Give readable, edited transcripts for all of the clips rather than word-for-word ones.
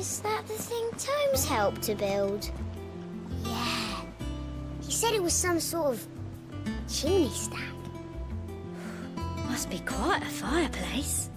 Is that the thing Tomes helped to build? Yeah. He said it was some sort of chimney stack. Must be quite a fireplace.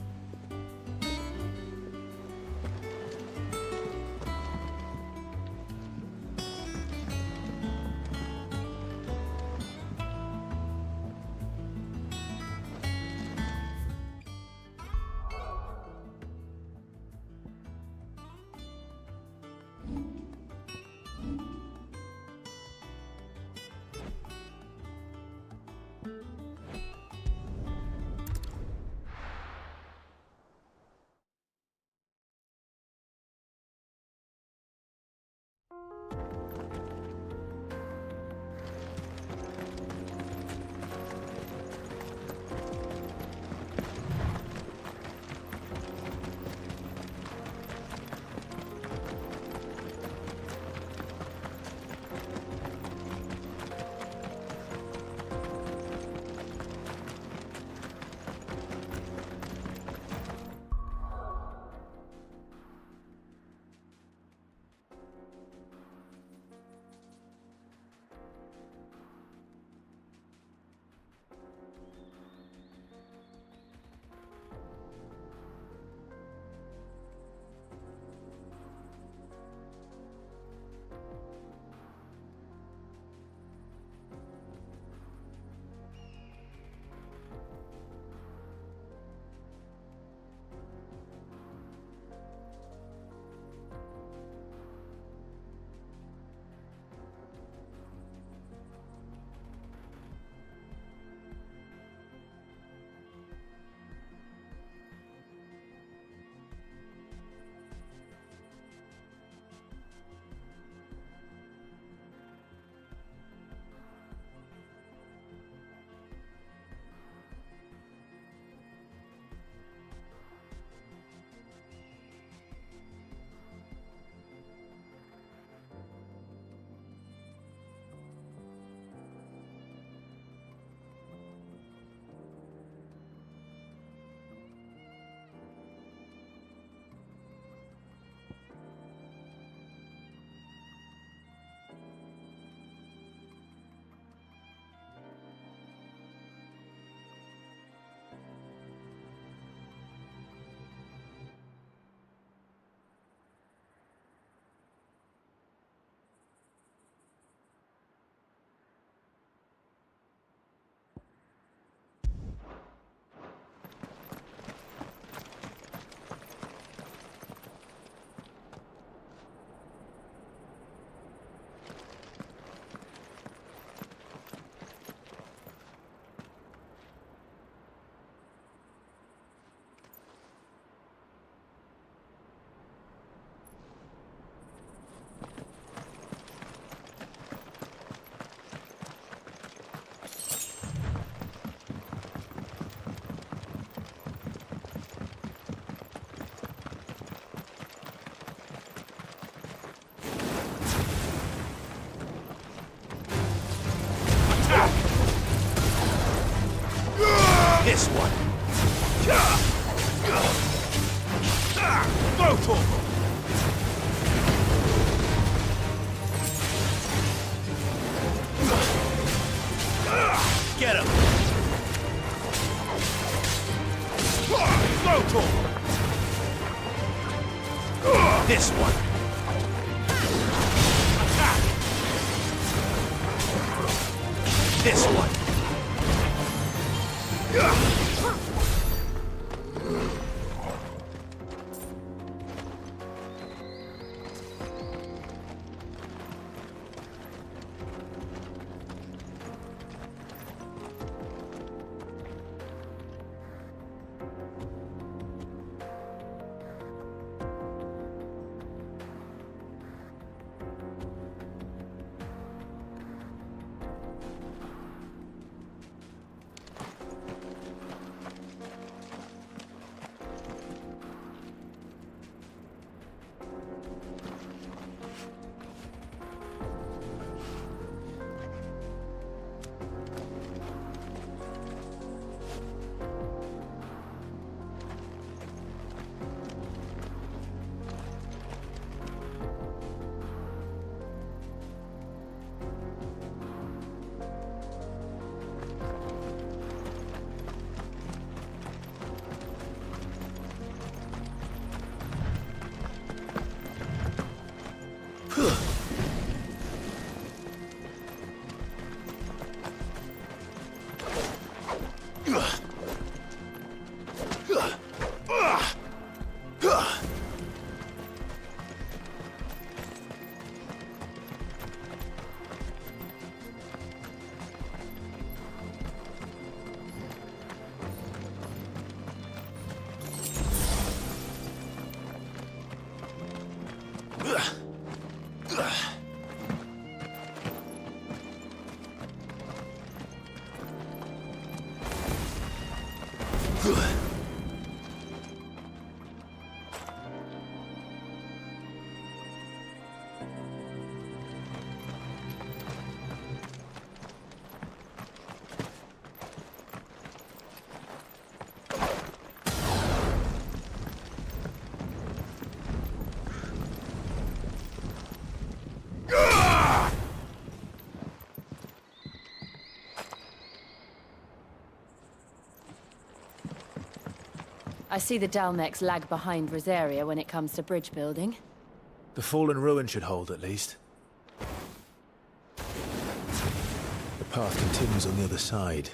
This one. Both of them. Get him. Both of them. This one. Attack. This one. I see the Dalmex lag behind Rosaria when it comes to bridge building. The fallen ruin should hold, at least. The path continues on the other side.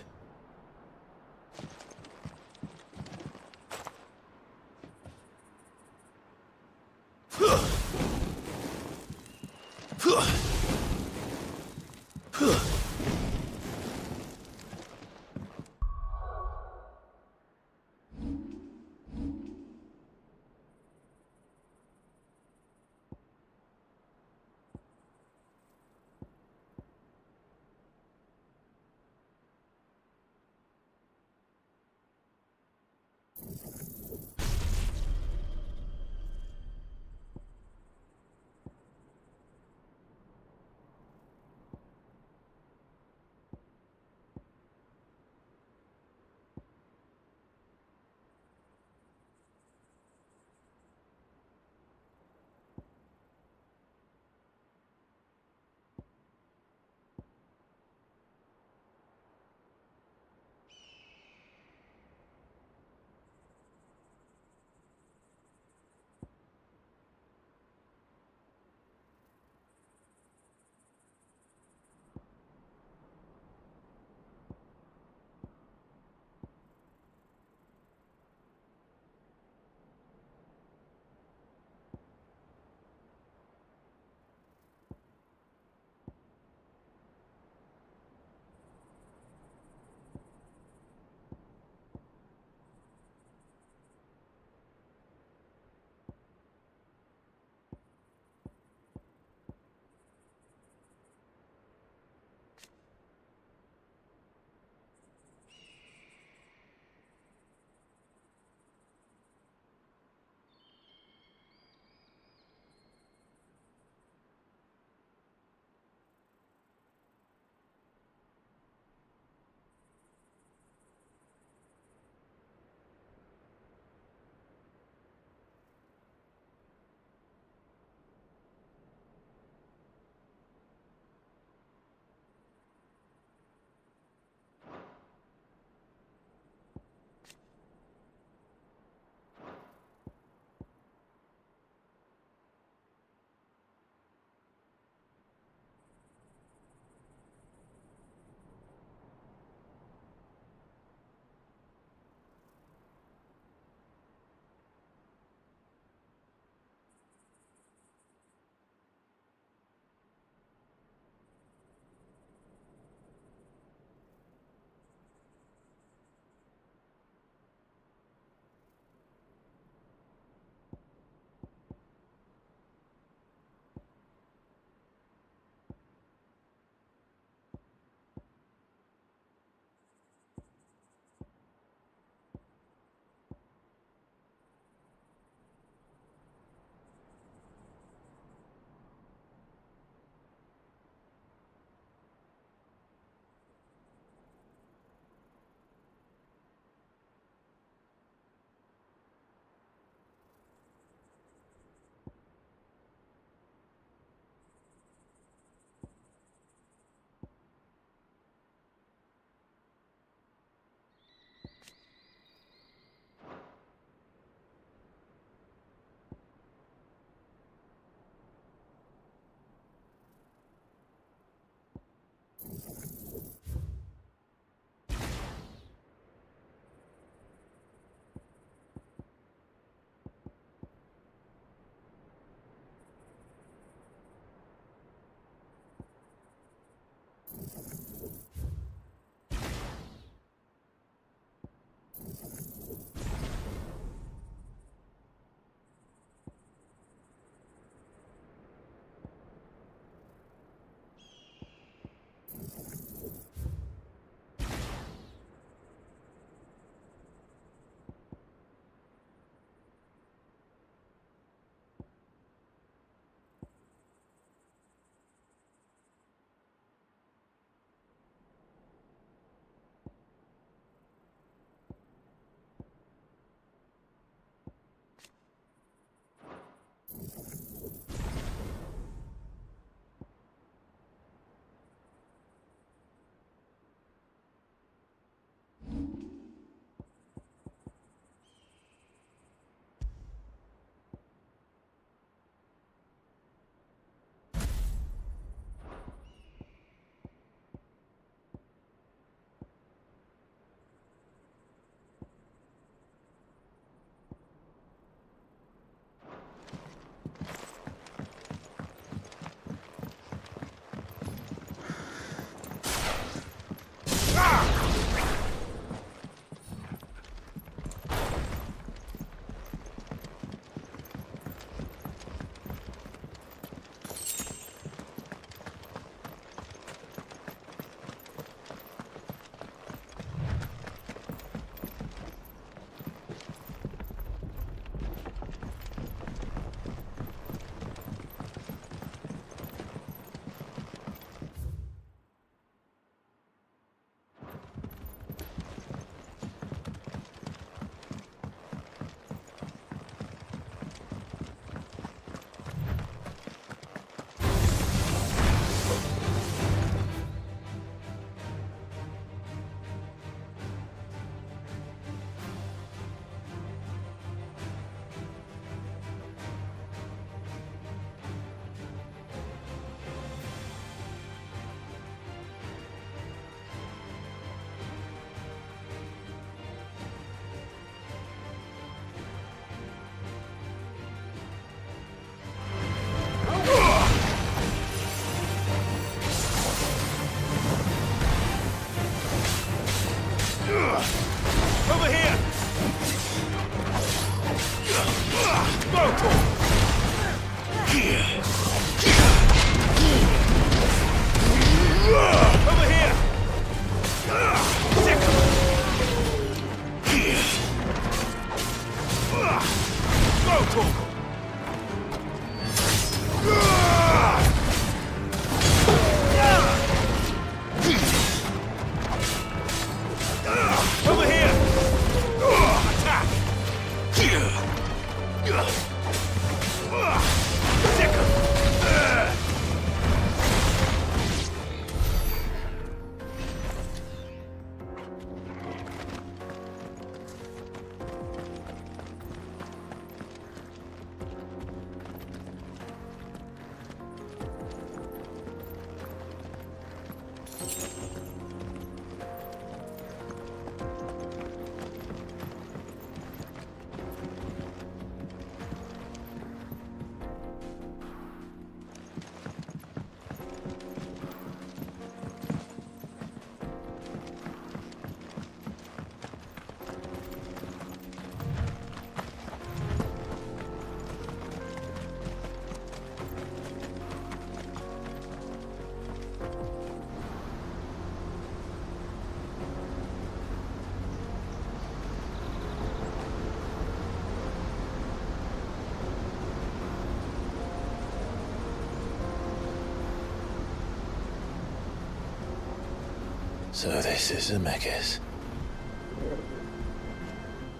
So this is Zemeckis.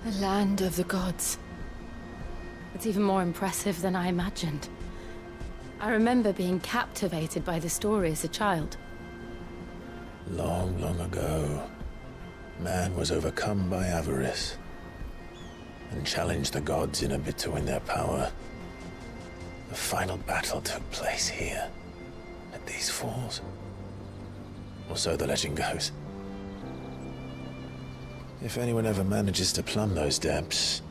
The land of the gods. It's even more impressive than I imagined. I remember being captivated by the story as a child. Long, long ago, man was overcome by avarice and challenged the gods in a bid to win their power. The final battle took place here, at these falls. Or so the legend goes. If anyone ever manages to plumb those depths,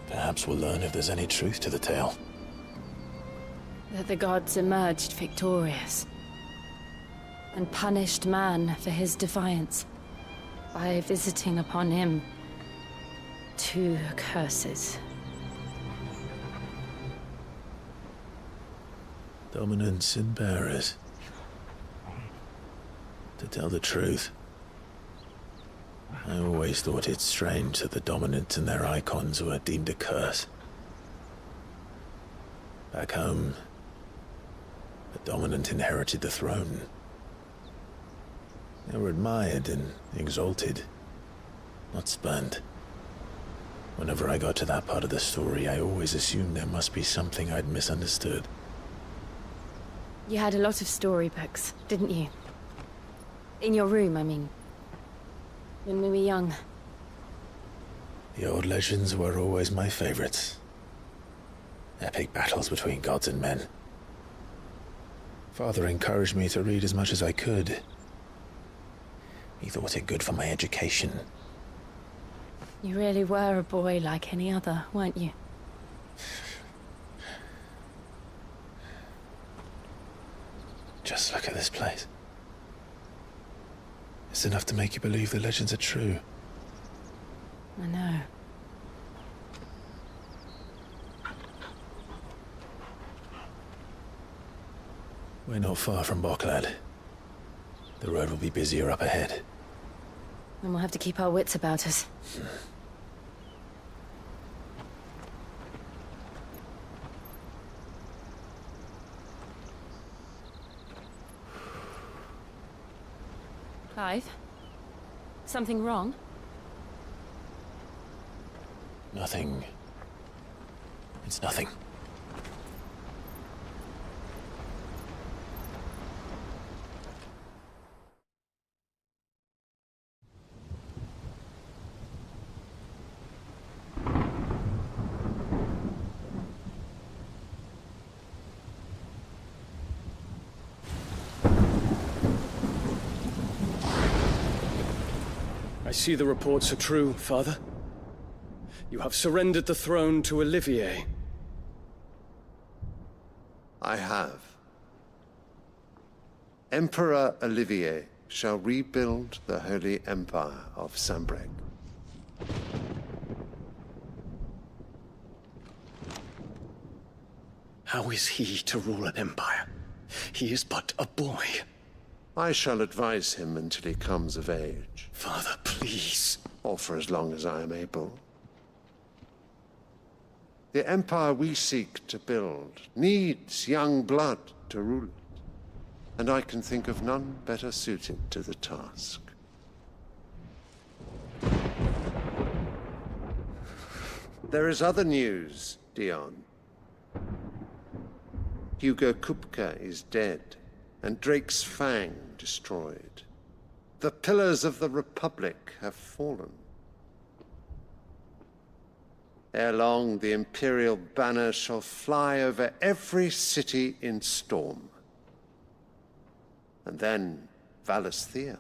perhaps we'll learn if there's any truth to the tale. That the gods emerged victorious and punished man for his defiance by visiting upon him 2 curses. Dominants and bearers. To tell the truth, I always thought it strange that the dominant and their icons were deemed a curse. Back home, the dominant inherited the throne. They were admired and exalted, not spurned. Whenever I got to that part of the story, I always assumed there must be something I'd misunderstood. You had a lot of storybooks, didn't you? In your room, I mean. When we were young. The old legends were always my favorites. Epic battles between gods and men. Father encouraged me to read as much as I could. He thought it good for my education. You really were a boy like any other, weren't you? Just look at this place. It's enough to make you believe the legends are true. I know. We're not far from Boklad. The road will be busier up ahead. And we'll have to keep our wits about us. Clive? Something wrong? Nothing. It's nothing. I see the reports are true, Father. You have surrendered the throne to Olivier. I have. Emperor Olivier shall rebuild the Holy Empire of Sambrec. How is he to rule an empire? He is but a boy. I shall advise him until he comes of age, Father, please. or for as long as I am able. The empire we seek to build needs young blood to rule it, and I can think of none better suited to the task. There is other news, Dion. Hugo Kupka is dead, and Drake's Fang destroyed. The pillars of the Republic have fallen. Ere long, the Imperial banner shall fly over every city in Storm. And then Valisthea.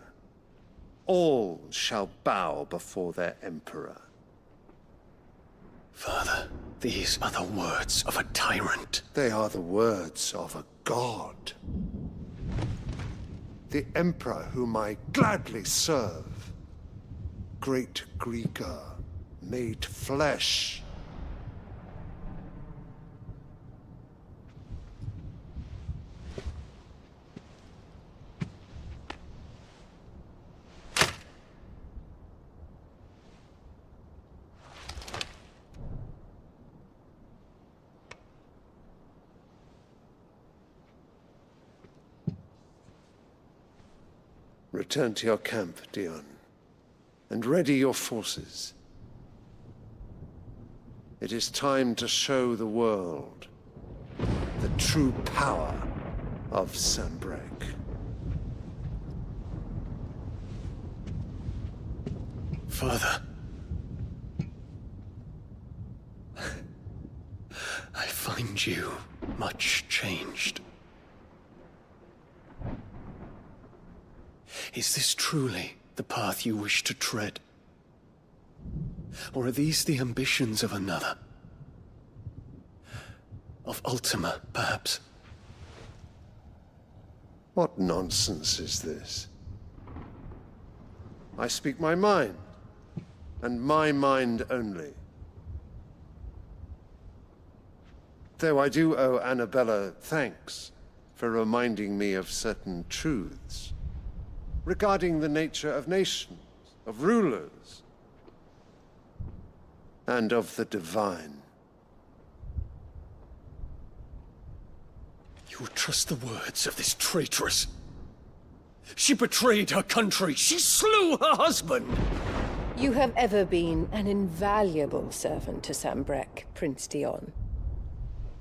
All shall bow before their Emperor. Father, these are the words of a tyrant. They are the words of a god. The Emperor whom I gladly serve. Great Greeker, made flesh. Return to your camp, Dion, and ready your forces. It is time to show the world the true power of Sanbreque. Father. I find you much changed. Is this truly the path you wish to tread? Or are these the ambitions of another? Of Ultima, perhaps? What nonsense is this? I speak my mind, and my mind only. Though I do owe Annabella thanks for reminding me of certain truths regarding the nature of nations, of rulers, and of the divine. You would trust the words of this traitress? She betrayed her country! She slew her husband! You have ever been an invaluable servant to Sanbreque, Prince Dion.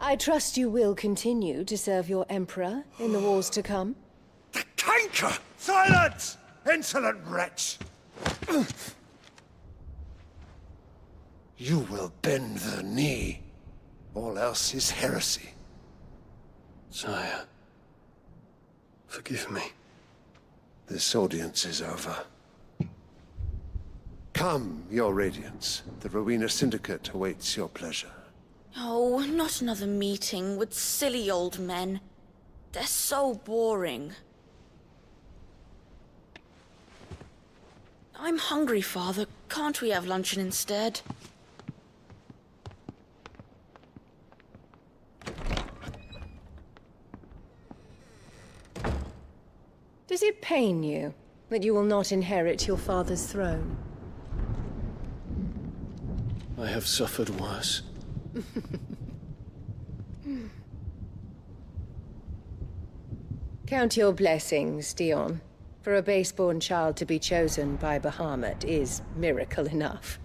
I trust you will continue to serve your Emperor in the wars to come. The canker! Silence! Insolent wretch! You will bend the knee. All else is heresy. Sire, forgive me. This audience is over. Come, your Radiance. The Rowena Syndicate awaits your pleasure. Oh, not another meeting with silly old men. They're so boring. I'm hungry, Father. Can't we have luncheon instead? Does it pain you that you will not inherit your father's throne? I have suffered worse. Count your blessings, Dion. For a base-born child to be chosen by Bahamut is miracle enough.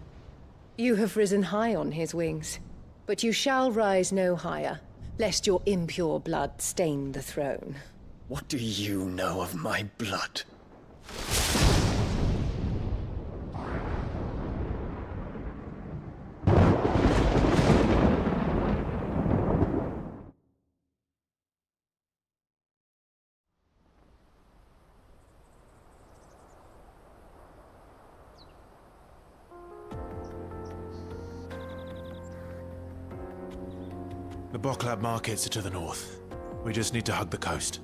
You have risen high on his wings, but you shall rise no higher, lest your impure blood stain the throne. What do you know of my blood? The Boklab markets are to the north. We just need to hug the coast.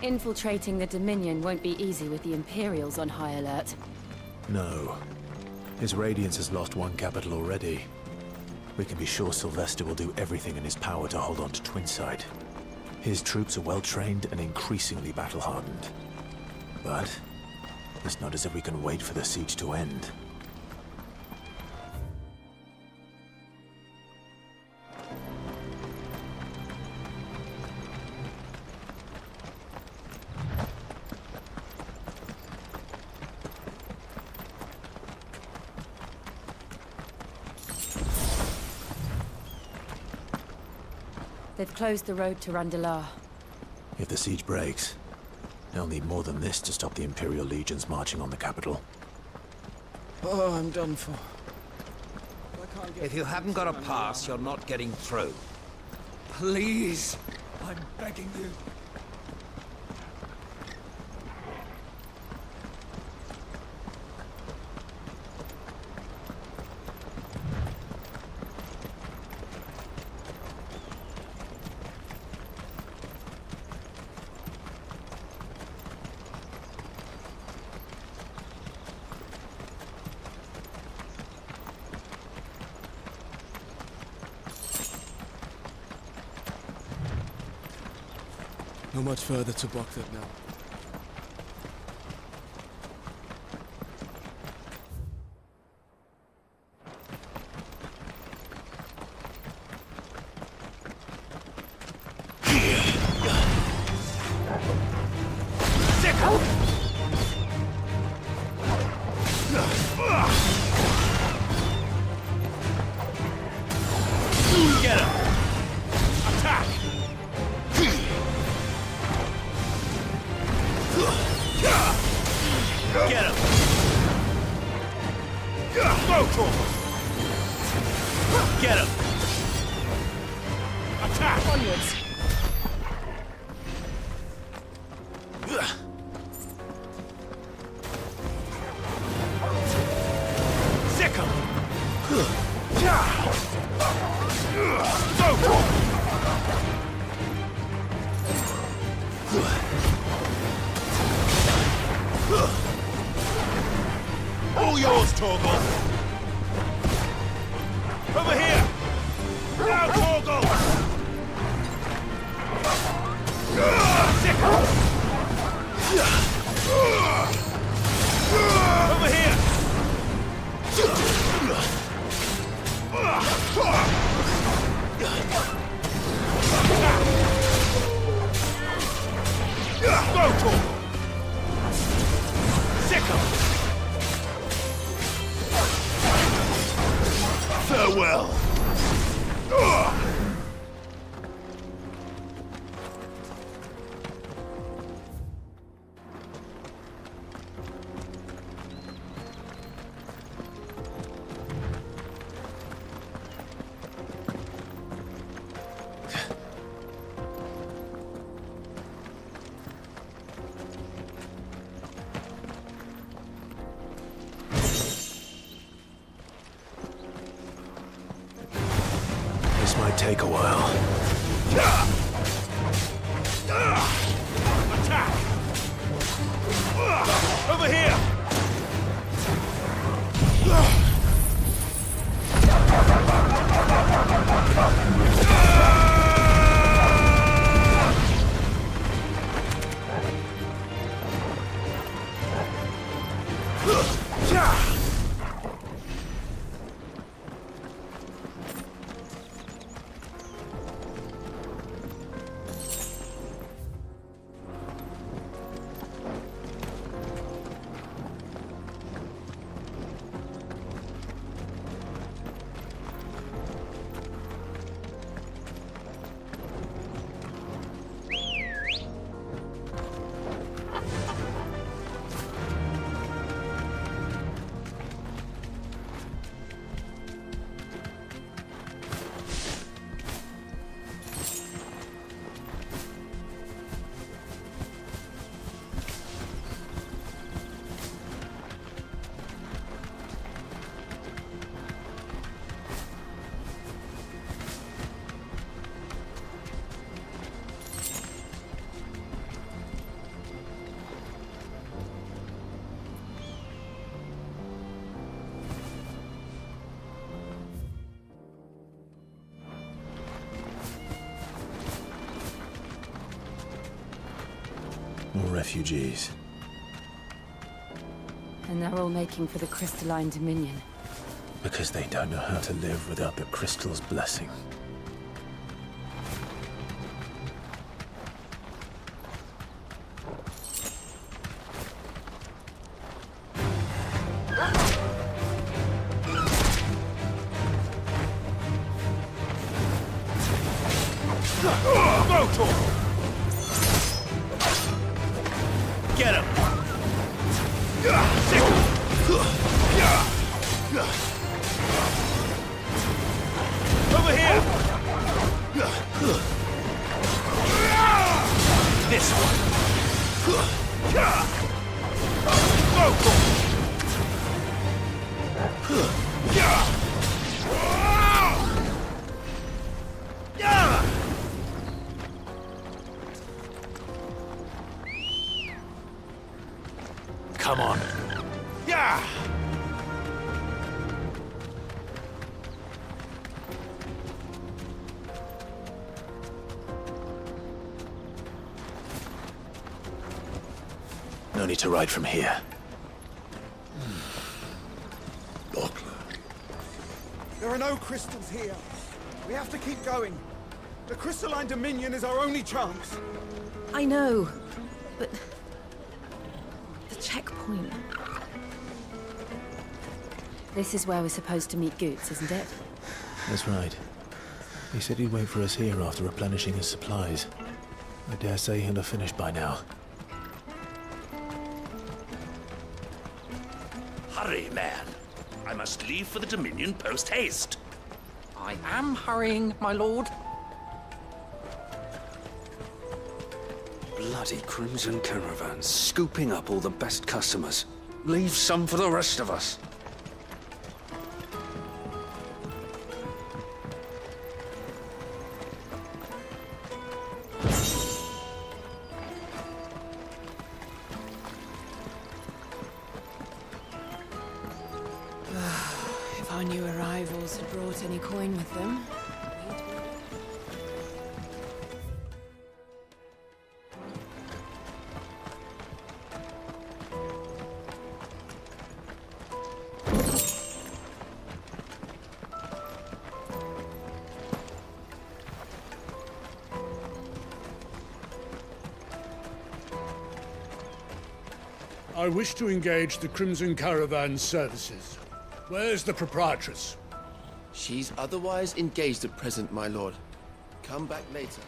Infiltrating the Dominion won't be easy with the Imperials on high alert. No. His Radiance has lost one capital already. We can be sure Sylvester will do everything in his power to hold on to Twinside. His troops are well-trained and increasingly battle-hardened. But it's not as if we can wait for the siege to end. They've closed the road to Randalar. If the siege breaks, they'll need more than this to stop the Imperial legions marching on the capital. Oh, I'm done for. If you haven't got a pass, you're not getting through. Please, I'm begging you. Not much further to Baghdad now. Get him! Attack! Get him! Go for him! Get him! Attack! Onwards! Sick him! Go for him! All yours, Torgal! Over here! Now, Torgal! Sick! Over here! Go, Torgal! Sick 'em! Farewell! This might take a while. Attack! Over here! More refugees. And they're all making for the Crystalline Dominion. Because they don't know how to live without the crystal's blessing. Get him! Over here! This one! Come on. Yeah! No need to ride from here. There are no crystals here. We have to keep going. The crystalline dominion is our only chance. I know, but... the checkpoint... This is where we're supposed to meet Goots, isn't it? That's right. He said he'd wait for us here after replenishing his supplies. I dare say he'll have finished by now. Hurry, man. I must leave for the Dominion post-haste. I am hurrying, my lord. Bloody Crimson Caravan, scooping up all the best customers. Leave some for the rest of us. If our new arrivals had brought any coin with them... I wish to engage the Crimson Caravan's services. Where's the proprietress? She's otherwise engaged at present, my lord. Come back later.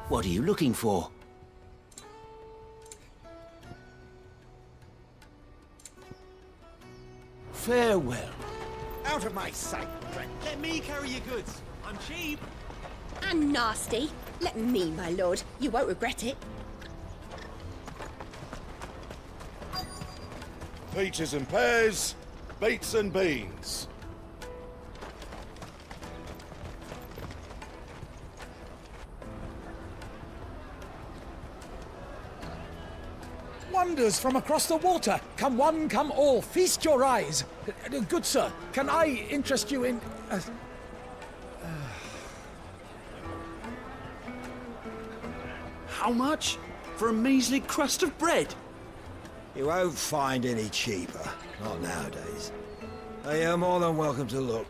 What are you looking for? Farewell. Out of my sight, Brent. Let me carry your goods. I'm cheap. And nasty. Let me, my lord. You won't regret it. Peaches and pears, beets and beans. Wonders from across the water. Come one, come all. Feast your eyes. Good sir, can I interest you in... How much? For a measly crust of bread? You won't find any cheaper. Not nowadays. You're more than welcome to look.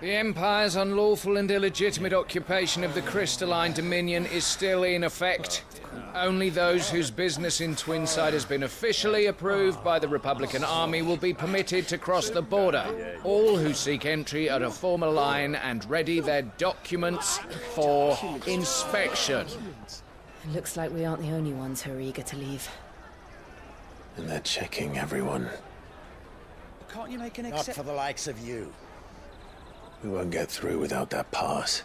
The Empire's unlawful and illegitimate occupation of the Crystalline Dominion is still in effect. Only those whose business in Twinside has been officially approved by the Republican Army will be permitted to cross the border. All who seek entry are to form a line and ready their documents for inspection. It looks like we aren't the only ones who are eager to leave. And they're checking everyone. Can't you make an Not for the likes of you. We won't get through without that pass.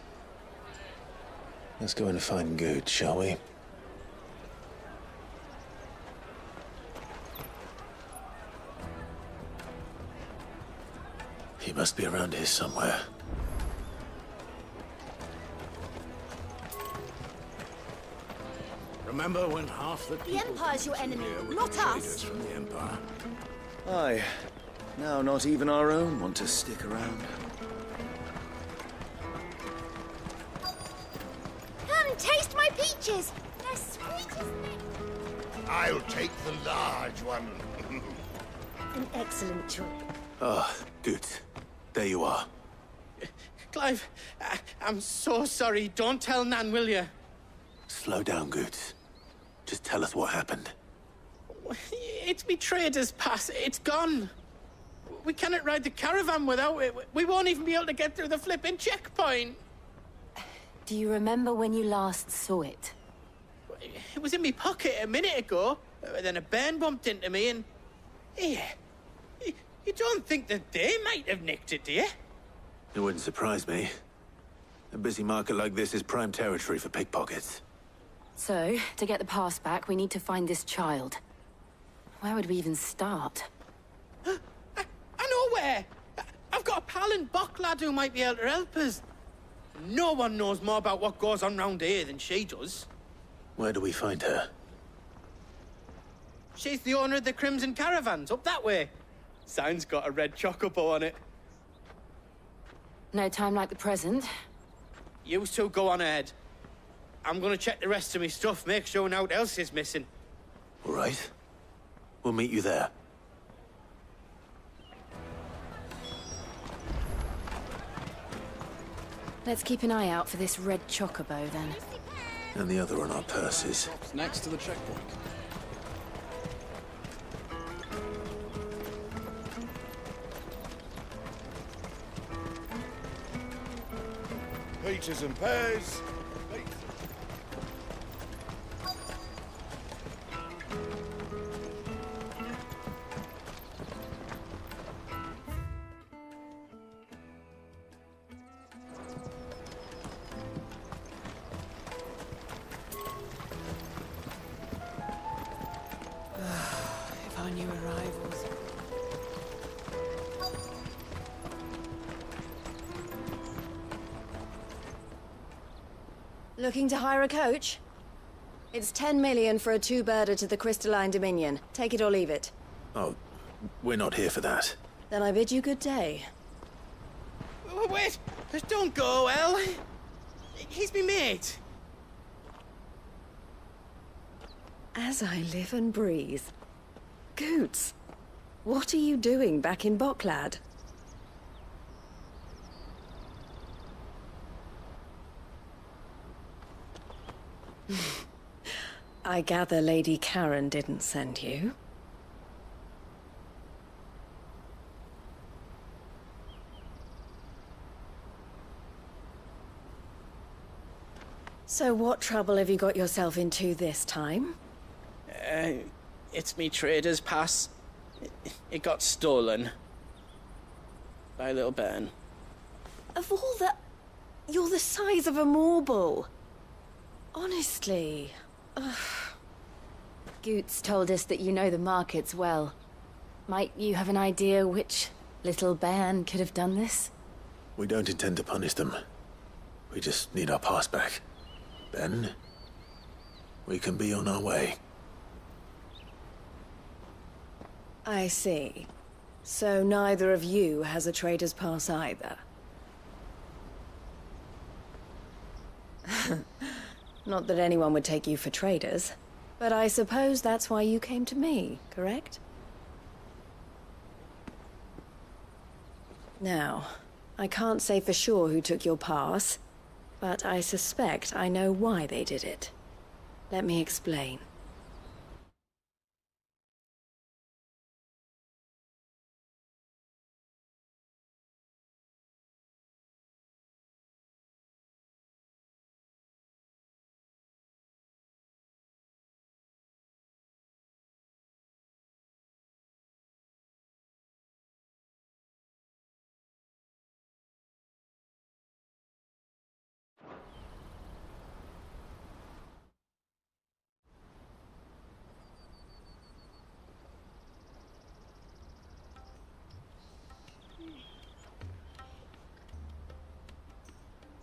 Let's go and find Good, shall we? He must be around here somewhere. Remember when half the The Empire's your enemy, not us. from the Empire? Aye. Now not even our own want to stick around. Come taste creatures! They're sweet as they... I'll take the large one. An excellent choice. Ah, good. There you are. Clive, I'm so sorry. Don't tell Nan, will you? Slow down, Goots. Just tell us what happened. It's me trader's pass. It's gone. We cannot ride the caravan without it. We won't even be able to get through the flipping checkpoint. Do you remember when you last saw it? It was in my pocket a minute ago. Then a bairn bumped into me and... Here. You don't think that they might have nicked it, do you? It wouldn't surprise me. A busy market like this is prime territory for pickpockets. So, to get the pass back, we need to find this child. Where would we even start? I know where! I've got a pal in Bock lad who might be able to help us. No one knows more about what goes on round here than she does. Where do we find her? She's the owner of the Crimson Caravans, up that way. Sign's got a red chocobo on it. No time like the present. You two go on ahead. I'm gonna check the rest of my stuff, make sure naught else is missing. All right. We'll meet you there. Let's keep an eye out for this red chocobo, then. And the other on our purses. Next to the checkpoint. Peaches and pears. If our new arrivals... Looking to hire a coach? It's 10 million for a two-birder to the Crystalline Dominion. Take it or leave it. Oh, we're not here for that. Then I bid you good day. Wait! Don't go, El! He's me mate. As I live and breathe. Goots, what are you doing back in Bocklad? I gather Lady Karen didn't send you. So what trouble have you got yourself into this time? It's me trader's pass. It got stolen. By a little bairn. Of all the... You're the size of a marble. Honestly. Ugh. Goots told us that you know the markets well. Might you have an idea which little bairn could have done this? We don't intend to punish them. We just need our pass back. Then, we can be on our way. I see. So neither of you has a trader's pass either. Not that anyone would take you for traders, but I suppose that's why you came to me, correct? Now, I can't say for sure who took your pass, but I suspect I know why they did it. Let me explain.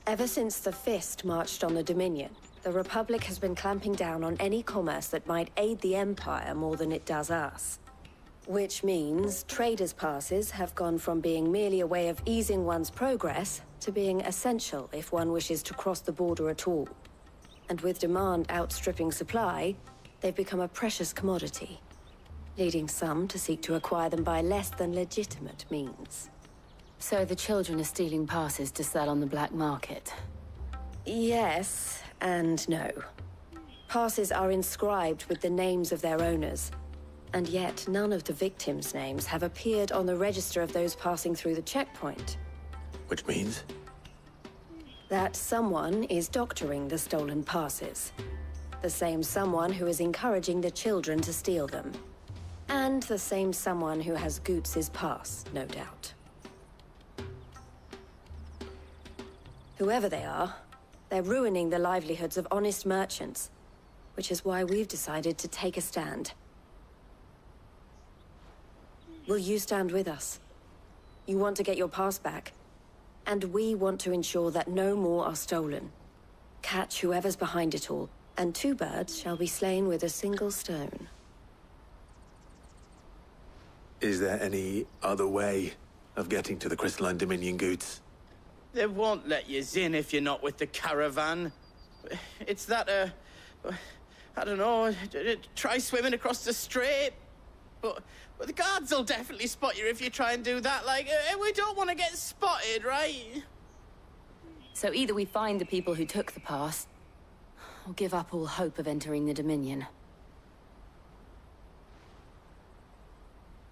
Ever since the Fist marched on the Dominion, the Republic has been clamping down on any commerce that might aid the Empire more than it does us. Which means traders' passes have gone from being merely a way of easing one's progress to being essential if one wishes to cross the border at all. And with demand outstripping supply, they've become a precious commodity, leading some to seek to acquire them by less than legitimate means. So the children are stealing passes to sell on the black market? Yes, and no. Passes are inscribed with the names of their owners, and yet none of the victims' names have appeared on the register of those passing through the checkpoint. Which means? That someone is doctoring the stolen passes. The same someone who is encouraging the children to steal them. And the same someone who has Goots's pass, no doubt. Whoever they are, they're ruining the livelihoods of honest merchants, which is why we've decided to take a stand. Will you stand with us? You want to get your pass back, and we want to ensure that no more are stolen. Catch whoever's behind it all, and 2 birds shall be slain with a single stone. Is there any other way of getting to the Crystalline Dominion Goots? They won't let you in if you're not with the caravan. It's that, I don't know, try swimming across the strait. But the guards will definitely spot you if you try and do that. Like, we don't want to get spotted, right? So either we find the people who took the pass, or give up all hope of entering the Dominion.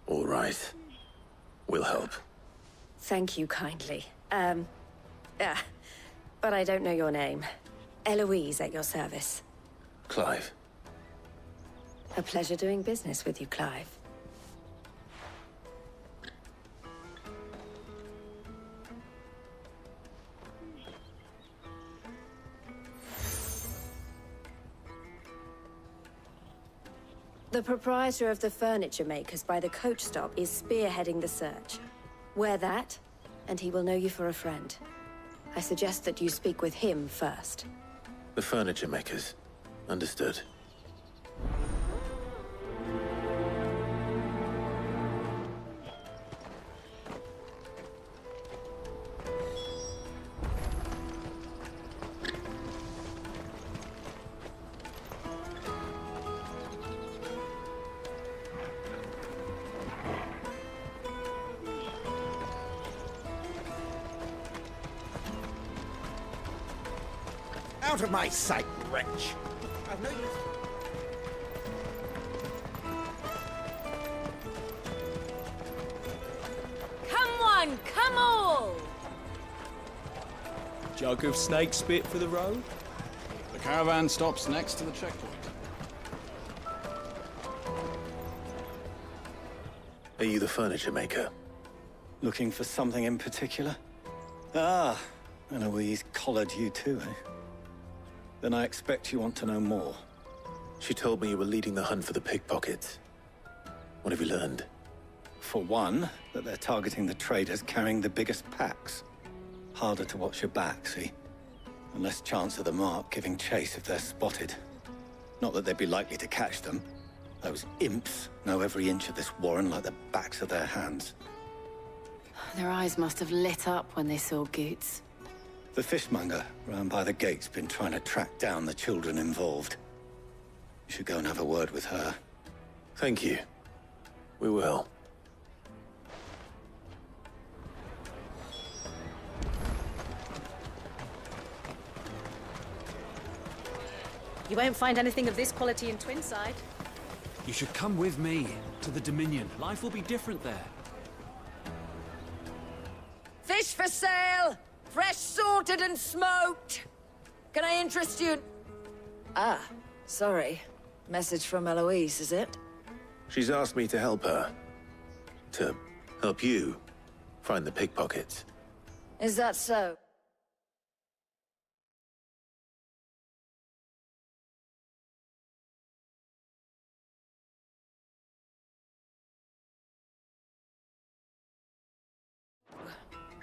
All right. We'll help. Thank you kindly. But I don't know your name. Eloise at your service. Clive. A pleasure doing business with you, Clive. The proprietor of the furniture makers by the coach stop is spearheading the search. Wear that, and he will know you for a friend. I suggest that you speak with him first. The furniture makers. Understood. Out of my sight, wretch! I've no use. Come one, come all! Jug of snake spit for the road? The caravan stops next to the checkpoint. Are you the furniture maker? Looking for something in particular? Ah, Eloise collared you too, eh? Then I expect you want to know more. She told me you were leading the hunt for the pickpockets. What have you learned? For one, that they're targeting the traders carrying the biggest packs. Harder to watch your back, see? And less chance of the mark giving chase if they're spotted. Not that they'd be likely to catch them. Those imps know every inch of this warren like the backs of their hands. Their eyes must have lit up when they saw Goots. The fishmonger round by the gate's been trying to track down the children involved. You should go and have a word with her. Thank you. We will. You won't find anything of this quality in Twinside. You should come with me to the Dominion. Life will be different there. Fish for sale! Fresh sorted and smoked! Can I interest you? Ah, sorry. Message from Eloise, is it? She's asked me to help her. To help you find the pickpockets. Is that so?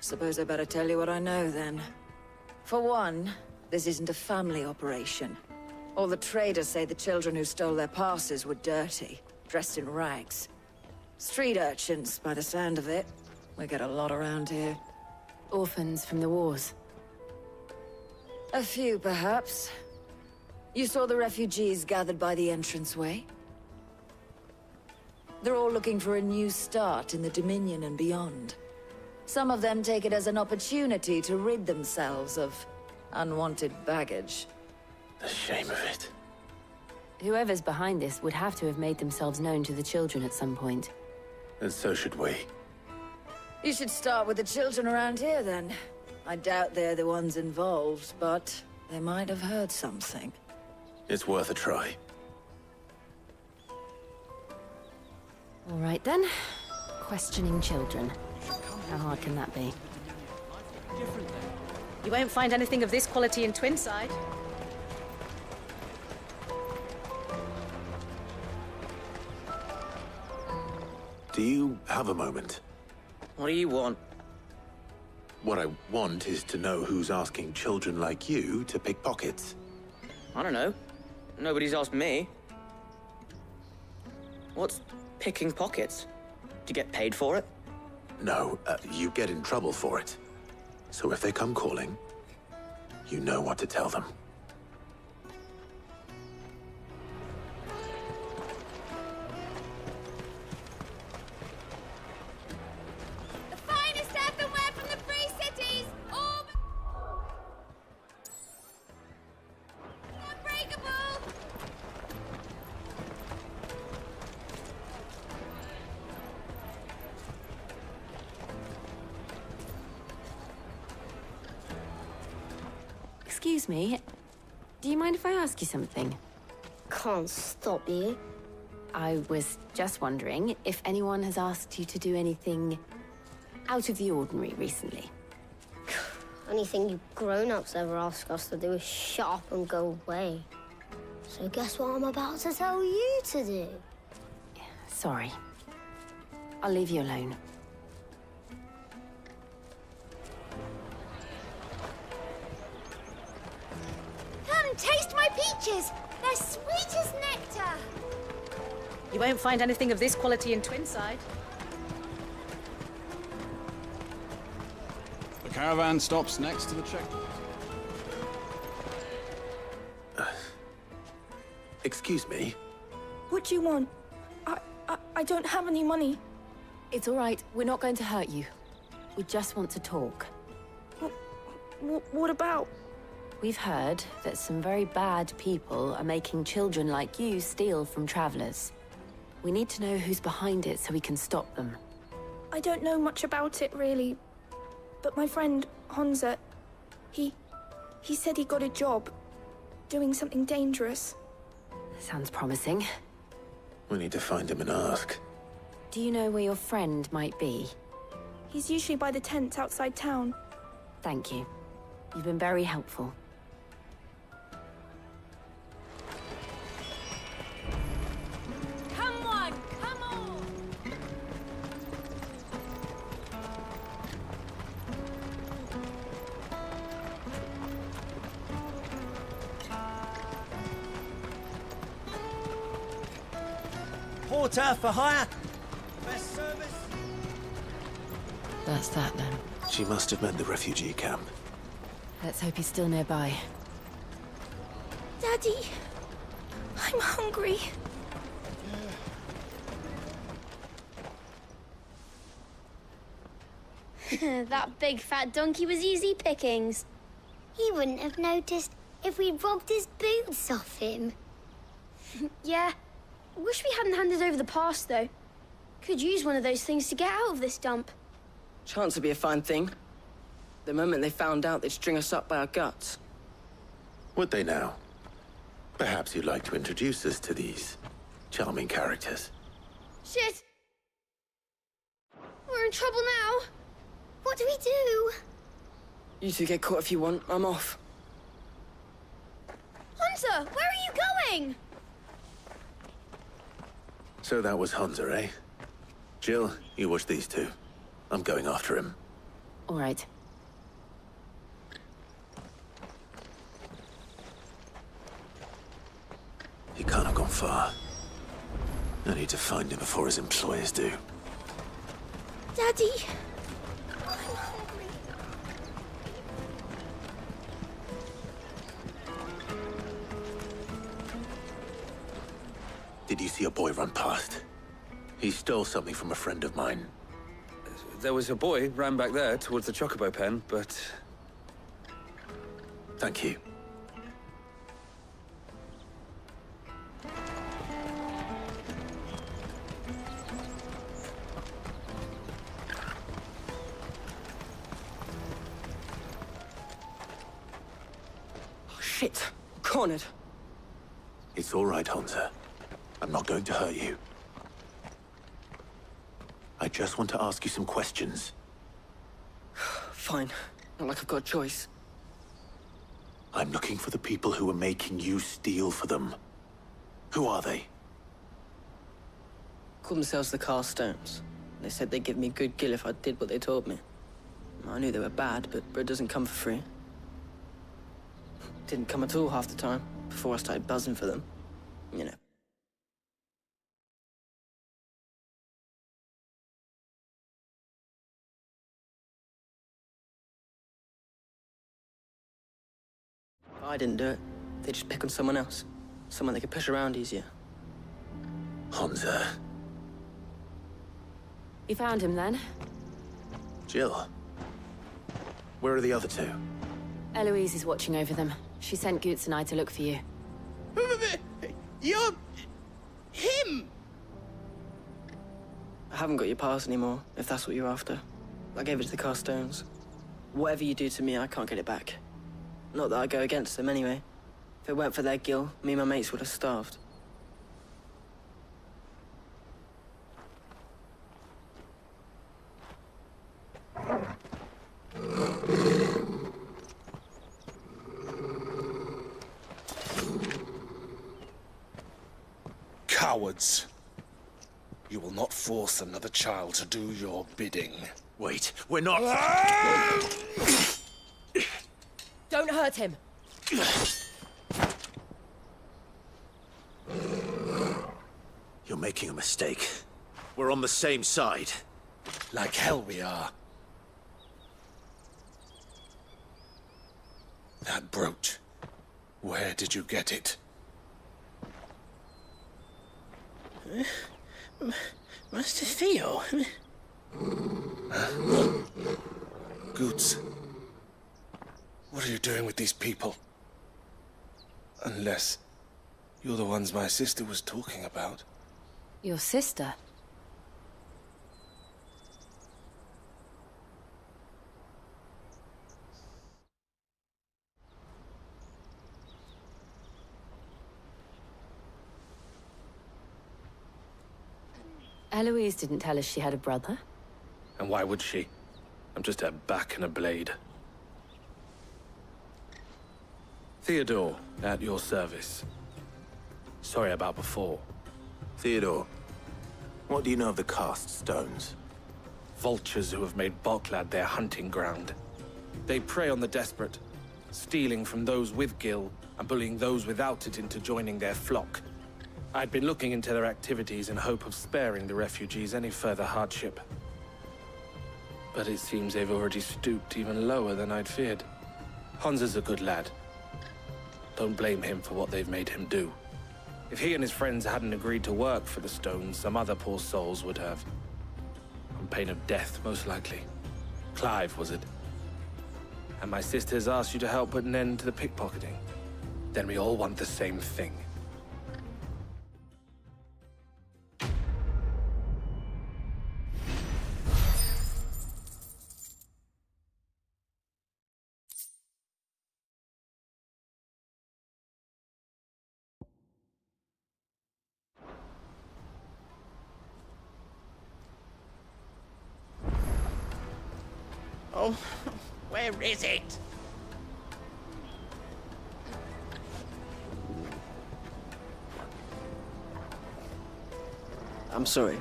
Suppose I better tell you what I know, then. For one, this isn't a family operation. All the traders say the children who stole their passes were dirty, dressed in rags. Street urchins, by the sound of it. We get a lot around here. Orphans from the wars. A few, perhaps. You saw the refugees gathered by the entranceway? They're all looking for a new start in the Dominion and beyond. Some of them take it as an opportunity to rid themselves of unwanted baggage. The shame of it. Whoever's behind this would have to have made themselves known to the children at some point. And so should we. You should start with the children around here, then. I doubt they're the ones involved, but they might have heard something. It's worth a try. All right, then. Questioning children. How hard can that be? You won't find anything of this quality in Twinside. Do you have a moment? What do you want? What I want is to know who's asking children like you to pick pockets. I don't know. Nobody's asked me. What's picking pockets? Do you get paid for it? No, you get in trouble for it. So if they come calling, you know what to tell them. The finest earthenware from the Free Cities! All unbreakable! Excuse me. Do you mind if I ask you something? Can't stop you. I was just wondering if anyone has asked you to do anything out of the ordinary recently. Anything you grown-ups ever ask us to do is shut up and go away. So guess what I'm about to tell you to do? Sorry. I'll leave you alone. Come, taste my peaches! They're sweet as nectar! You won't find anything of this quality in Twinside. The caravan stops next to the checkpoint. Excuse me? What do you want? I don't have any money. It's all right. We're not going to hurt you. We just want to talk. What about? We've heard that some very bad people are making children like you steal from travelers. We need to know who's behind it so we can stop them. I don't know much about it, really. But my friend, Honza, he said he got a job doing something dangerous. Sounds promising. We need to find him and ask. Do you know where your friend might be? He's usually by the tents outside town. Thank you. You've been very helpful. Come on, come on! Porter for hire. Best service. That's that then. She must have meant the refugee camp. Let's hope he's still nearby. Daddy, I'm hungry. That big fat donkey was easy pickings. He wouldn't have noticed if we'd robbed his boots off him. Yeah. Wish we hadn't handed over the pass, though. Could use one of those things to get out of this dump. Chance would be a fine thing. The moment they found out, they'd string us up by our guts. Would they now? Perhaps you'd like to introduce us to these charming characters. Shit! We're in trouble now. What do we do? You two get caught if you want. I'm off. Hunter, where are you going? So that was Hunter, eh? Jill, you watch these two. I'm going after him. All right. He can't have gone far. I need to find him before his employers do. Daddy! Did you see a boy run past? He stole something from a friend of mine. There was a boy ran back there towards the Chocobo pen, but... Thank you. Shit! Cornered! It's all right, Hansa. I'm not going to hurt you. I just want to ask you some questions. Fine. Not like I've got a choice. I'm looking for the people who are making you steal for them. Who are they? Called themselves the Carstones. They said they'd give me good gill if I did what they told me. I knew they were bad, but bread doesn't come for free. Didn't come at all half the time, before I started buzzing for them. You know. If I didn't do it, they'd just pick on someone else. Someone they could push around easier. Hansa. You found him then? Jill. Where are the other two? Eloise is watching over them. She sent Goots and I to look for you. You're... him! I haven't got your pass anymore, if that's what you're after. I gave it to the Carstones. Whatever you do to me, I can't get it back. Not that I go against them anyway. If it weren't for their gill, me and my mates would have starved. Cowards. You will not force another child to do your bidding. Wait, we're not... Don't hurt him. You're making a mistake. We're on the same side. Like hell we are. That brooch. Where did you get it? Master Theo? Goots. What are you doing with these people? Unless you're the ones my sister was talking about. Your sister? Eloise didn't tell us she had a brother. And why would she? I'm just her back and a blade. Theodore, at your service. Sorry about before. Theodore, what do you know of the cast stones? Vultures who have made Boklad their hunting ground. They prey on the desperate, stealing from those with gill and bullying those without it into joining their flock. I'd been looking into their activities in hope of sparing the refugees any further hardship. But it seems they've already stooped even lower than I'd feared. Hansa's a good lad. Don't blame him for what they've made him do. If he and his friends hadn't agreed to work for the stones, some other poor souls would have. On pain of death, most likely. Clive, was it? And my sisters asked you to help put an end to the pickpocketing. Then we all want the same thing. Oh, where is it? I'm sorry.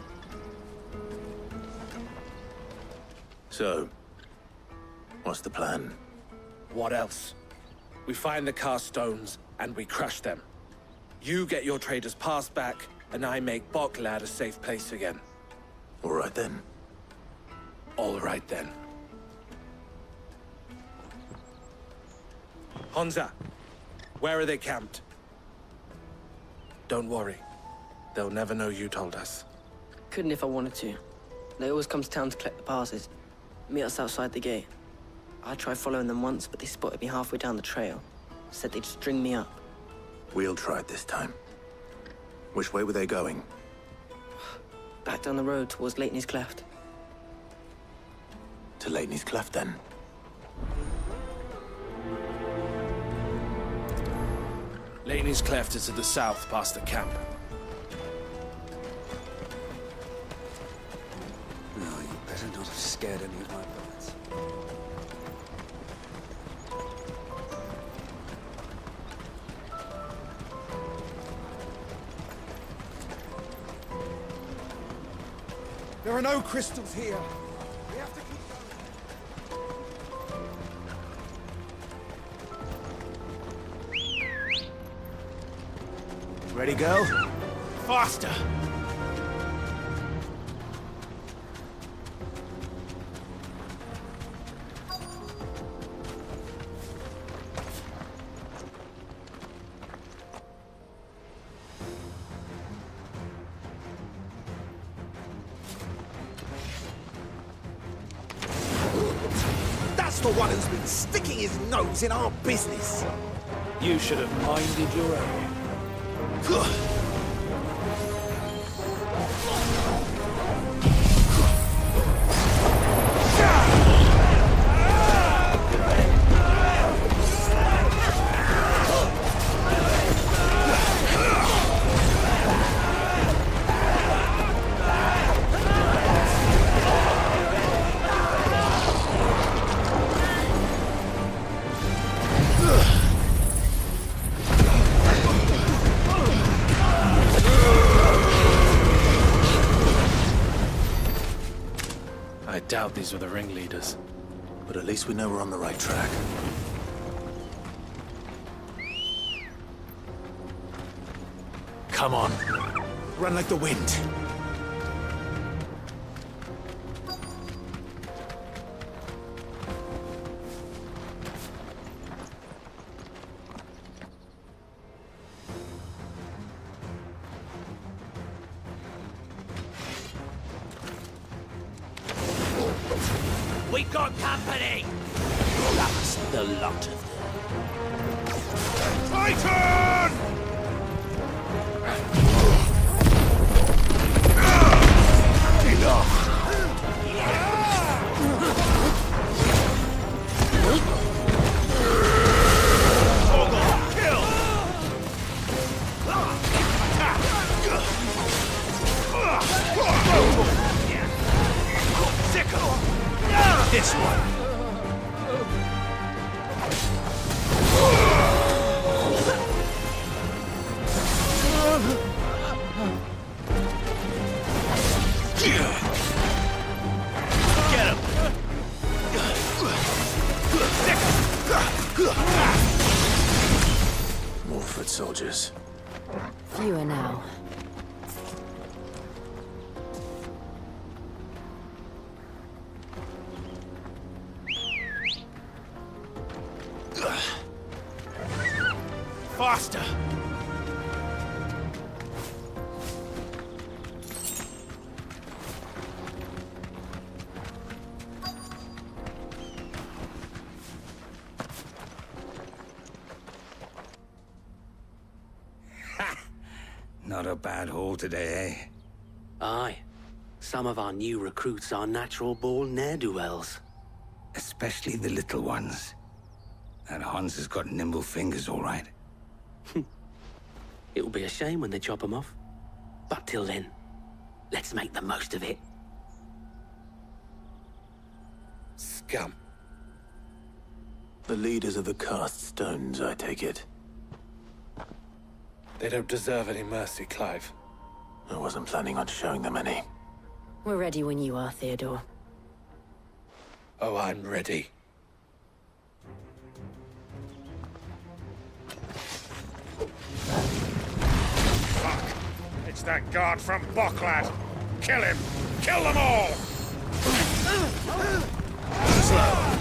So, what's the plan? What else? We find the cast stones, and we crush them. You get your trader's pass back, and I make Boklad a safe place again. All right then. All right then. Hansa, where are they camped? Don't worry. They'll never know you told us. Couldn't if I wanted to. They always come to town to collect the passes. Meet us outside the gate. I tried following them once, but they spotted me halfway down the trail. Said they'd string me up. We'll try it this time. Which way were they going? Back down the road towards Lateney's Cleft. To Lateney's Cleft, then? Lateney's Cleft is to the south, past the camp. No, you better not have scared any of my bullets. There are no crystals here. We have to keep going. Ready, go? Faster! That's the one who's been sticking his nose in our business. You should have minded your own. I doubt these were the ringleaders. But at least we know we're on the right track. Come on. Run like the wind. We got company! That's the lot of them. Titan! Enough! Kill! Sickle! This one! Get him! More foot soldiers. Fewer now. Faster! Not a bad haul today, eh? Aye. Some of our new recruits are natural-born ne'er-do-wells. Especially the little ones. That Hans has got nimble fingers, all right. It'll be a shame when they chop them off. But till then, let's make the most of it. Scum. The leaders of the cast stones, I take it. They don't deserve any mercy, Clive. I wasn't planning on showing them any. We're ready when you are, Theodore. Oh, I'm ready. Fuck! It's that guard from Bocklad! Kill him! Kill them all! Slow!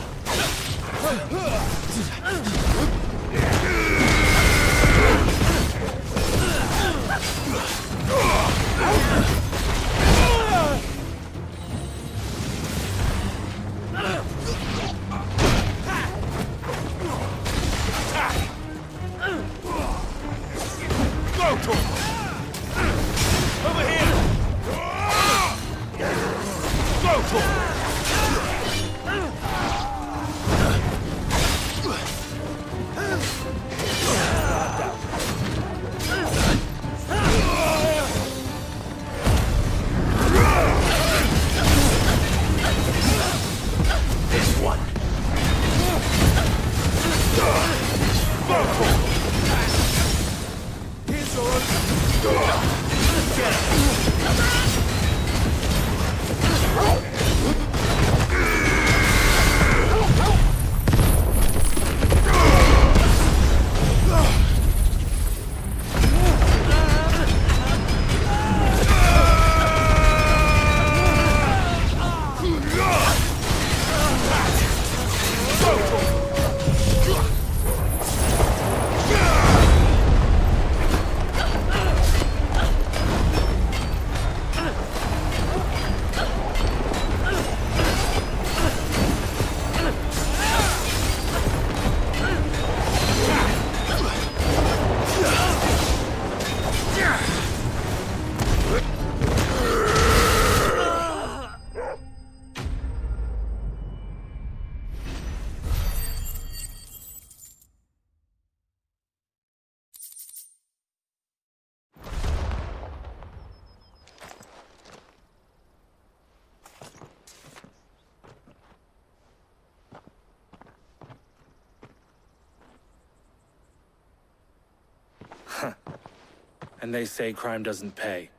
And they say crime doesn't pay.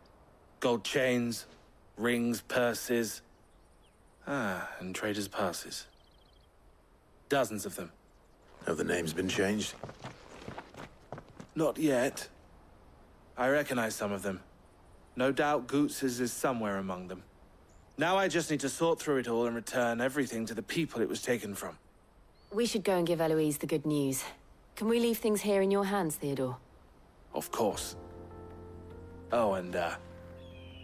Gold chains, rings, purses. And traders' passes. Dozens of them. Have the names been changed? Not yet. I recognize some of them. No doubt Goots's is somewhere among them. Now I just need to sort through it all and return everything to the people it was taken from. We should go and give Eloise the good news. Can we leave things here in your hands, Theodore? Of course. Oh, and,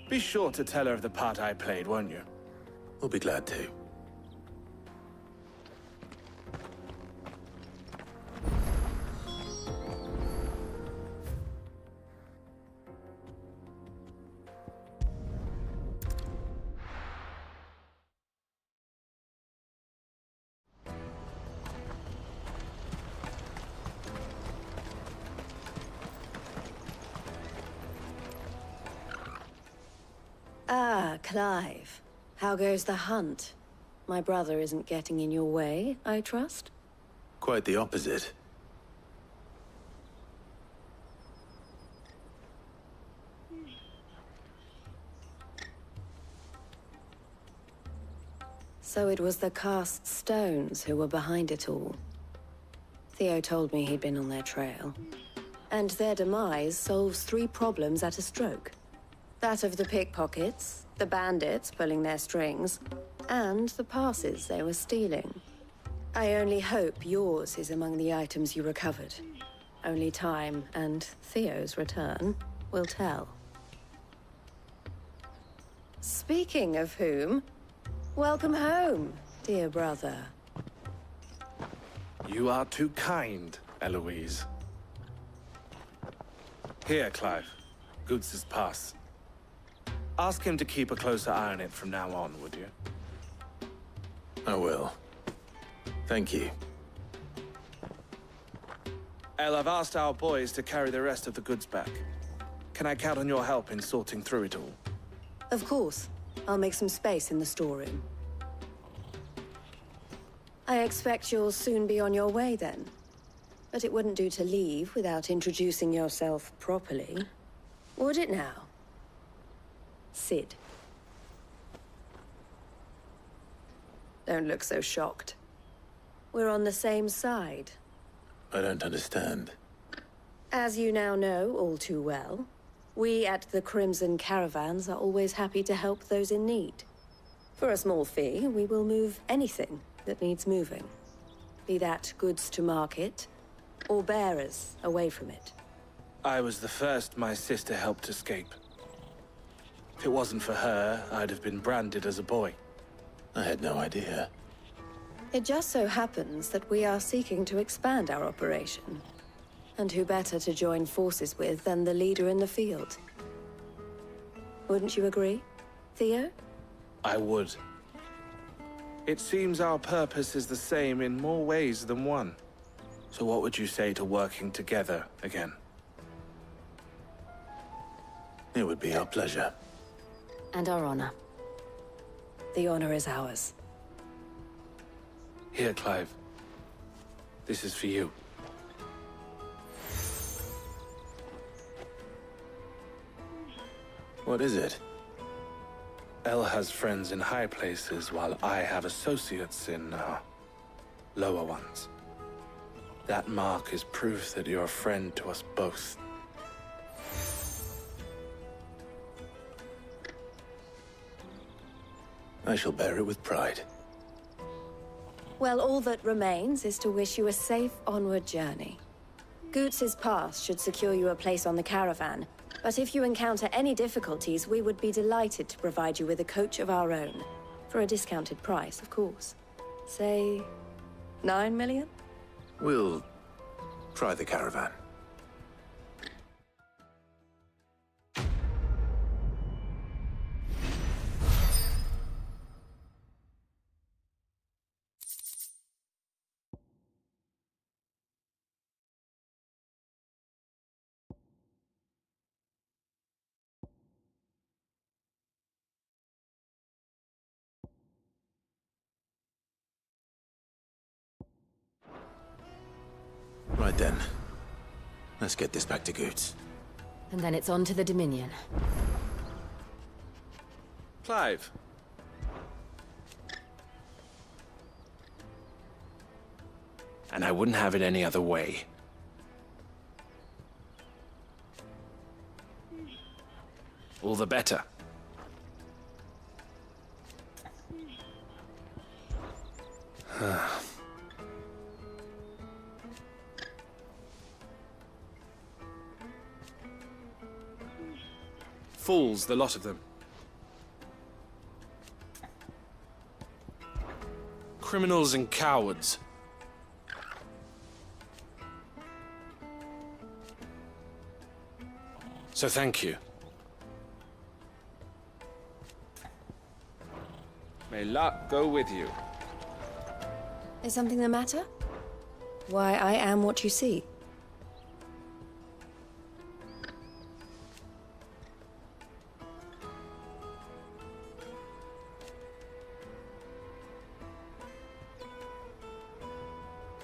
be sure to tell her of the part I played, won't you? We'll be glad to. Ah, Clive. How goes the hunt? My brother isn't getting in your way, I trust? Quite the opposite. So it was the cast stones who were behind it all. Theo told me he'd been on their trail. And their demise solves 3 problems at a stroke. That of the pickpockets, the bandits pulling their strings, and the passes they were stealing. I only hope yours is among the items you recovered. Only time and Theo's return will tell. Speaking of whom, welcome home, dear brother. You are too kind, Eloise. Here, Clive. Goots's pass. Ask him to keep a closer eye on it from now on, would you? I will. Thank you. El, I've asked our boys to carry the rest of the goods back. Can I count on your help in sorting through it all? Of course. I'll make some space in the storeroom. I expect you'll soon be on your way then. But it wouldn't do to leave without introducing yourself properly. Would it now? Sid. Don't look so shocked. We're on the same side. I don't understand. As you now know all too well, we at the Crimson Caravans are always happy to help those in need. For a small fee, we will move anything that needs moving. Be that goods to market, or bearers away from it. I was the first my sister helped escape. If it wasn't for her, I'd have been branded as a boy. I had no idea. It just so happens that we are seeking to expand our operation. And who better to join forces with than the leader in the field? Wouldn't you agree, Theo? I would. It seems our purpose is the same in more ways than one. So what would you say to working together again? It would be our pleasure. And our honor. The honor is ours. Here, Clive. This is for you. What is it? El has friends in high places, while I have associates in, lower ones. That mark is proof that you're a friend to us both. I shall bear it with pride. Well, all that remains is to wish you a safe onward journey. Goots's pass should secure you a place on the caravan, but if you encounter any difficulties, we would be delighted to provide you with a coach of our own. For a discounted price, of course. Say, 9 million? We'll try the caravan. Right then. Let's get this back to Goots. And then it's on to the Dominion. Clive. And I wouldn't have it any other way. All the better. Fools, the lot of them. Criminals and cowards. So thank you. May luck go with you. Is something the matter? Why, I am what you see.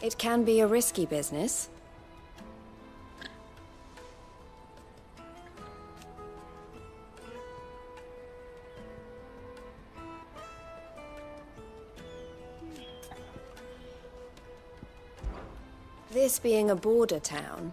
It can be a risky business. This being a border town,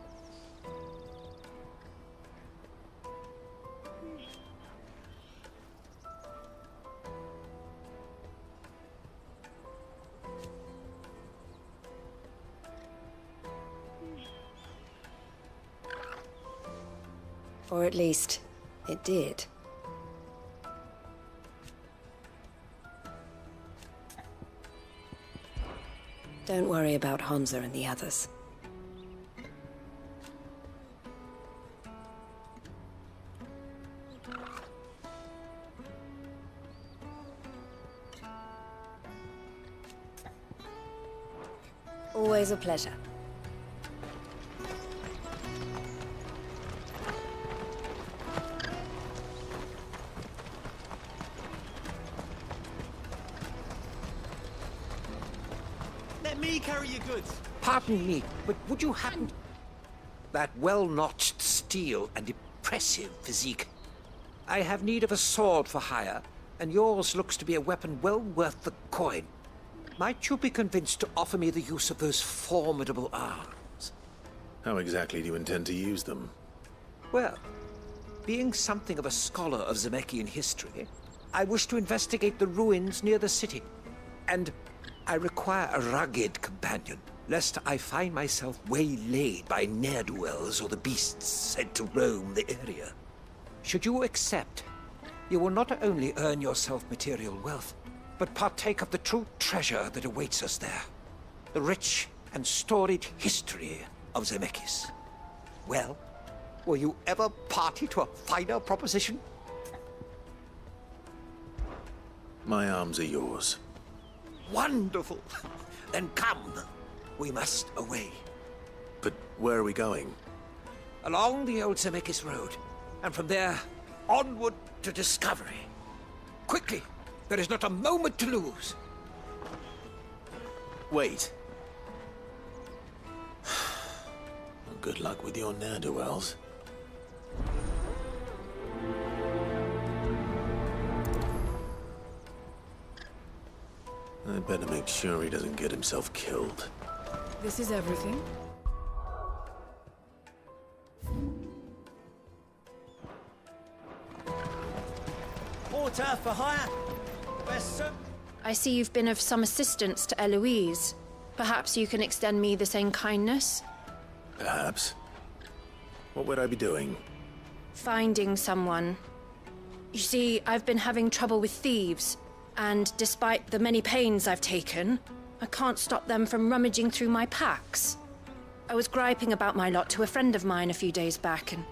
or at least, it did. Don't worry about Hansa and the others. Always a pleasure. Let me carry your goods. Pardon me, but would you happen... That well-notched steel and impressive physique. I have need of a sword for hire, and yours looks to be a weapon well worth the coin. Might you be convinced to offer me the use of those formidable arms? How exactly do you intend to use them? Well, being something of a scholar of Zemeckis history, I wish to investigate the ruins near the city. And I require a rugged companion, lest I find myself waylaid by ne'er-do-wells or the beasts sent to roam the area. Should you accept, you will not only earn yourself material wealth, but partake of the true treasure that awaits us there. The rich and storied history of Zemeckis. Well, were you ever party to a finer proposition? My arms are yours. Wonderful! Then come. We must away. But where are we going? Along the old Zemeckis Road, and from there, onward to discovery. Quickly! There is not a moment to lose. Wait. Well, good luck with your ne'er-do-wells. I'd better make sure he doesn't get himself killed. This is everything? Water for hire. Best sir. I see you've been of some assistance to Eloise. Perhaps you can extend me the same kindness? Perhaps. What would I be doing? Finding someone. You see, I've been having trouble with thieves, and despite the many pains I've taken, I can't stop them from rummaging through my packs. I was griping about my lot to a friend of mine a few days back, and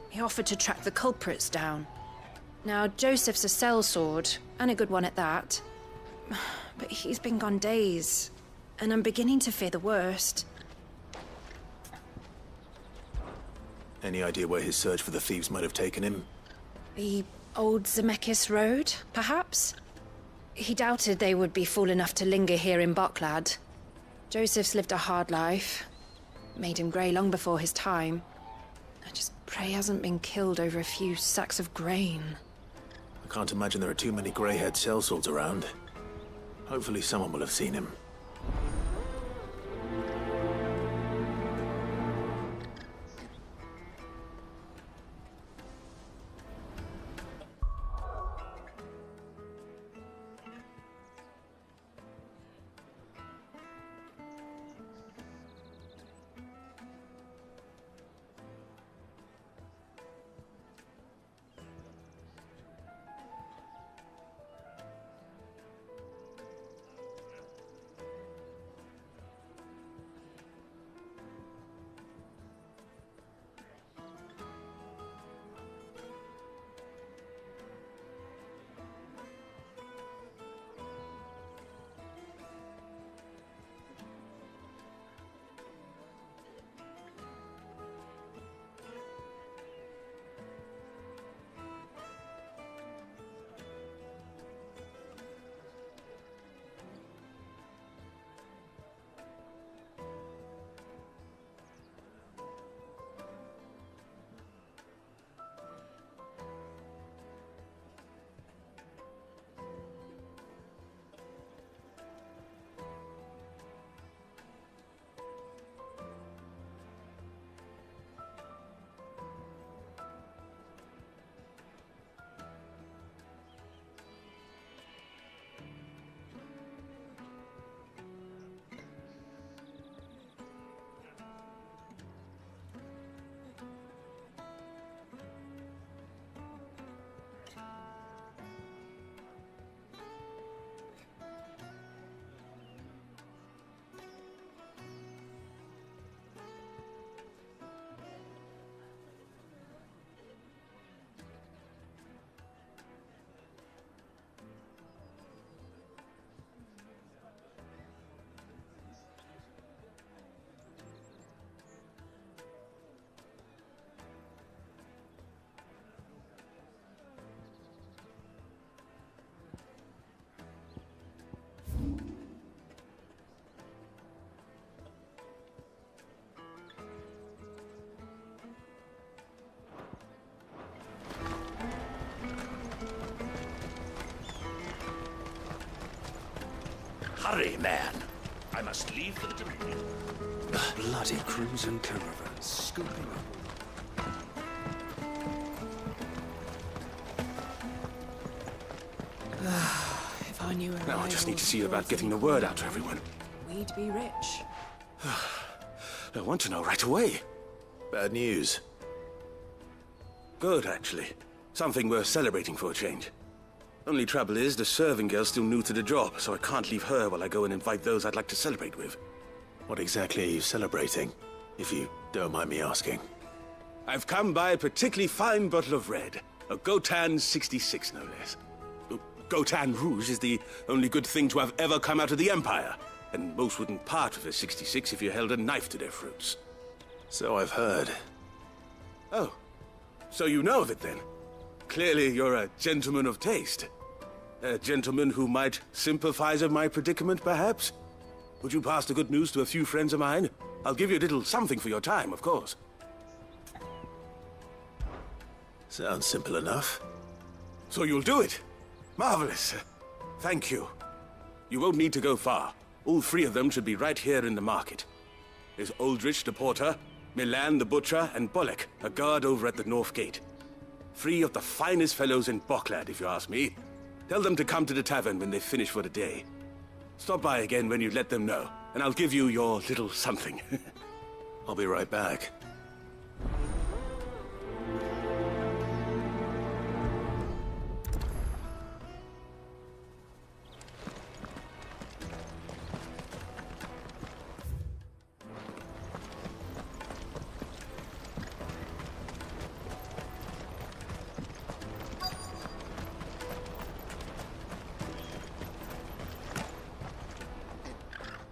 he offered to track the culprits down. Now, Joseph's a sellsword, and a good one at that. But he's been gone days, and I'm beginning to fear the worst. Any idea where his search for the thieves might have taken him? The old Zemeckis Road, perhaps? He doubted they would be fool enough to linger here in Boklad. Joseph's lived a hard life. Made him grey long before his time. I just pray he hasn't been killed over a few sacks of grain. I can't imagine there are too many grey-haired sellswords around. Hopefully someone will have seen him. Hurry, man. I must leave for the Dominion. Bloody crimson caravan scooping up. If I knew Now I just need to see about getting the word out to everyone. we'd be rich. I want to know right away. Bad news. Good, actually. Something worth celebrating for a change. Only trouble is, the serving girl's still new to the job, so I can't leave her while I go and invite those I'd like to celebrate with. What exactly are you celebrating, if you don't mind me asking? I've come by a particularly fine bottle of red. A Gotan 66, no less. Gotan Rouge is the only good thing to have ever come out of the Empire, and most wouldn't part with a 66 if you held a knife to their throats. So I've heard. Oh, so you know of it then? Clearly you're a gentleman of taste. A gentleman who might sympathize with my predicament, perhaps? Would you pass the good news to a few friends of mine? I'll give you a little something for your time, of course. Sounds simple enough. So you'll do it? Marvelous. Thank you. You won't need to go far. All three of them should be right here in the market. There's Aldrich the porter, Milan the butcher, and Bolek, a guard over at the north gate. Three of the finest fellows in Boklad, if you ask me. Tell them to come to the tavern when they finish for the day. Stop by again when you let them know, and I'll give you your little something. I'll be right back.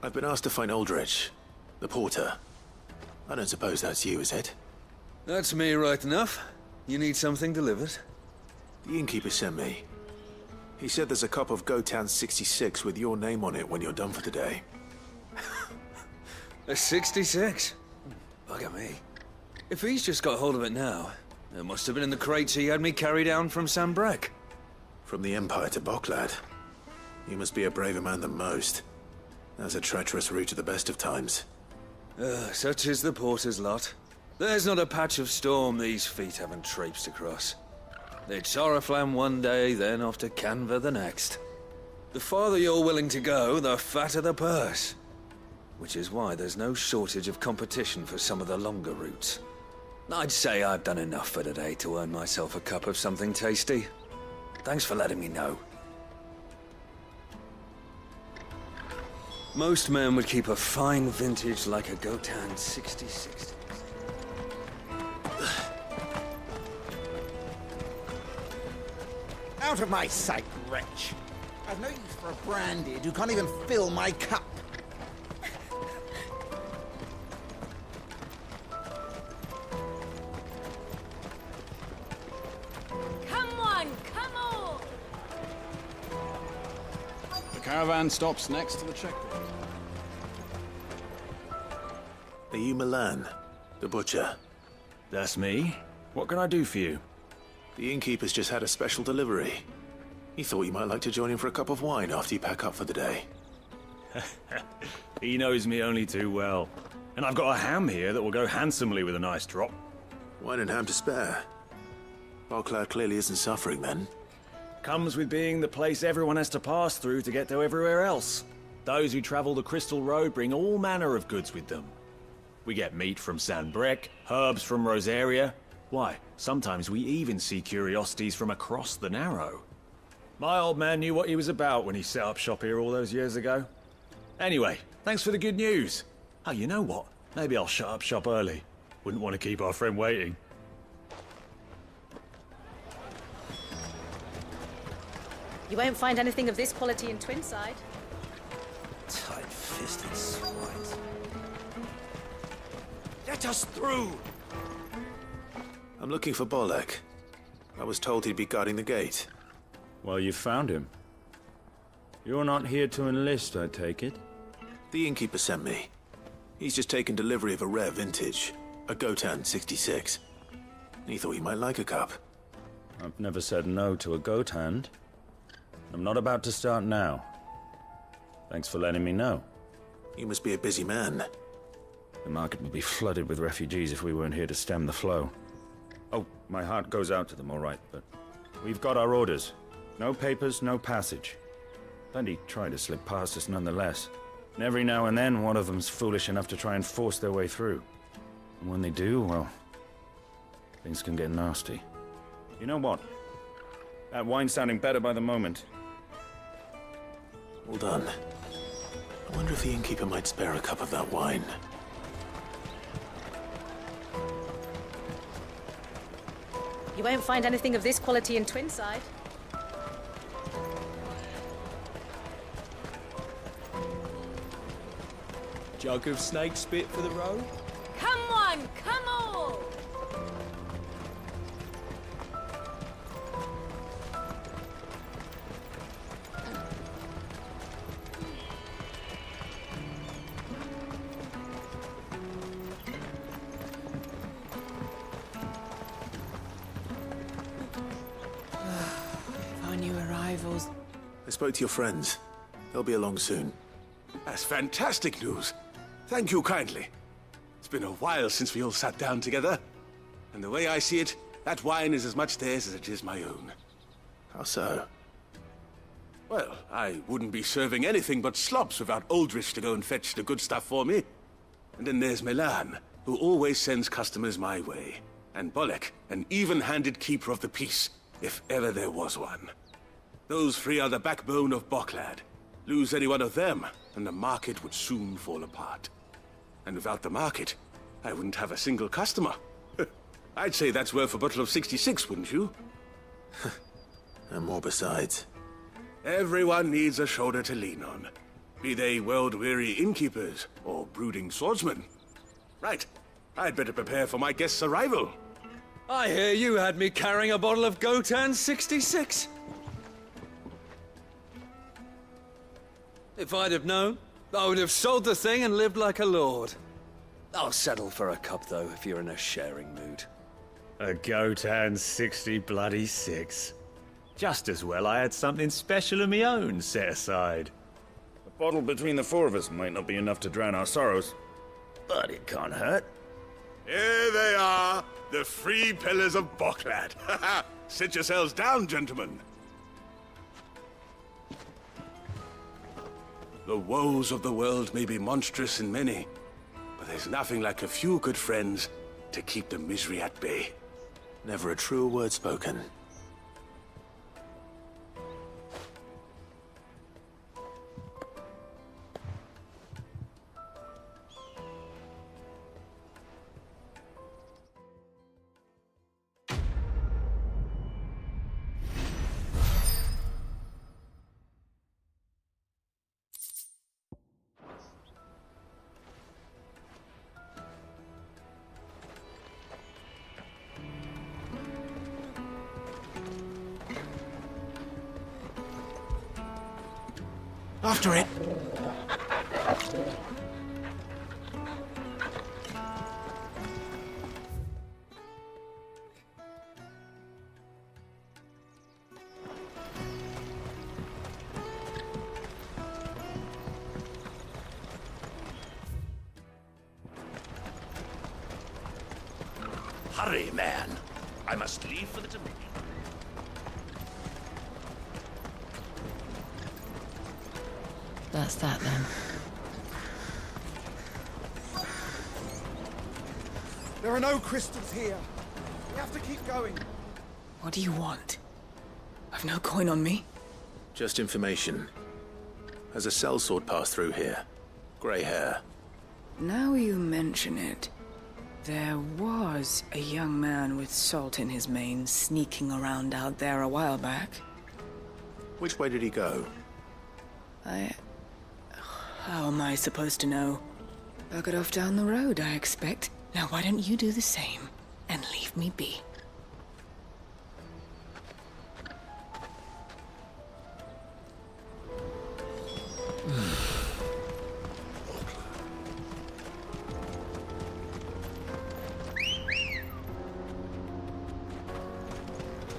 I've been asked to find Aldrich, the porter. I don't suppose that's you, is it? That's me right enough. You need something delivered? The innkeeper sent me. He said there's a cup of Gotan 66 with your name on it when you're done for today. A 66? Bugger me. If he's just got hold of it now, it must have been in the crates he had me carry down from Sambrek. From the Empire to Boklad. You must be a braver man than most. That's a treacherous route at the best of times. Such is the porter's lot. There's not a patch of storm these feet haven't traipsed across. They'd Oriflamme one day, then off to Canva the next. The farther you're willing to go, the fatter the purse. Which is why there's no shortage of competition for some of the longer routes. I'd say I've done enough for today to earn myself a cup of something tasty. Thanks for letting me know. Most men would keep a fine vintage like a Gotan 66. Out of my sight, wretch! I've no use for a branded who can't even fill my cup. Come on, come on! The caravan stops next to the checkpoint. Are you Milan, the butcher? That's me. What can I do for you? The innkeeper's just had a special delivery. He thought you might like to join him for a cup of wine after you pack up for the day. He knows me only too well. And I've got a ham here that will go handsomely with a nice drop. Wine and ham to spare. Boklad clearly isn't suffering then. Comes with being the place everyone has to pass through to get to everywhere else. Those who travel the Crystal Road bring all manner of goods with them. We get meat from Sanbrek, herbs from Rosaria. Why, sometimes we even see curiosities from across the Narrow. My old man knew what he was about when he set up shop here all those years ago. Anyway, thanks for the good news. Oh, you know what? Maybe I'll shut up shop early. Wouldn't want to keep our friend waiting. You won't find anything of this quality in Twinside. Tight-fisted swine. Let us through! I'm looking for Bolek. I was told he'd be guarding the gate. Well, you found him. You're not here to enlist, I take it? The innkeeper sent me. He's just taken delivery of a rare vintage, a Gotan 66. He thought you might like a cup. I've never said no to a goat hand. I'm not about to start now. Thanks for letting me know. You must be a busy man. The market would be flooded with refugees if we weren't here to stem the flow. Oh, my heart goes out to them, all right, but we've got our orders. No papers, no passage. Plenty try to slip past us nonetheless. And every now and then, one of them's foolish enough to try and force their way through. And when they do, well, things can get nasty. You know what? That wine's sounding better by the moment. Well done. I wonder if the innkeeper might spare a cup of that wine. You won't find anything of this quality in Twinside. Jug of snake spit for the road? Come on, come on! Our new arrivals. I spoke to your friends. He'll be along soon. That's fantastic news. Thank you kindly. It's been a while since we all sat down together. And the way I see it, that wine is as much theirs as it is my own. How so? Well, I wouldn't be serving anything but slops without Aldrich to go and fetch the good stuff for me. And then there's Milan, who always sends customers my way. And Bolek, an even-handed keeper of the peace, if ever there was one. Those three are the backbone of Boklad. Lose any one of them, and the market would soon fall apart. And without the market, I wouldn't have a single customer. I'd say that's worth a bottle of 66, wouldn't you? And more besides. Everyone needs a shoulder to lean on. Be they world-weary innkeepers or brooding swordsmen. Right. I'd better prepare for my guest's arrival. I hear you had me carrying a bottle of Gotan 66. If I'd have known, I would have sold the thing and lived like a lord. I'll settle for a cup, though, if you're in a sharing mood. A Gotan 66. Just as well I had something special of my own set aside. A bottle between the four of us might not be enough to drown our sorrows, but it can't hurt. Here they are, the three pillars of Boklad. Sit yourselves down, gentlemen. The woes of the world may be monstrous in many, but there's nothing like a few good friends to keep the misery at bay. Never a truer word spoken. After it. Hurry, man. I must leave for the Dominion. That's that then. There are no crystals here. We have to keep going. What do you want? I've no coin on me. Just information. Has a sellsword passed through here? Grey hair. Now you mention it, there was a young man with salt in his mane sneaking around out there a while back. Which way did he go? How am I supposed to know? Buggered off down the road, I expect. Now why don't you do the same and leave me be?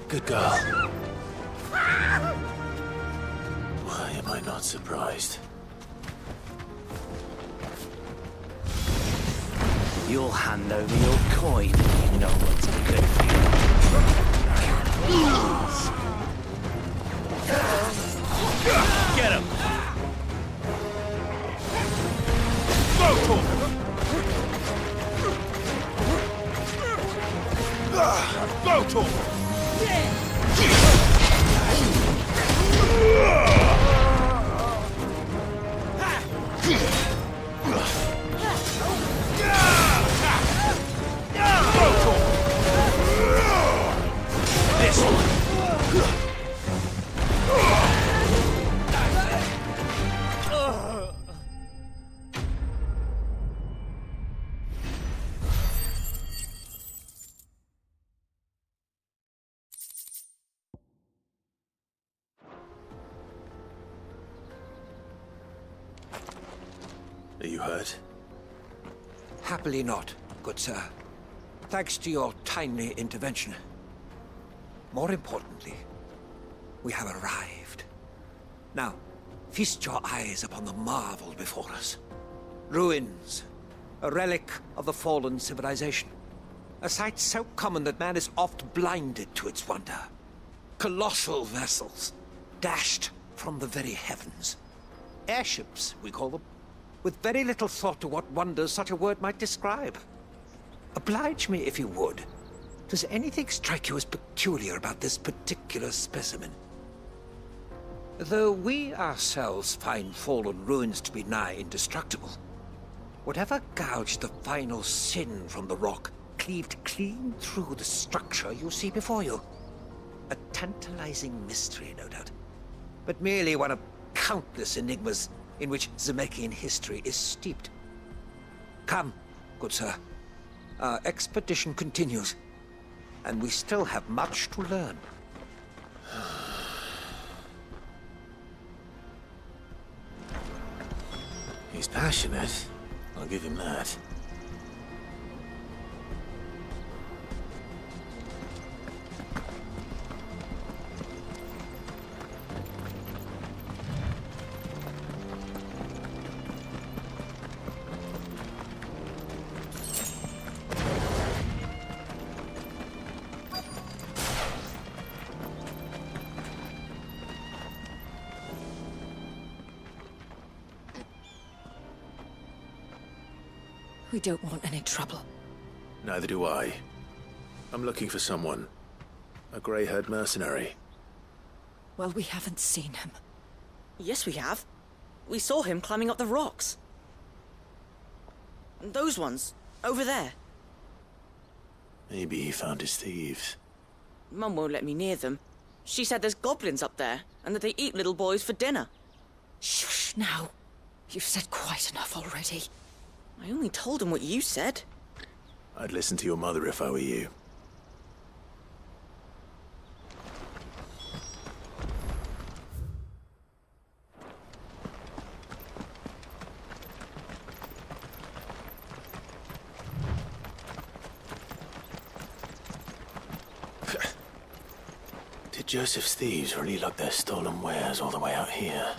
Good girl. Why am I not surprised? You'll hand over your coin if you know what's good for you. Get him! Go to him! This one. Are you hurt? Happily not, good sir. Thanks to your timely intervention. More importantly, we have arrived. Now, Feast your eyes upon the marvel before us. Ruins, a relic of the fallen civilization. A sight so common that man is oft blinded to its wonder. Colossal vessels, dashed from the very heavens. Airships, we call them, with very little thought to what wonders such a word might describe. Oblige me if you would. Does anything strike you as peculiar about this particular specimen? Though we ourselves find fallen ruins to be nigh indestructible, whatever gouged the final sin from the rock cleaved clean through the structure you see before you. A tantalizing mystery, no doubt, but merely one of countless enigmas in which Zemeckis history is steeped. Come, good sir. Our expedition continues, and we still have much to learn. He's passionate. I'll give him that. We don't want any trouble. Neither do I. I'm looking for someone. A grey-haired mercenary. Well, we haven't seen him. Yes, we have. We saw him climbing up the rocks. Those ones, over there. Maybe he found his thieves. Mum won't let me near them. She said there's goblins up there, and that they eat little boys for dinner. Shush now. You've said quite enough already. I only told him what you said. I'd listen to your mother if I were you. Did Joseph's thieves really lug their stolen wares all the way out here?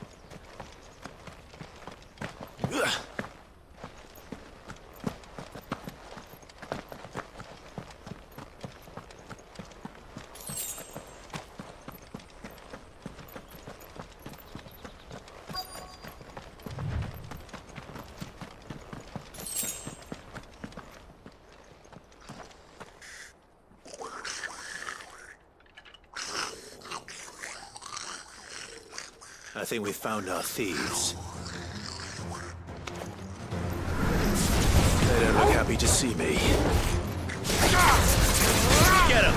I think we've found our thieves. They don't look happy to see me. Get him!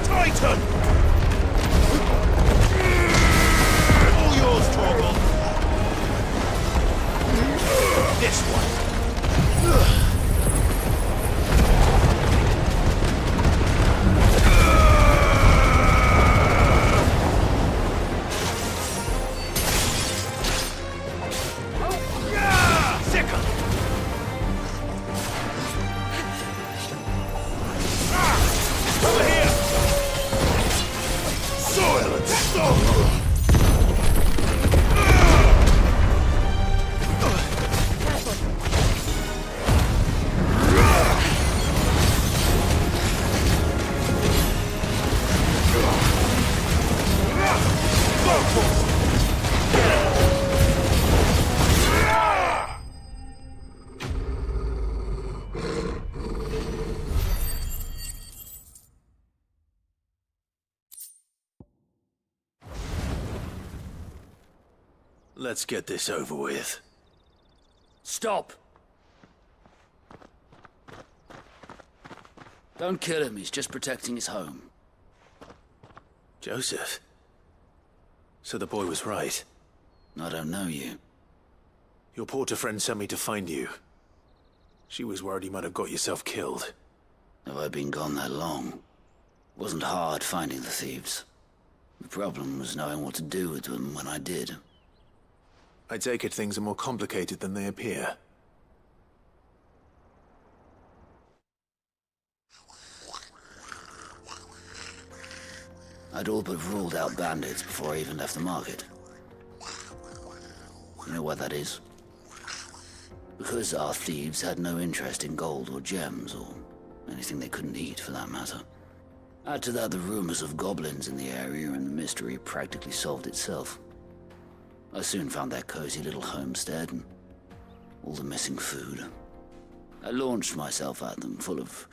Titan! All yours, Torgal! This one! Let's get this over with. Stop! Don't kill him, he's just protecting his home. Joseph? So the boy was right. I don't know you. Your porter friend sent me to find you. She was worried you might have got yourself killed. Have I been gone that long? It wasn't hard finding the thieves. The problem was knowing what to do with them when I did. I take it things are more complicated than they appear. I'd all but ruled out bandits before I even left the market. You know why that is? Because our thieves had no interest in gold or gems, or anything they couldn't eat for that matter. Add to that the rumors of goblins in the area, and the mystery practically solved itself. I soon found their cozy little homestead and all the missing food. I launched myself at them, full of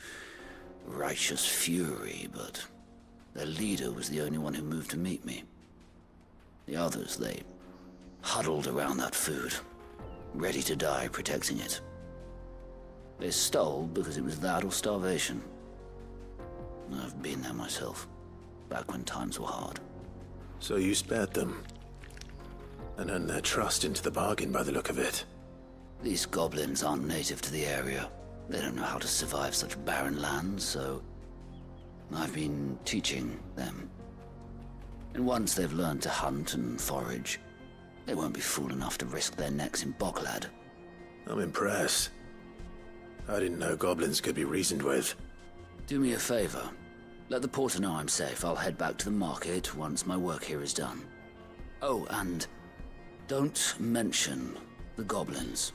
righteous fury, but their leader was the only one who moved to meet me. The others, they huddled around that food, ready to die protecting it. They stole because it was that or starvation. I've been there myself, back when times were hard. So you spared them, and earned their trust into the bargain by the look of it. These goblins aren't native to the area. They don't know how to survive such barren lands, so I've been teaching them. And once they've learned to hunt and forage, they won't be fool enough to risk their necks in Boklad. I'm impressed. I didn't know goblins could be reasoned with. Do me a favor. Let the porter know I'm safe. I'll head back to the market once my work here is done. Oh, and don't mention the goblins.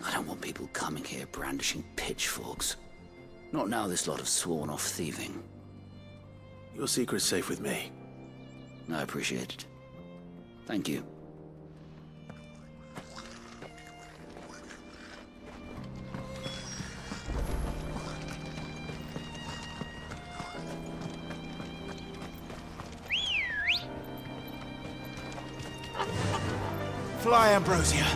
I don't want people coming here brandishing pitchforks. Not now this lot have sworn off thieving. Your secret's safe with me. I appreciate it. Thank you. Fly, Ambrosia.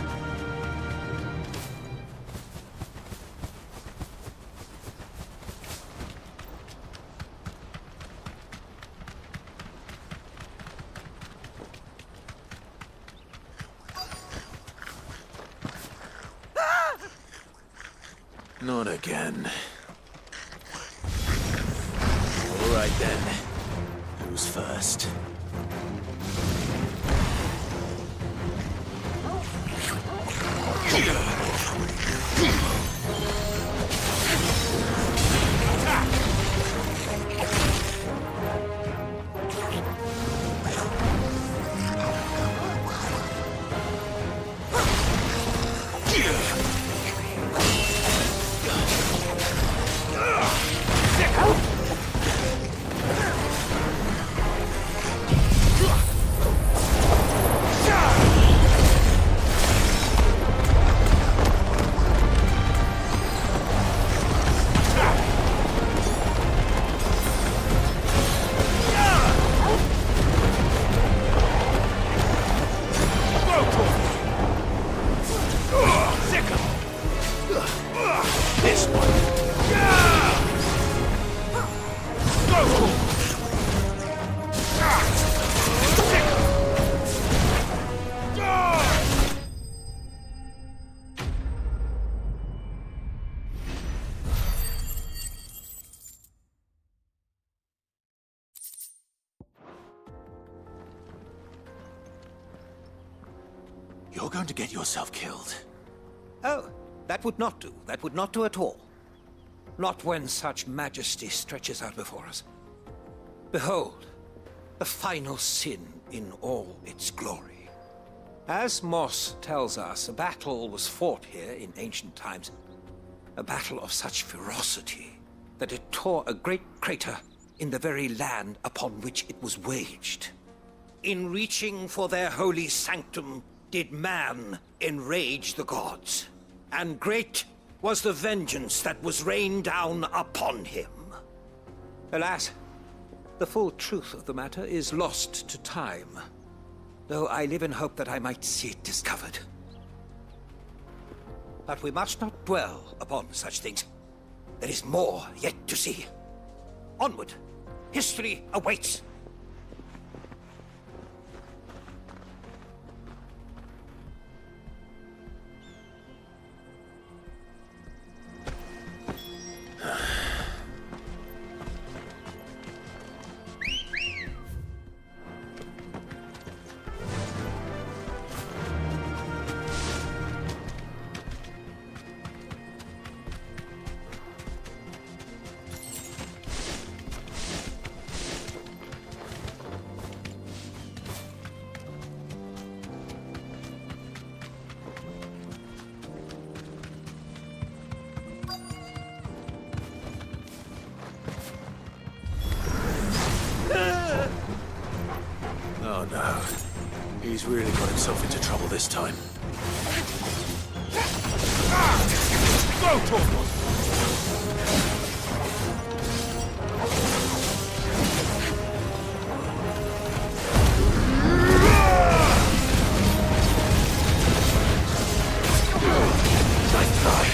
Not again. All right then. Who's first? You're going to get yourself killed. Oh, that would not do. That would not do at all. Not when such majesty stretches out before us. Behold, the final sin in all its glory. As Moss tells us, a battle was fought here in ancient times. A battle of such ferocity that it tore a great crater in the very land upon which it was waged. In reaching for their holy sanctum, did man enrage the gods, and great was the vengeance that was rained down upon him. Alas, the full truth of the matter is lost to time, though I live in hope that I might see it discovered. But we must not dwell upon such things. There is more yet to see. Onward! History awaits! really got himself into trouble this time. Go, Torvald! Nice try.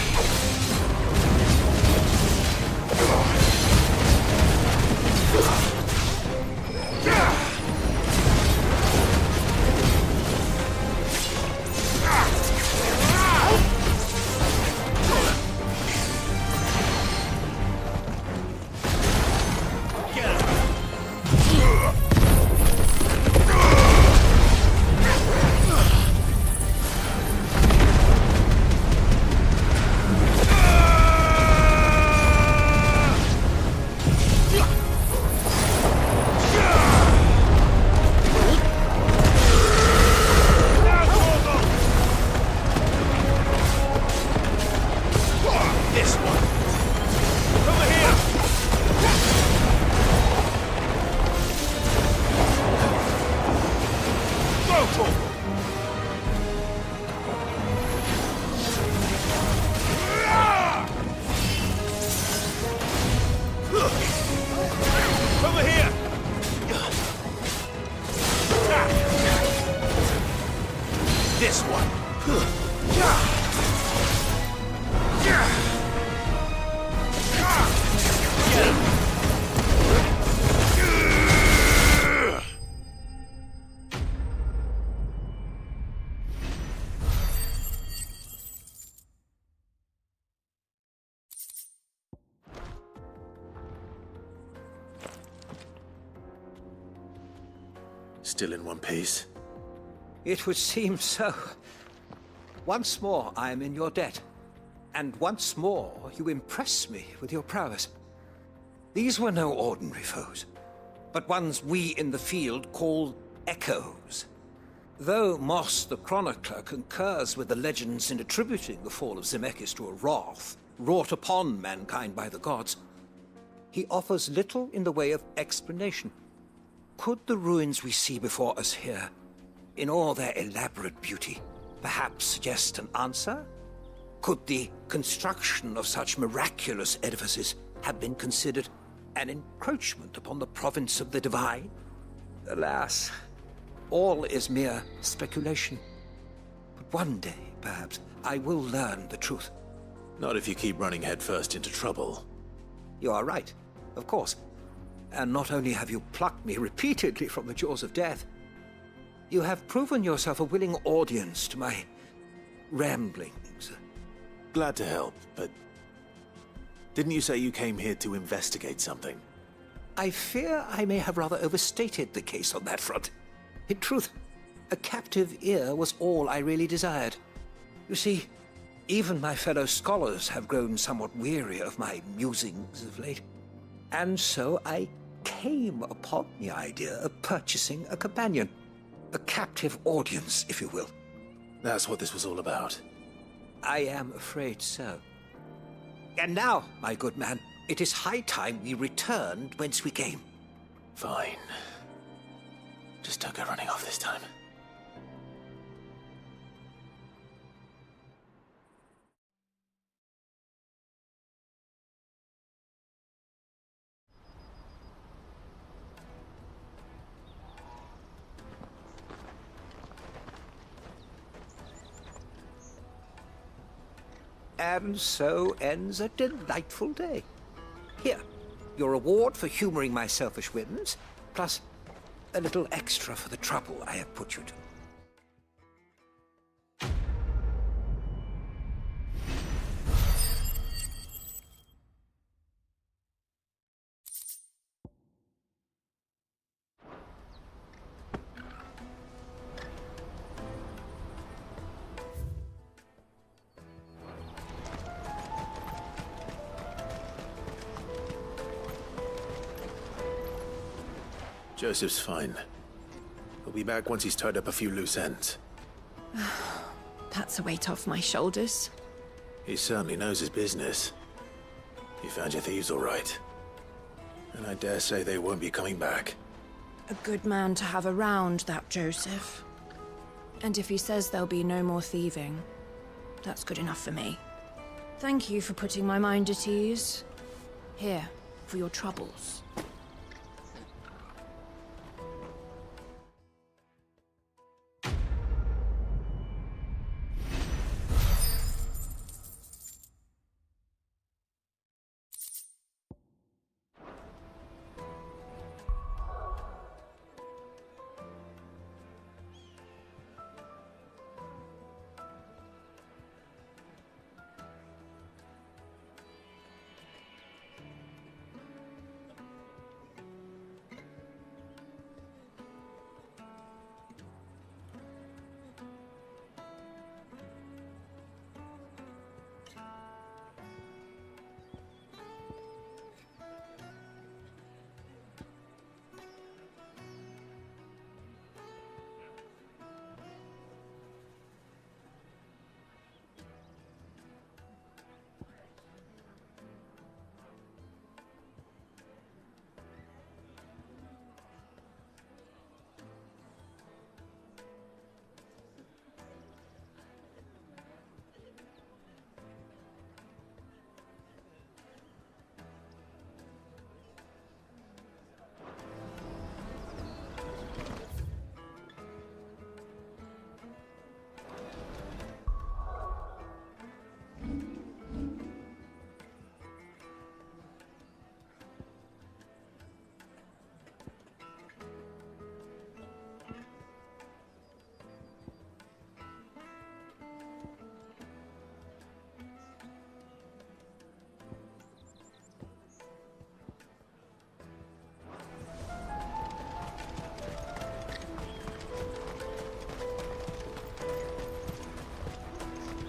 Still in one piece? It would seem so. Once more I am in your debt. And once more you impress me with your prowess. These were no ordinary foes, but ones we in the field call echoes. Though Moss the Chronicler concurs with the legends in attributing the fall of Zemeckis to a wrath wrought upon mankind by the gods, he offers little in the way of explanation. Could the ruins we see before us here, in all their elaborate beauty, perhaps suggest an answer? Could the construction of such miraculous edifices have been considered an encroachment upon the province of the divine? Alas, all is mere speculation. But one day, perhaps, I will learn the truth. Not if you keep running headfirst into trouble. You are right, of course. And not only have you plucked me repeatedly from the jaws of death, you have proven yourself a willing audience to my ramblings. Glad to help, but didn't you say you came here to investigate something? I fear I may have rather overstated the case on that front. In truth, a captive ear was all I really desired. You see, even my fellow scholars have grown somewhat weary of my musings of late. And so I came upon the idea of purchasing a companion. A captive audience, if you will. That's what this was all about. I am afraid so. And now, my good man, it is high time we returned whence we came. Fine. Just don't go running off this time. And so ends a delightful day. Here, your reward for humoring my selfish whims, plus a little extra for the trouble I have put you to. Joseph's fine. He'll be back once he's tied up a few loose ends. That's a weight off my shoulders. He certainly knows his business. You found your thieves all right. And I dare say they won't be coming back. A good man to have around, that Joseph. And if he says there'll be no more thieving, that's good enough for me. Thank you for putting my mind at ease. Here, for your troubles.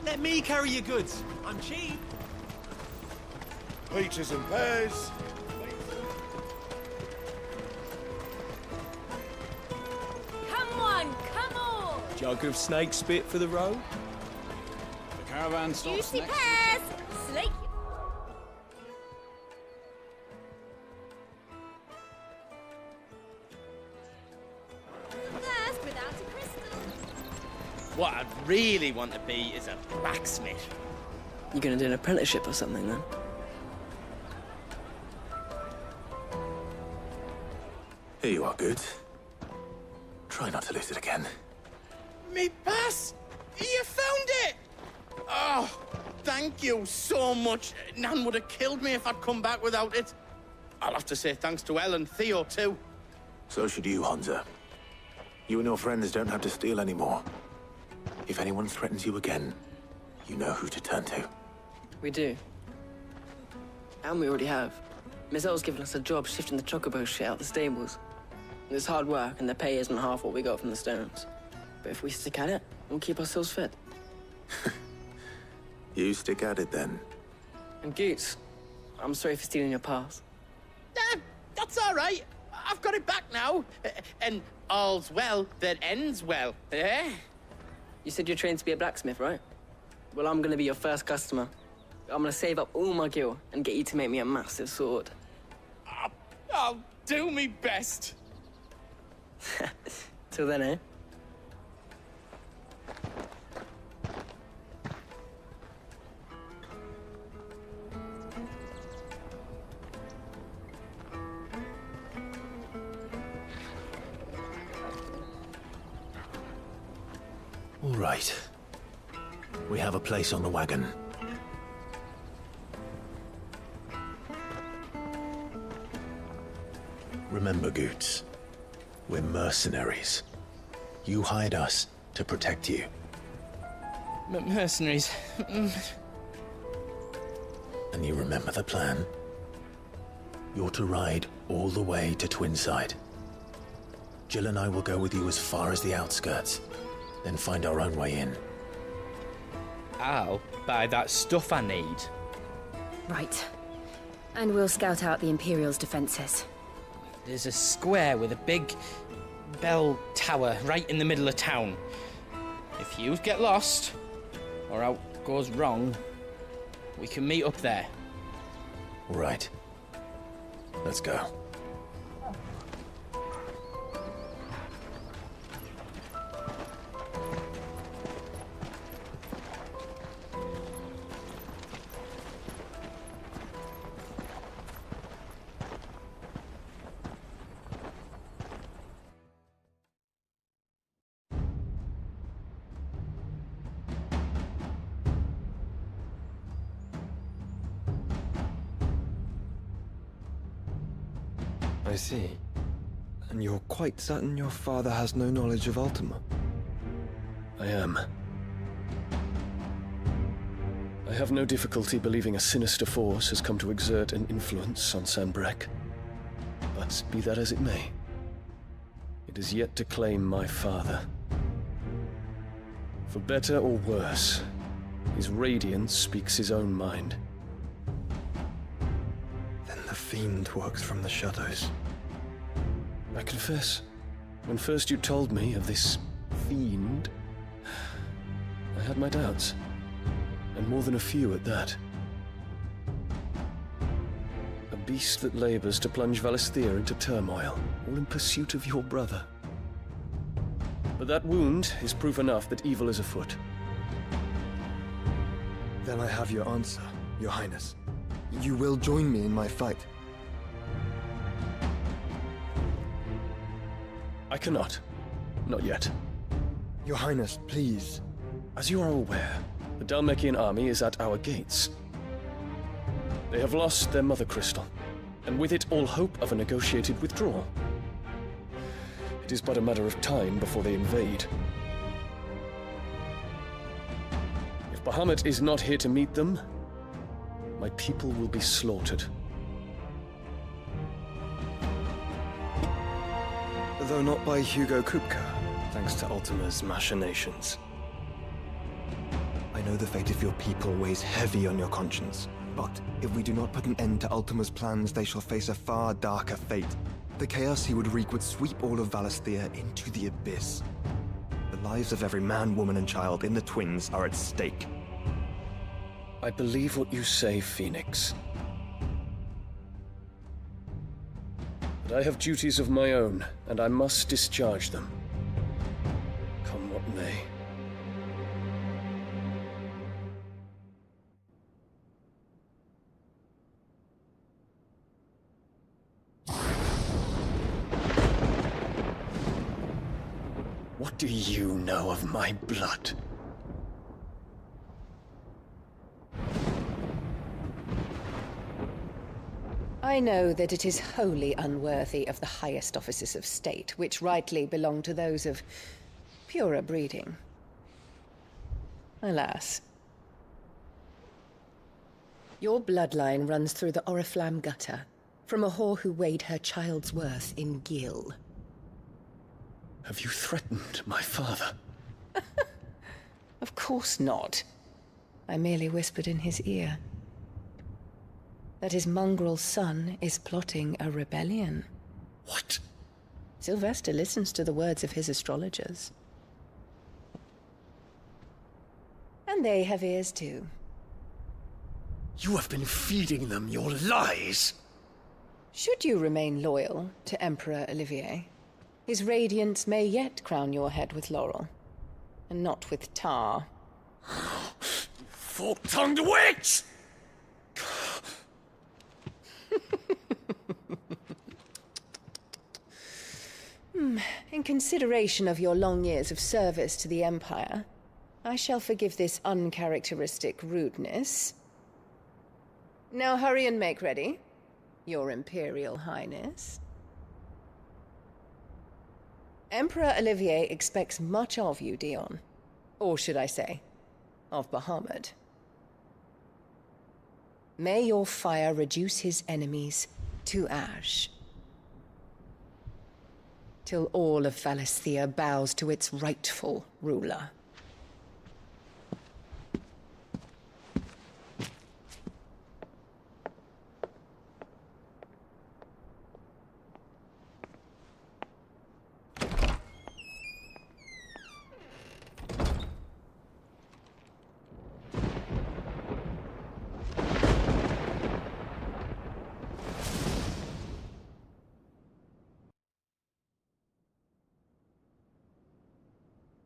Let me carry your goods. I'm cheap. Peaches and pears. Come on, come on! Jug of snake spit for the road? The caravan stops Juicy next. pears! Slake. Thirst without a crystal. What I'd really want to be is a blacksmith. You gonna do an apprenticeship or something then? Here you are, Goods. Try not to lose it again. Me pass! You found it! Oh, thank you so much. Nan would have killed me if I'd come back without it. I'll have to say thanks to Elle and Theo, too. So should you, Hansa. You and your friends don't have to steal anymore. If anyone threatens you again, you know who to turn to. We do. And we already have. Miss Elle's given us a job shifting the chocobo shit out the stables. It's hard work, and the pay isn't half what we got from the stones. But if we stick at it, we'll keep ourselves fed. You stick at it, then. And Goots, I'm sorry for stealing your pass. That's all right. I've got it back now. And all's well that ends well, eh? You said you're trained to be a blacksmith, right? Well, I'm gonna be your first customer. I'm gonna save up all my gil and get you to make me a massive sword. I'll do me best. Till then, eh? All right. We have a place on the wagon. Remember, Goots, we're mercenaries. You hired us to protect you. Mercenaries. And you remember the plan? You're to ride all the way to Twinside. Jill and I will go with you as far as the outskirts, then find our own way in. I'll buy that stuff I need. Right. And we'll scout out the Imperial's defenses. There's a square with a big bell tower right in the middle of town. If you get lost, or out goes wrong, we can meet up there. Right. Let's go. I see. And you're quite certain your father has no knowledge of Ultima? I am. I have no difficulty believing a sinister force has come to exert an influence on Sanbreque. But be that as it may, it is yet to claim my father. For better or worse, his radiance speaks his own mind. Then the fiend works from the shadows. I confess, when first you told me of this fiend, I had my doubts, and more than a few at that. A beast that labors to plunge Valisthea into turmoil, all in pursuit of your brother. But that wound is proof enough that evil is afoot. Then I have your answer, Your Highness. You will join me in my fight. I cannot. Not yet. Your Highness, please. As you are aware, the Dhalmekian army is at our gates. They have lost their mother crystal, and with it all hope of a negotiated withdrawal. It is but a matter of time before they invade. If Bahamut is not here to meet them, my people will be slaughtered. Though not by Hugo Kupka, thanks to Ultima's machinations. I know the fate of your people weighs heavy on your conscience, but if we do not put an end to Ultima's plans, they shall face a far darker fate. The chaos he would wreak would sweep all of Valisthea into the abyss. The lives of every man, woman, and child in the Twins are at stake. I believe what you say, Phoenix. But I have duties of my own, and I must discharge them. Come what may. What do you know of my blood? I know that it is wholly unworthy of the highest offices of state, which rightly belong to those of purer breeding. Alas. Your bloodline runs through the Oriflamme gutter, from a whore who weighed her child's worth in gil. Have you threatened my father? Of course not. I merely whispered in his ear that his mongrel son is plotting a rebellion. What? Sylvester listens to the words of his astrologers. And they have ears too. You have been feeding them your lies! Should you remain loyal to Emperor Olivier, his radiance may yet crown your head with laurel, and not with tar. Fork-tongued witch! In consideration of your long years of service to the Empire, I shall forgive this uncharacteristic rudeness. Now hurry and make ready, Your Imperial Highness. Emperor Olivier expects much of you, Dion. Or should I say, of Bahamut. May your fire reduce his enemies to ash, till all of Valisthea bows to its rightful ruler.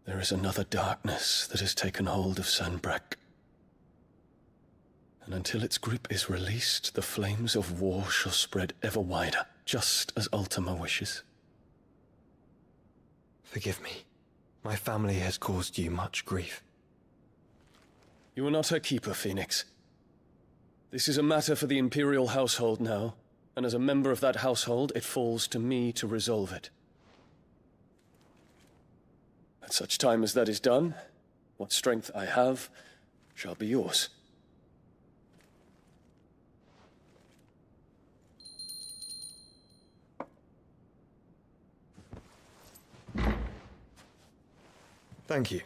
There is another darkness that has taken hold of Sanbreque. And until its grip is released, the flames of war shall spread ever wider, just as Ultima wishes. Forgive me. My family has caused you much grief. You are not her keeper, Phoenix. This is a matter for the Imperial household now, And as a member of that household, it falls to me to resolve it. At such time as that is done, what strength I have shall be yours. Thank you,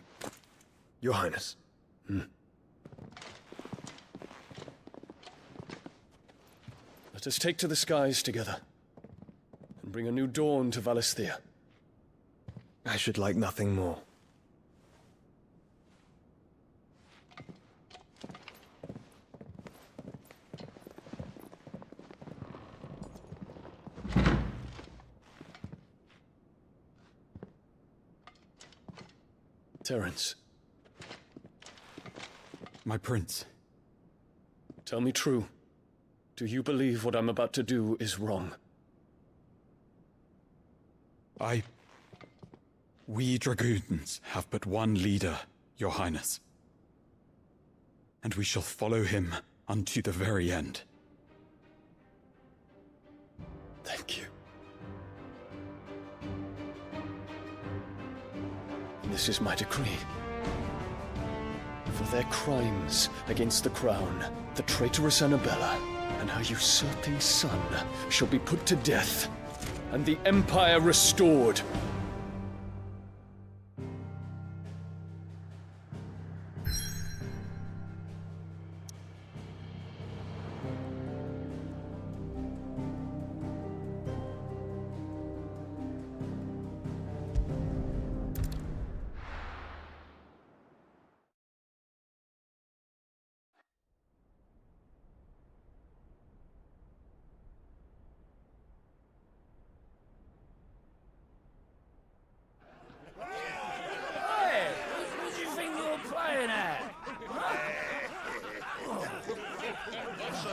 Your Highness. Let us take to the skies together, and bring a new dawn to Valisthea. I should like nothing more. Terence. My prince. Tell me true. Do you believe what I'm about to do is wrong? We dragoons have but one leader, Your Highness. And we shall follow him unto the very end. Thank you. This is my decree. For their crimes against the crown, the traitorous Annabella and her usurping son shall be put to death, and the Empire restored.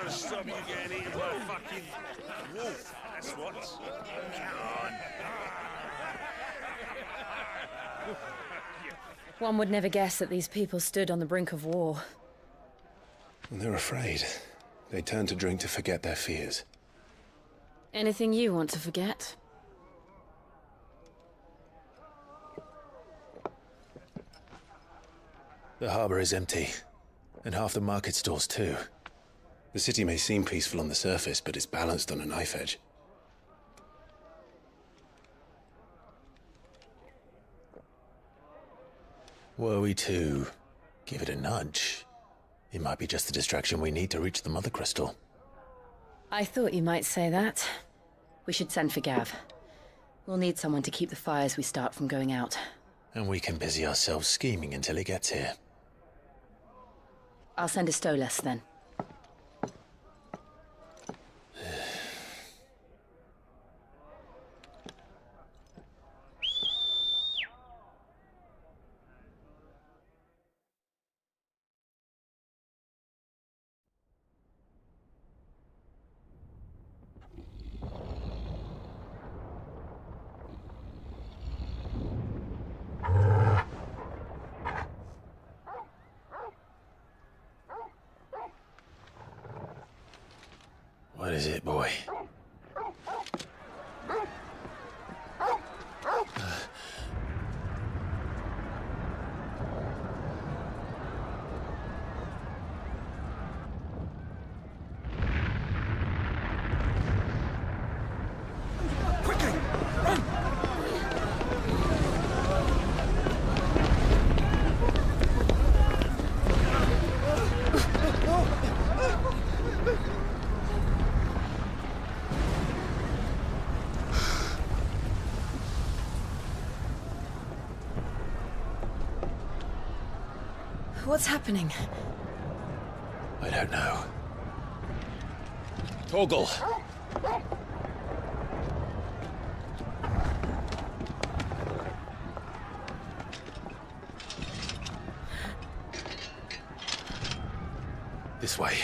Stop you getting eaten by a fucking wolf, that's what. One would never guess that these people stood on the brink of war. They're afraid. They turn to drink to forget their fears. Anything you want to forget? The harbor is empty, and half the market stalls too. The city may seem peaceful on the surface, but it's balanced on a knife edge. Were we to give it a nudge, it might be just the distraction we need to reach the Mother Crystal. I thought you might say that. We should send for Gav. We'll need someone to keep the fires we start from going out. And we can busy ourselves scheming until he gets here. I'll send a Stolas then. What is it, boy? What's happening? I don't know. Torgal! This way.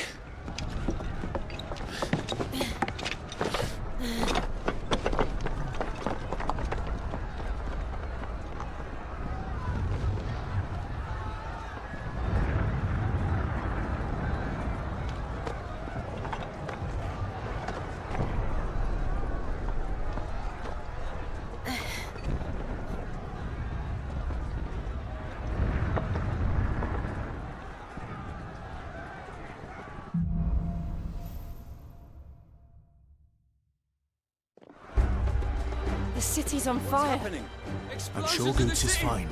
city's on fire. I'm sure Goots is fine.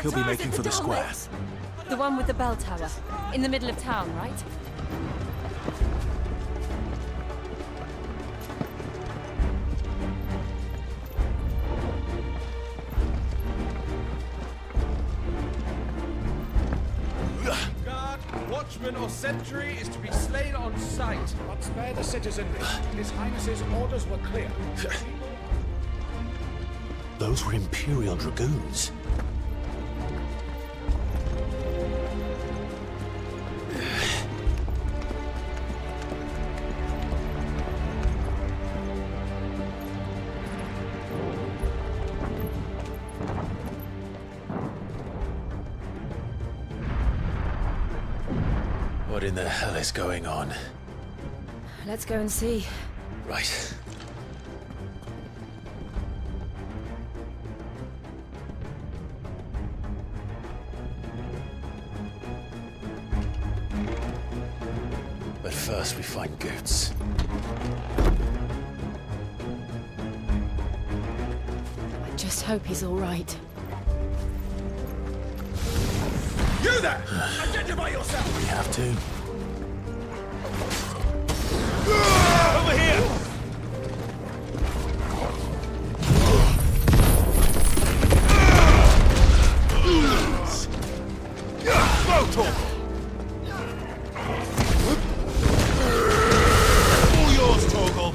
He'll be making for the square. The one with the bell tower. In the middle of town, right? Guard, watchman or sentry is to be slain on sight. But spare the citizenry. His Highness's orders were clear. Those were Imperial Dragoons. What in the hell is going on? Let's go and see. Right. But first we find Goots. I just hope he's all right. You there! Identify yourself! We have to. Over here! Go, Torgal! All yours, Torgal!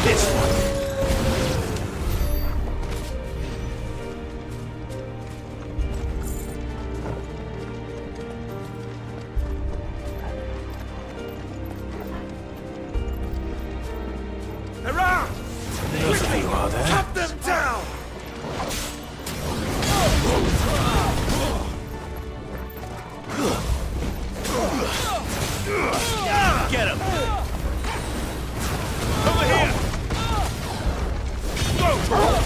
This one! Hurrah! There you are there. Cut them down! Get him! Over here! Go, Torgal!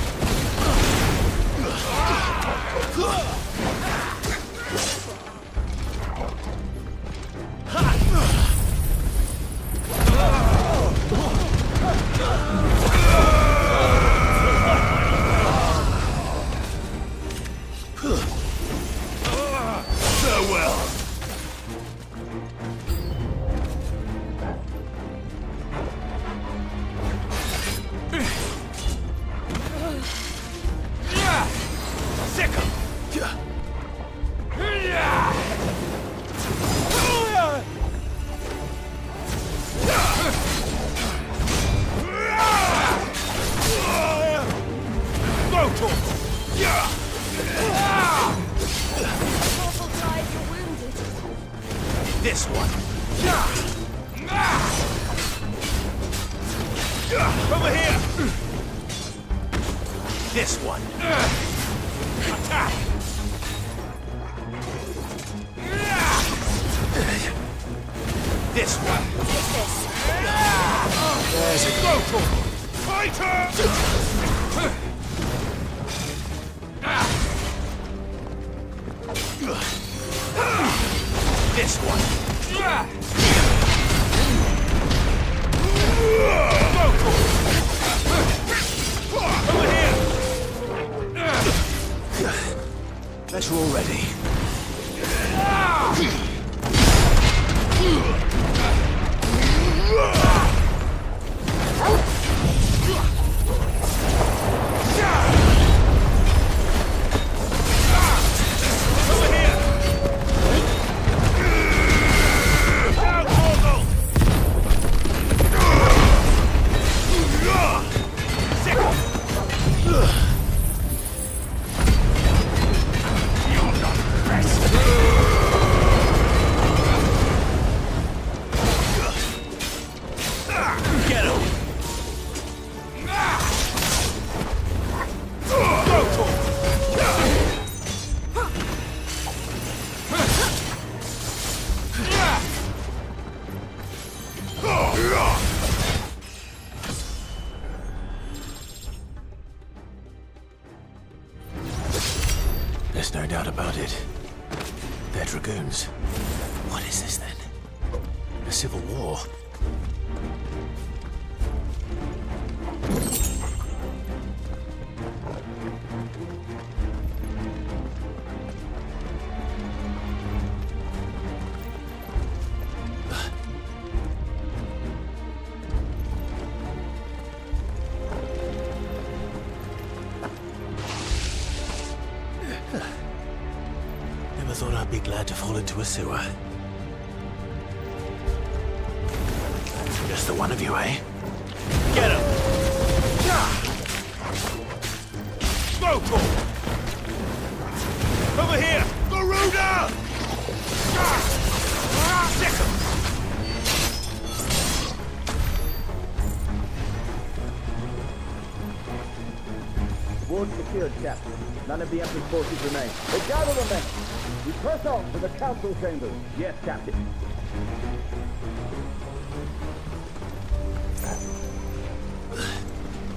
Farewell! Sick 'em! Go, Torgal! This one! Over here! This one! Attack! This one! There's a go, Torgal! Fighter! This one! Go, Torgal! Over here! Let's roll ready. Over here! Down, Torgal! Sick! You're not rest. Get him! Go, Torgal! There's no doubt about it. their dragoons. What is this then? A civil war? Never thought I'd be glad to fall into a sewer. Just the one of you, eh? Get him! Smoke! Over here! Garuda! Sick him! Ward secured, Captain. None of the Emperor's forces remain. They gather the men. We press on to the council chambers. Yes, Captain.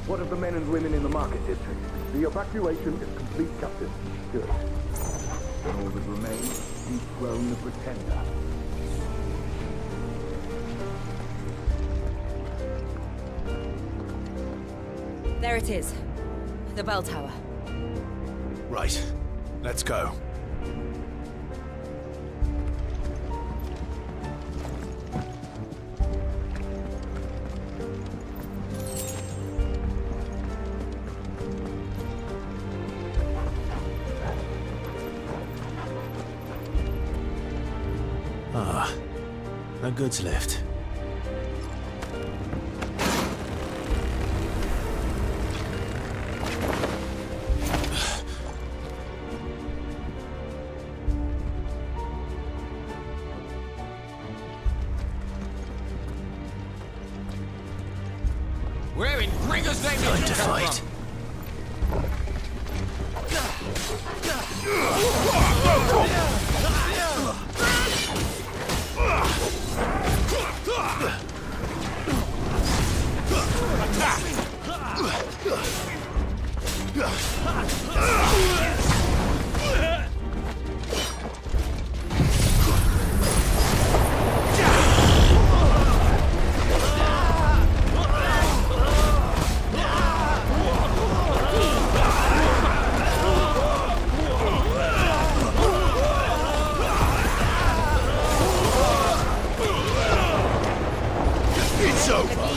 What of the men and women in the market district? The evacuation is complete, Captain. Good. All that remains, dethrone the Pretender. There it is. The bell tower. Right. Let's go. Ah, no goods left. Where in Gregor's name Time to fight. It's over.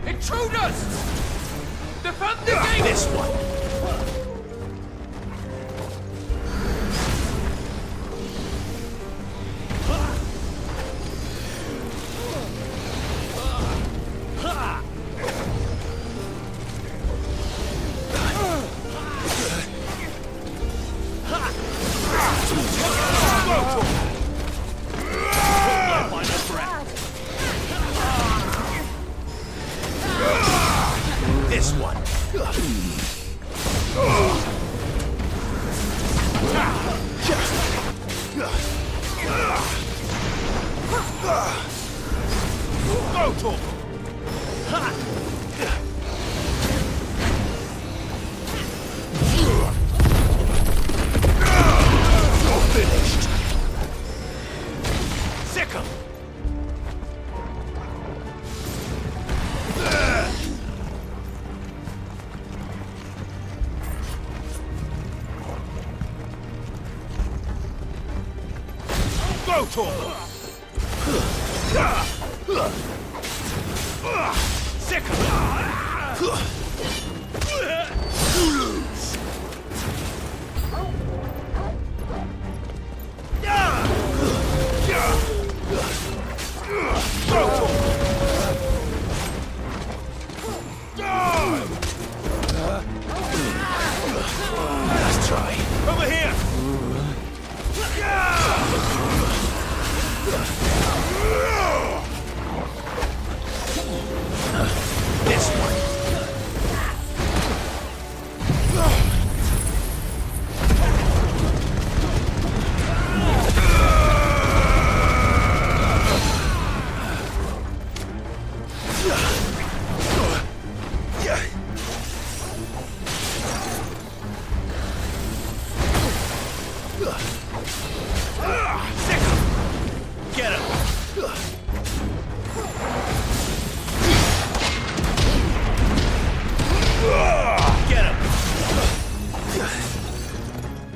Intruders! Defend the gate! This one. This one. Go to him. You're finished. Sick him. Go to him! Sick of you lose! Go to him! Die! This one. Get him! Get him!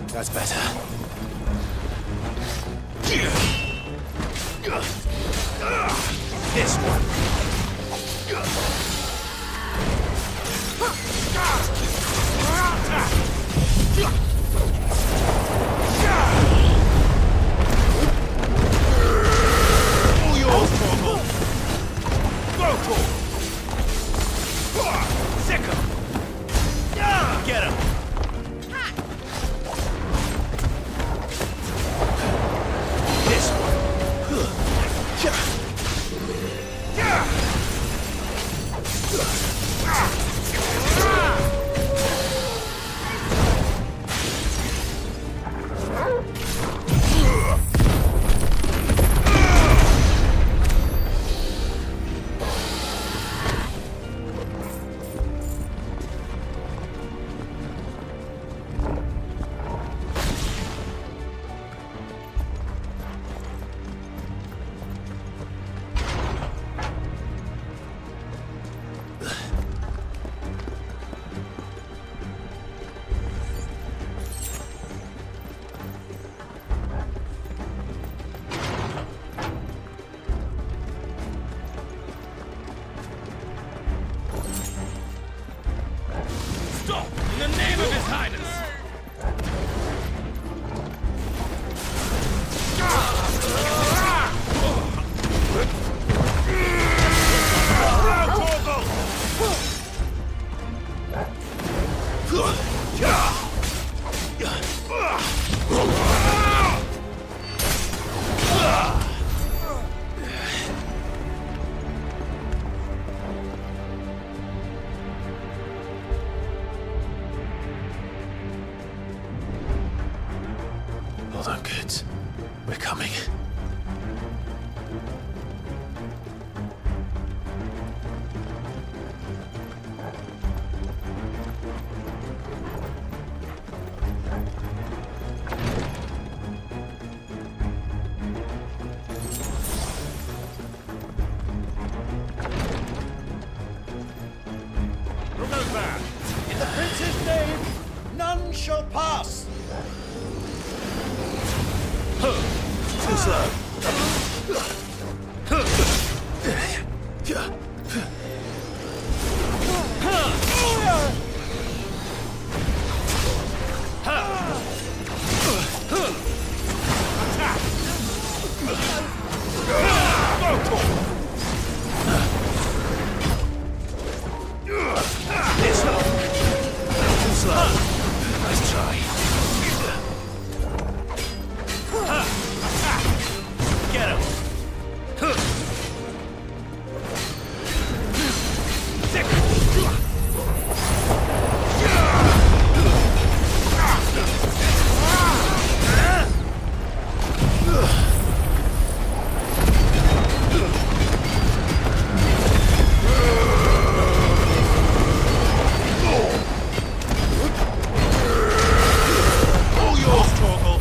That's better. This one. All yours, Torgal! Go, Torgal! Sick him! Get him! This one. Stop! In the name of His Highness! Hold on, kids. We're coming. Remember, in the prince's name, none shall pass. Too slow. This one. Too slow. Nice try. Get him! Sick! All yours, Torgal!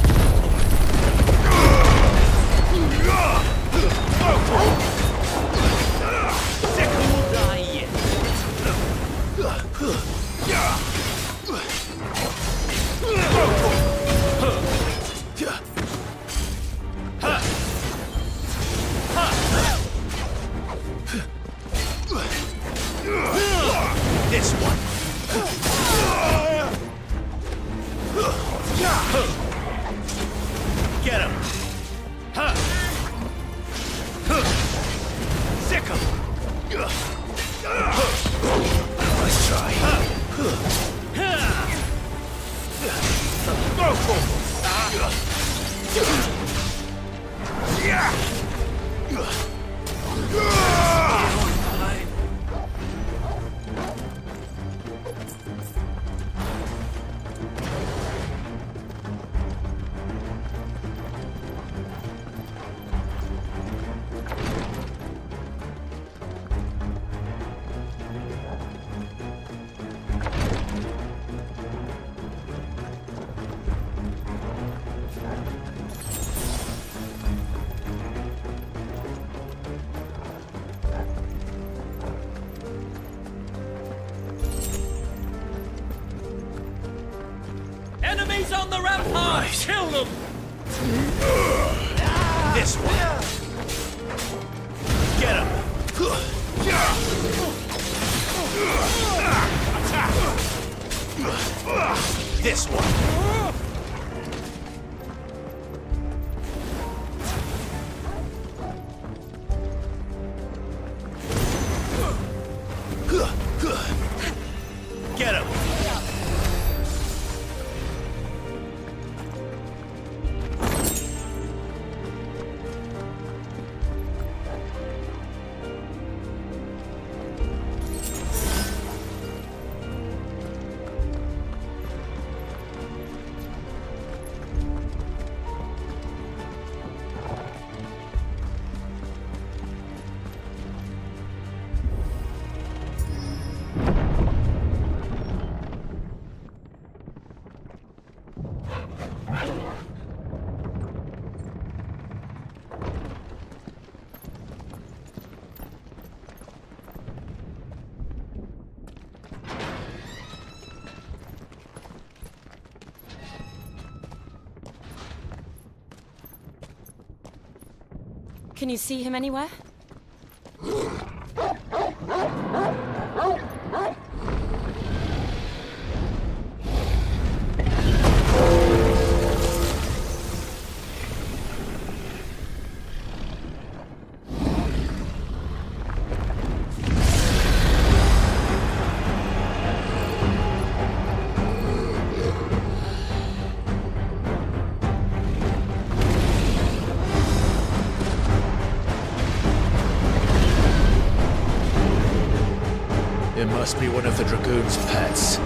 This one. Get him! Sick him! Nice try. Go for it! Enemies on the rampart! Right. Kill them! This one. Get him. This one. Get him. Can you see him anywhere? It must be one of the Dragoon's pets.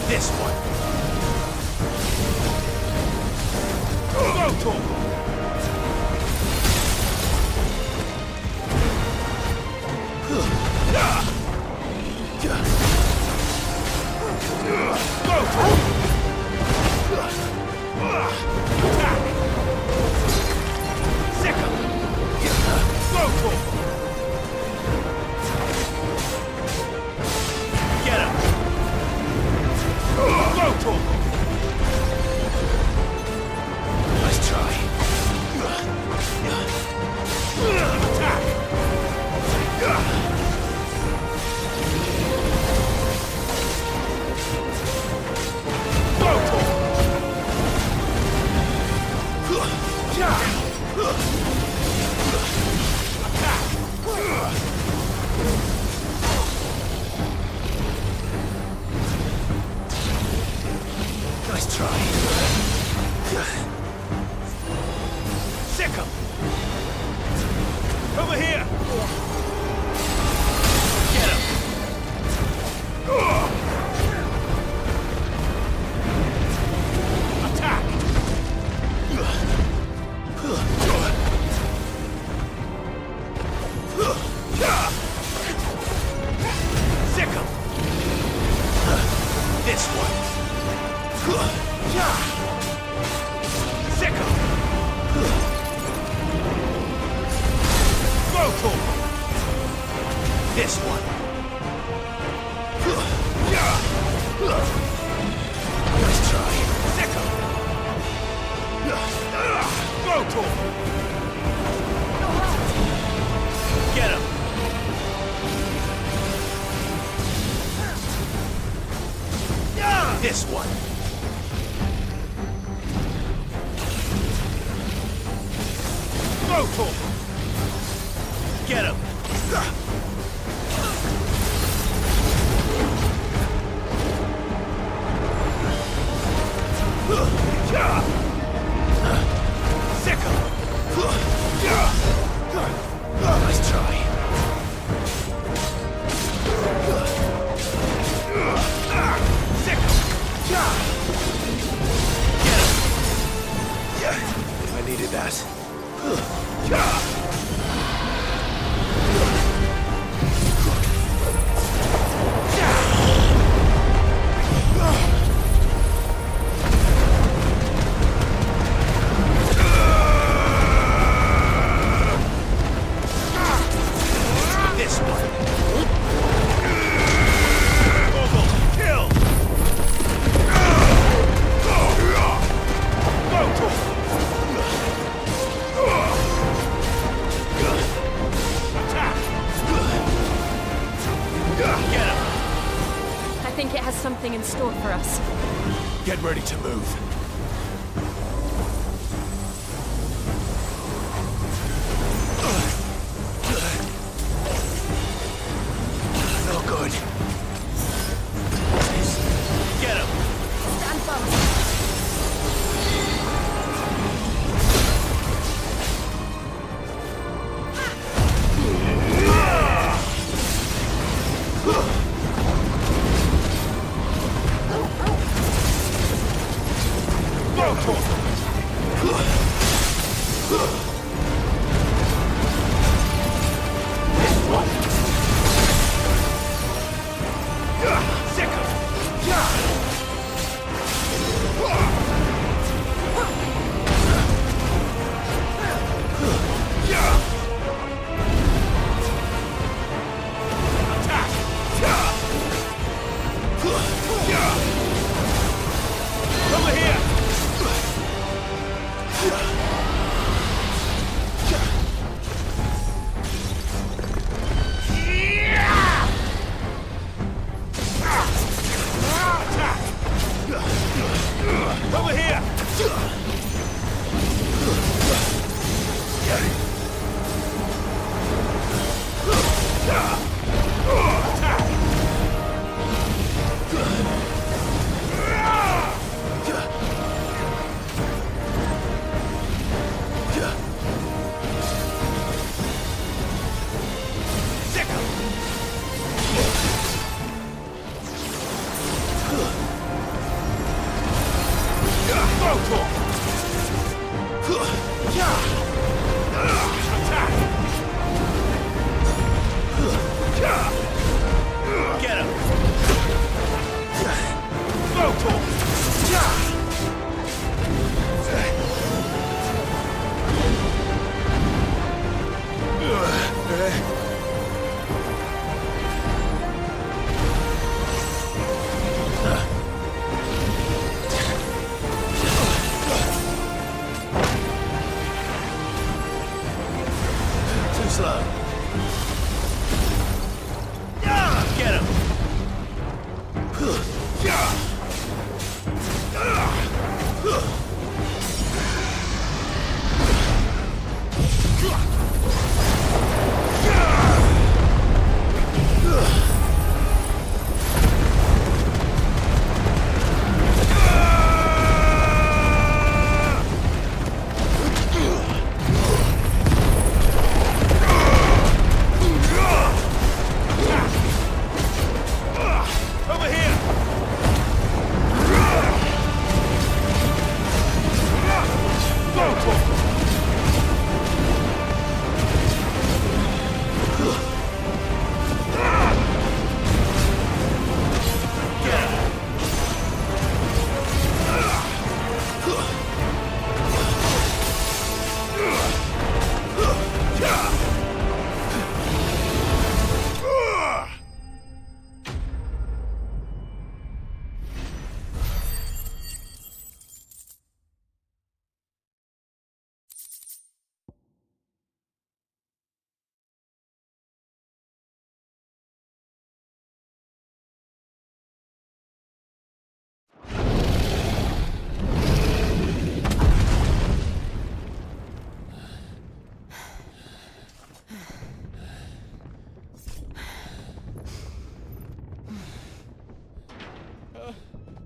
This one. Go, Torgal! Go, Torgal! Get him! Go, Torgal! Nice try. Attack! Go, Torgal! Nice try. Sick him! Over here! Get him! Attack! Sick him! This one! Sick him! Go, Torgal! This one! Nice try! Sick him! Go, Torgal! Get him! This one! Go, Torgal! Get him! Sick him! Nice try. Sick him! Get him! I needed that. store for us. Get ready to move. No good. Get him! Stand fast.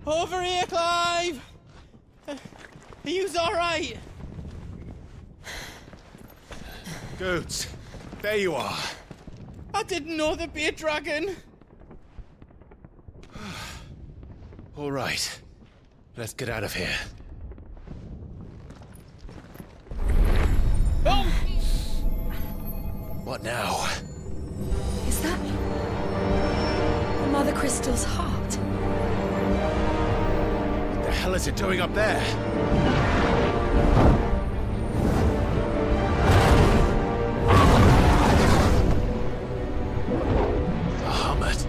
Over here, Clive! Are you alright? Goods, there you are. I didn't know there'd be a dragon. All right, let's get out of here. Oh! What now? Is that the Mother Crystal's heart? What the hell is it doing up there? Bahamut.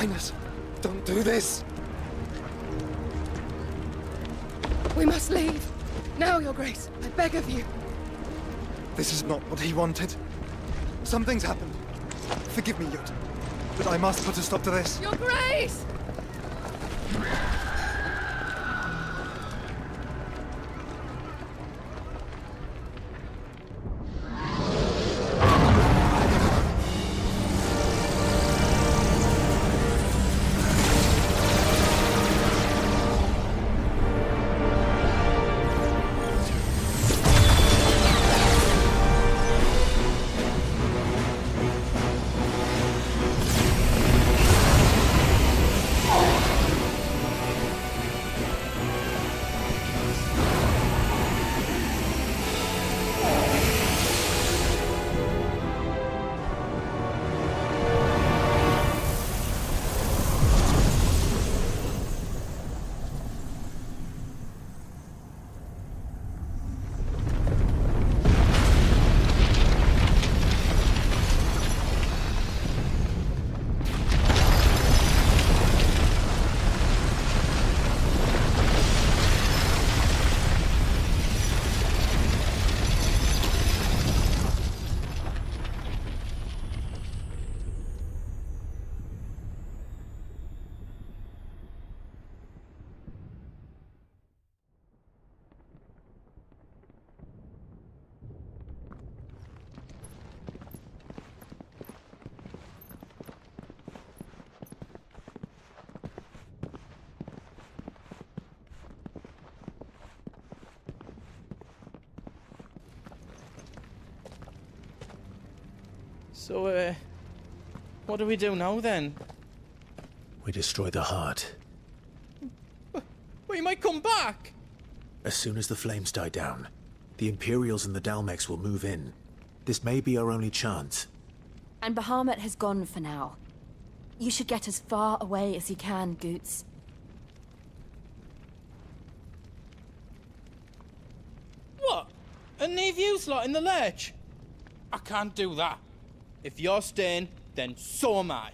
Highness, don't do this! We must leave. Now, Your Grace. I beg of you. This is not what he wanted. Something's happened. Forgive me, Yut, but I must put a stop to this. Your Grace! So, what do we do now then? We destroy the heart. We might come back! As soon as the flames die down, the Imperials and the Dalmex will move in. This may be our only chance. And Bahamut has gone for now. You should get as far away as you can, Goots. What? And leave you lot in the lurch? I can't do that. If you're staying, then so am I.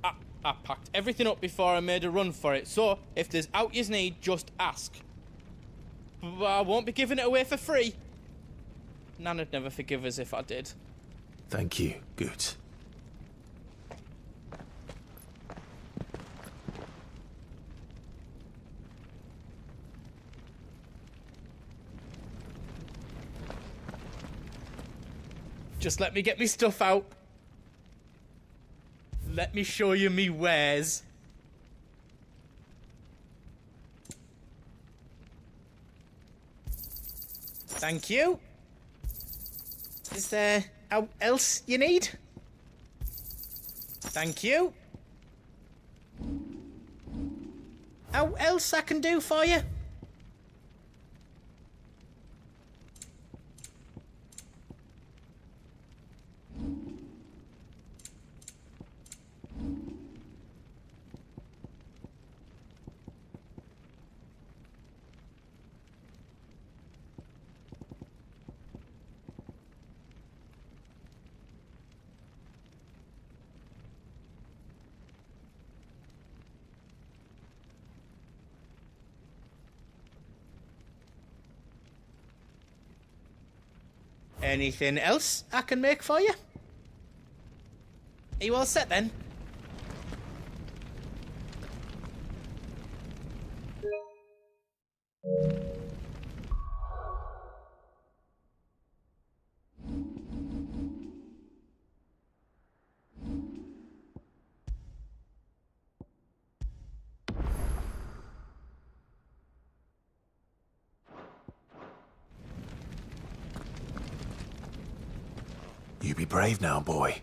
I packed everything up before I made a run for it, so if there's out yous need, just ask. But I won't be giving it away for free. Nana'd never forgive us if I did. Thank you, Goots. Just let me get me stuff out. Let me show you me wares. Thank you. Is there out else you need? Thank you. Out else I can do for you? Anything else I can make for you? Are you all set then? You be brave now, boy.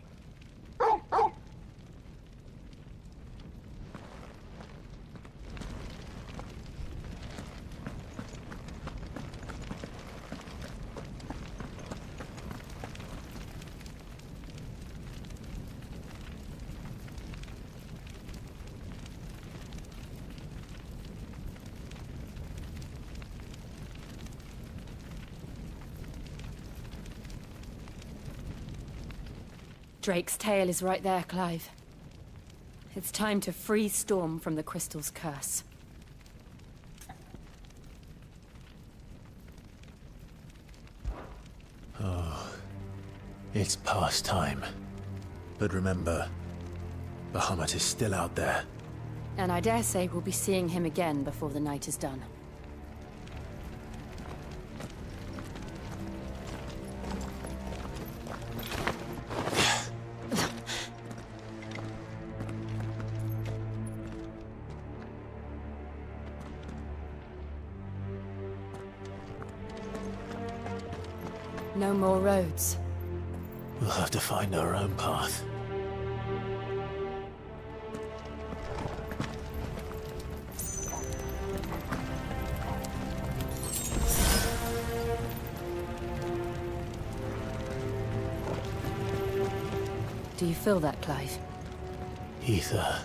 Drake's tail is right there, Clive. It's time to free Storm from the Crystal's curse. Oh, it's past time. But remember, Bahamut is still out there. And I dare say we'll be seeing him again before the night is done. No more roads. We'll have to find our own path. Do you feel that, Clive? Ether.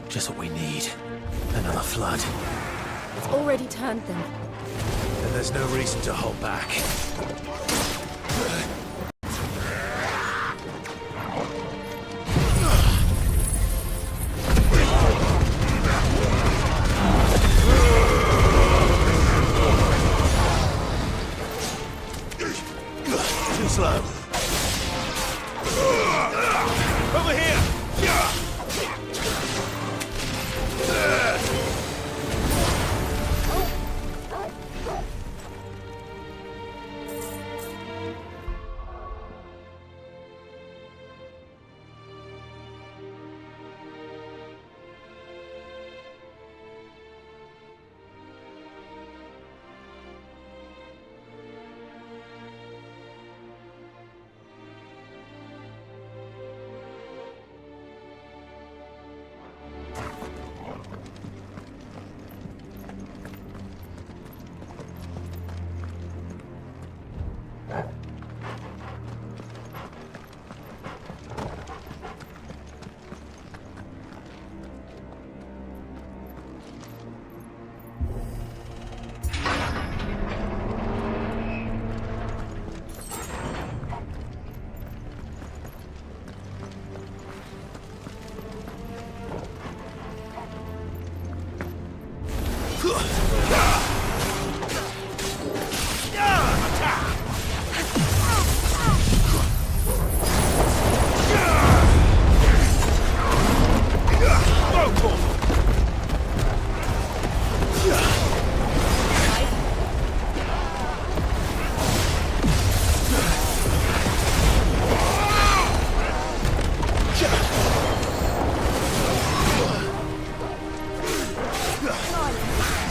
Just what we need. Another flood. It's already turned them. And there's no reason to hold back. Too slow. Over here!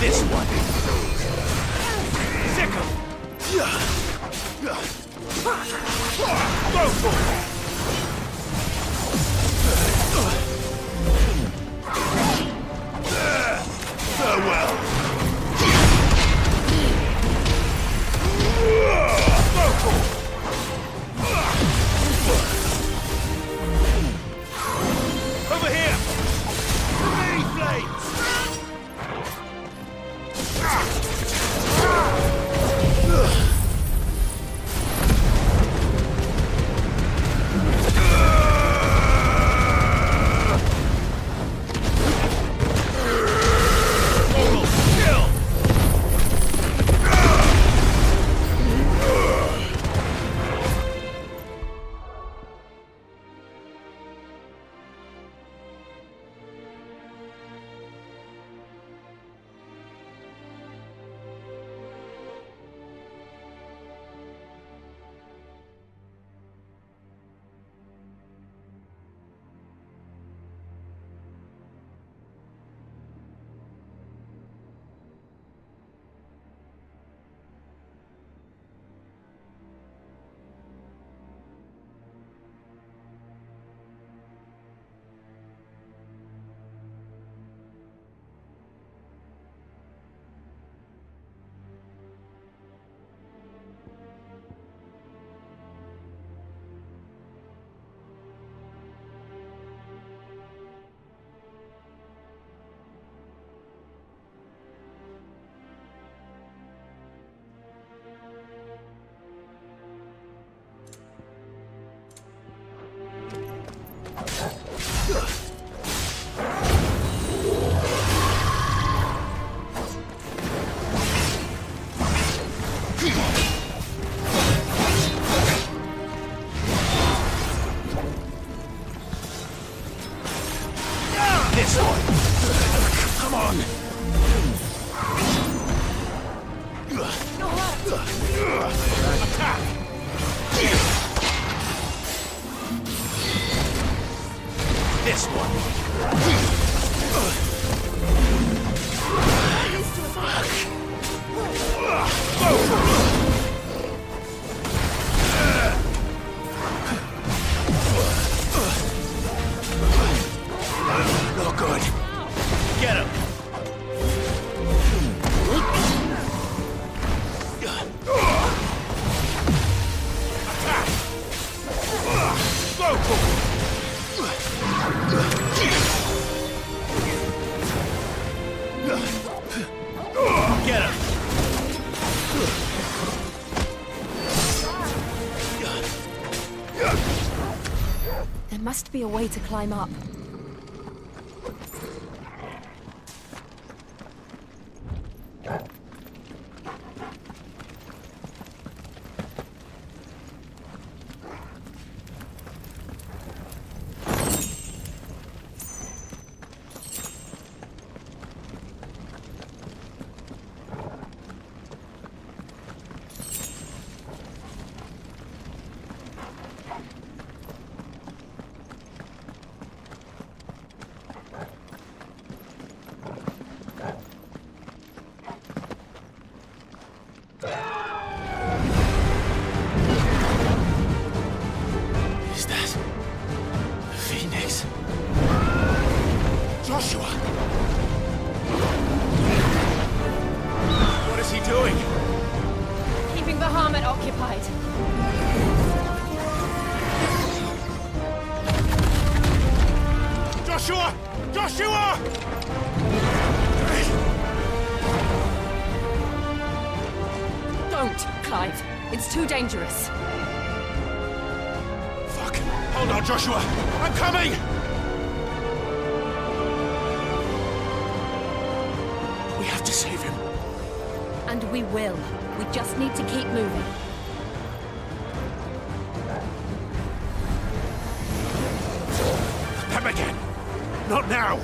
This one. Sickle. Go for it. Farewell. Go for it. Over here. Grenade flames. This one! Come on! Attack! This one! No good. Get him! Attack! Go! Get him! There must be a way to climb up. Is that the Phoenix? Joshua! What is he doing? Keeping the Bahamut occupied. Joshua! Joshua! Don't, Clive. It's too dangerous. Fuck! Hold on, Joshua! I'm coming! We have to save him. And we will. We just need to keep moving. Them again! Not now!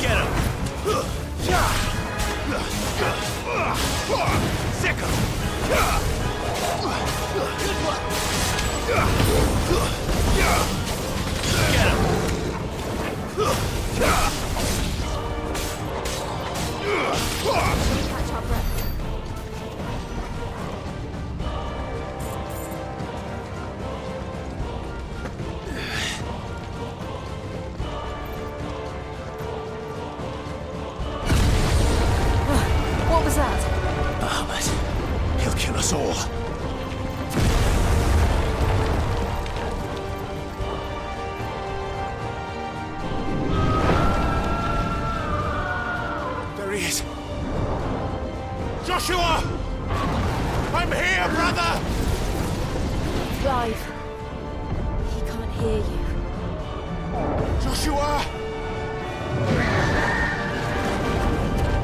Get him! Sick him! Get him! Catch our breath. What was that? Bahamut. He'll kill us all. There he is. Joshua! I'm here, brother! Clive. He can't hear you. Joshua!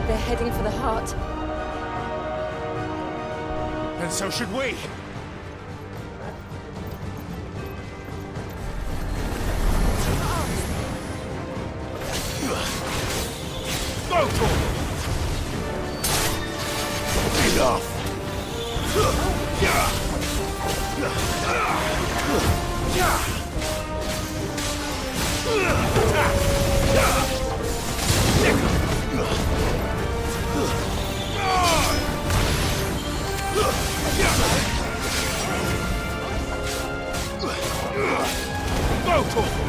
They're heading for the heart. And so should we. Go, Torvald! Enough! Go, Torvald!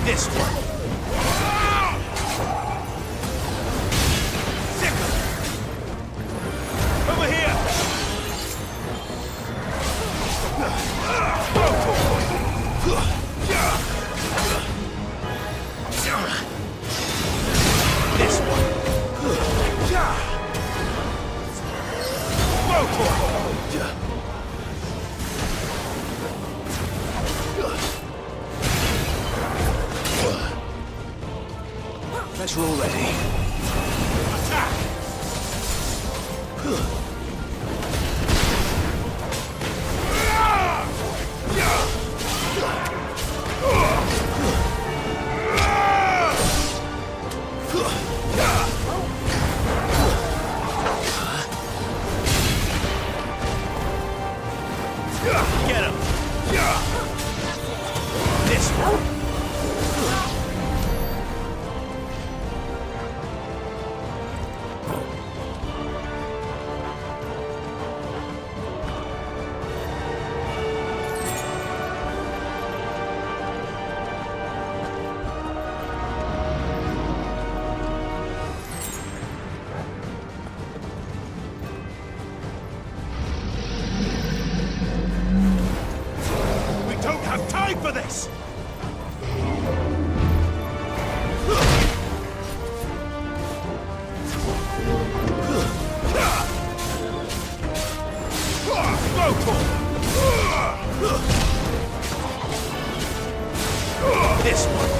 This one. Over here. Unless you're all ready. Attack! Get him! This one! For this! This one!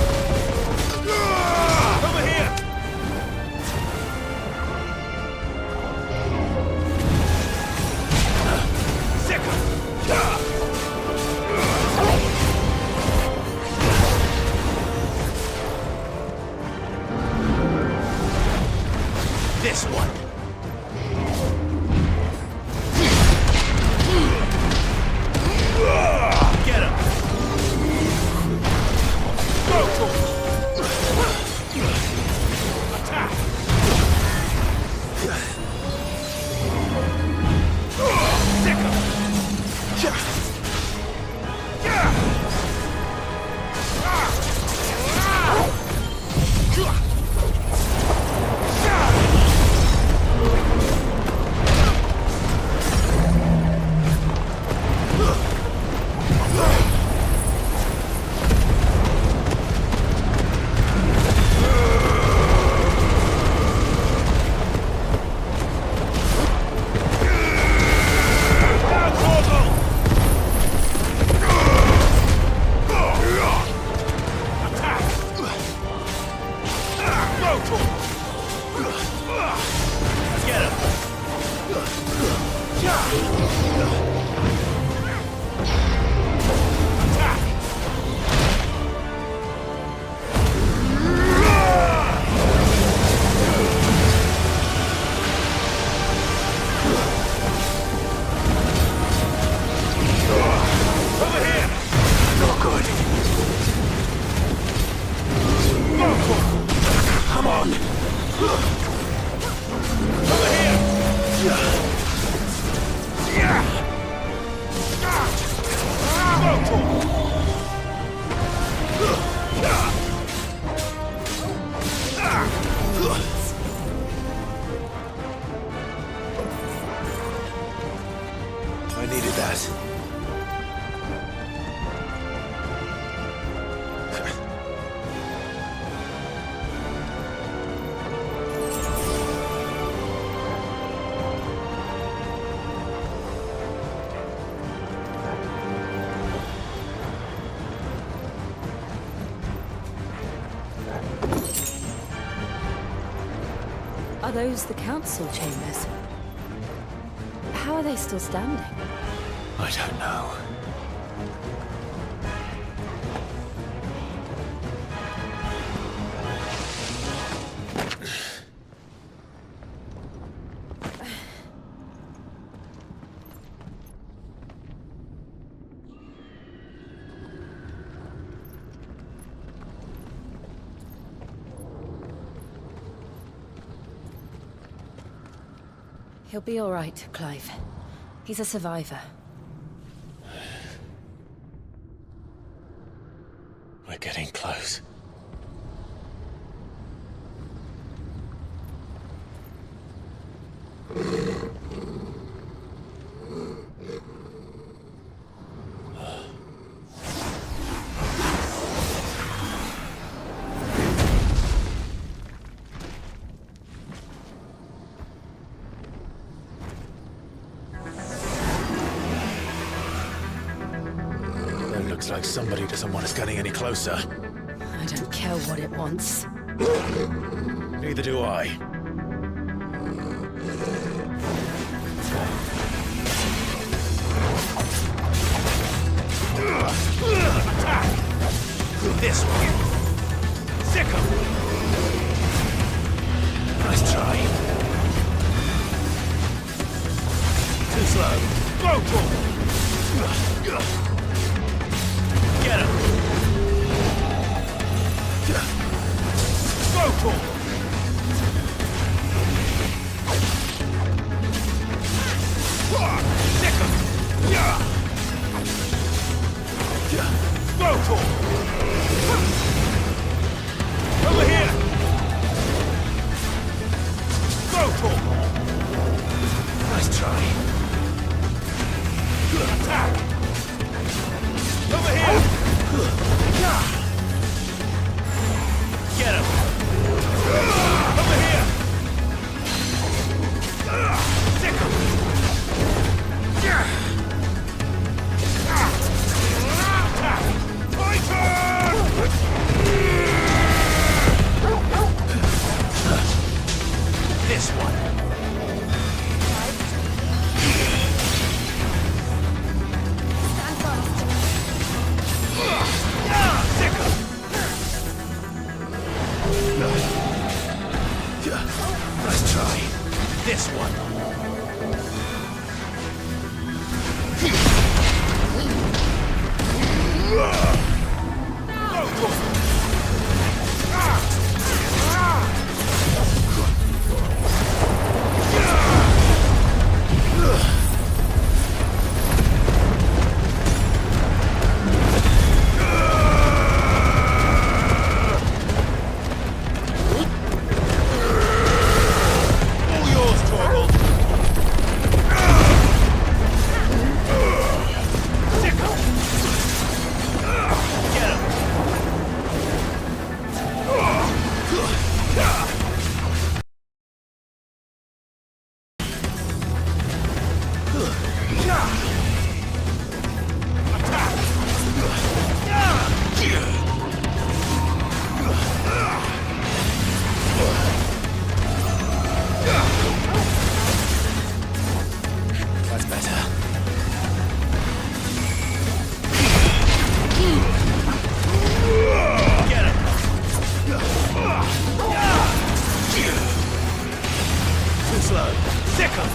Over here! This one! Get him! Attack! Sick him! I needed that. Are those the council chambers? How are they still standing? I don't know. He'll be all right, Clive. He's a survivor. We're getting close. Looks like somebody doesn't want us getting any closer. I don't care what it wants. Neither do I. Attack! This one. Sick 'em! Nice try. Too slow. Go for it! Get him! Go for it! Sick 'em! Go for it! Over here! Go for it! Nice try. Attack! Over here! Get him! Over here! Sick him! Attack! Fighter! This one. Nice try. This one. That's better. Get him! Too slow. Sick him!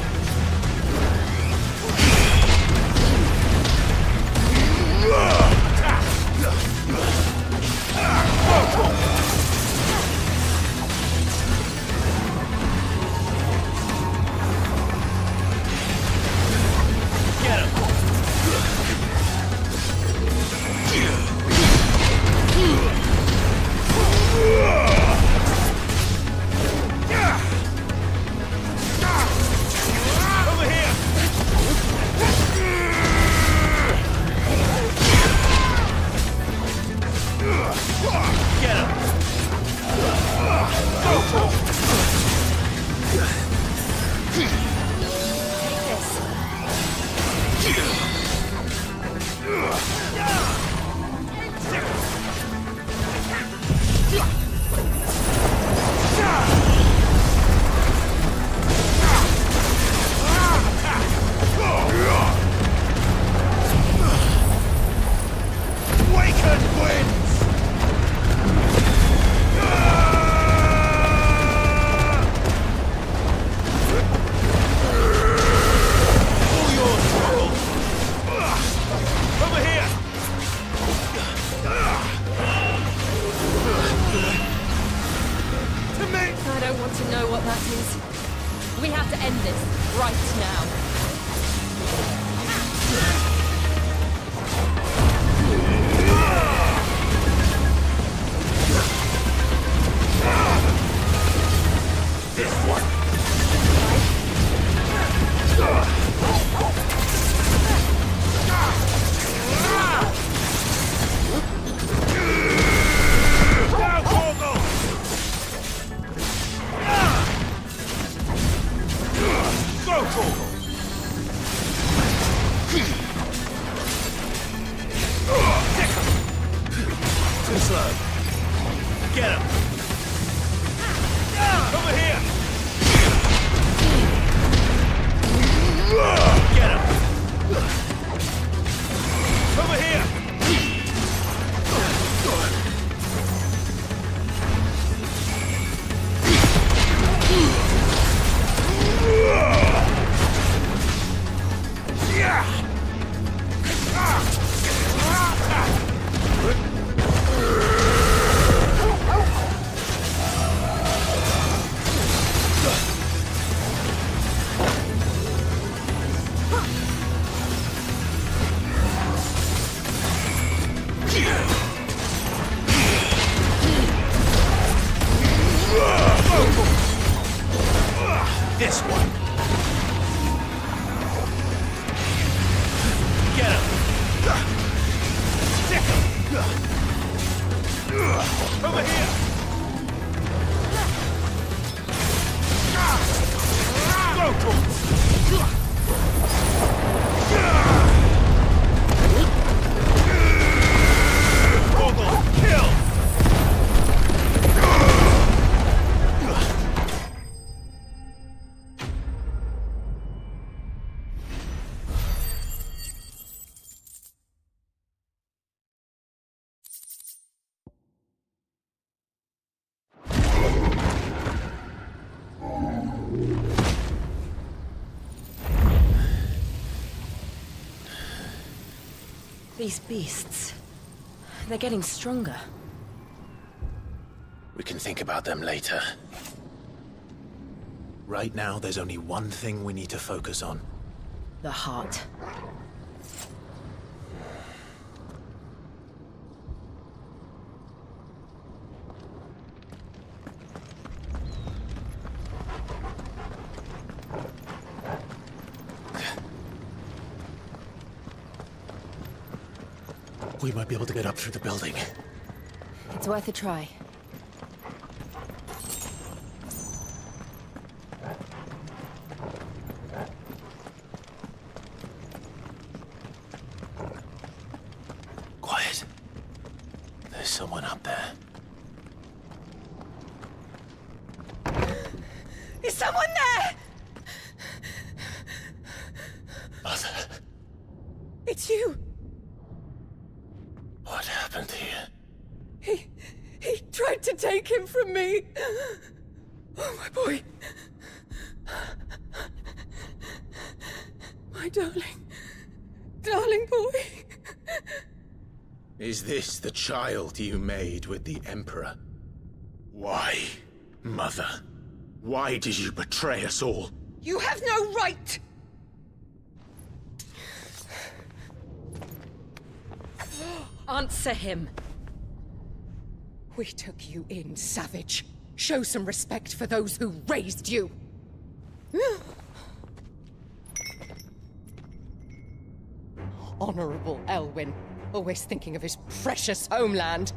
Attack! Get him! Over here! Get him! Go for it! Waken wins! All yours, Trouble! Over here! To me! I don't want to know what that is. We have to end this right now. This one. Down, Torgal! Go, Torgal! Over here! Get him! Over here! This one. Get him. Stick him. Over here. Go, kill. These beasts, they're getting stronger. We can think about them later. Right now, there's only one thing we need to focus on. The heart. We might be able to get up through the building. It's worth a try. Quiet. There's someone up there. Is someone there? Mother. It's you. What happened here? He tried to take him from me. Oh, my boy. My darling boy. Is this the child you made with the Emperor? Why, Mother? Why did you betray us all? You have no right! Answer him. We took you in, savage. Show some respect for those who raised you. Honorable Elwyn, always thinking of his precious homeland.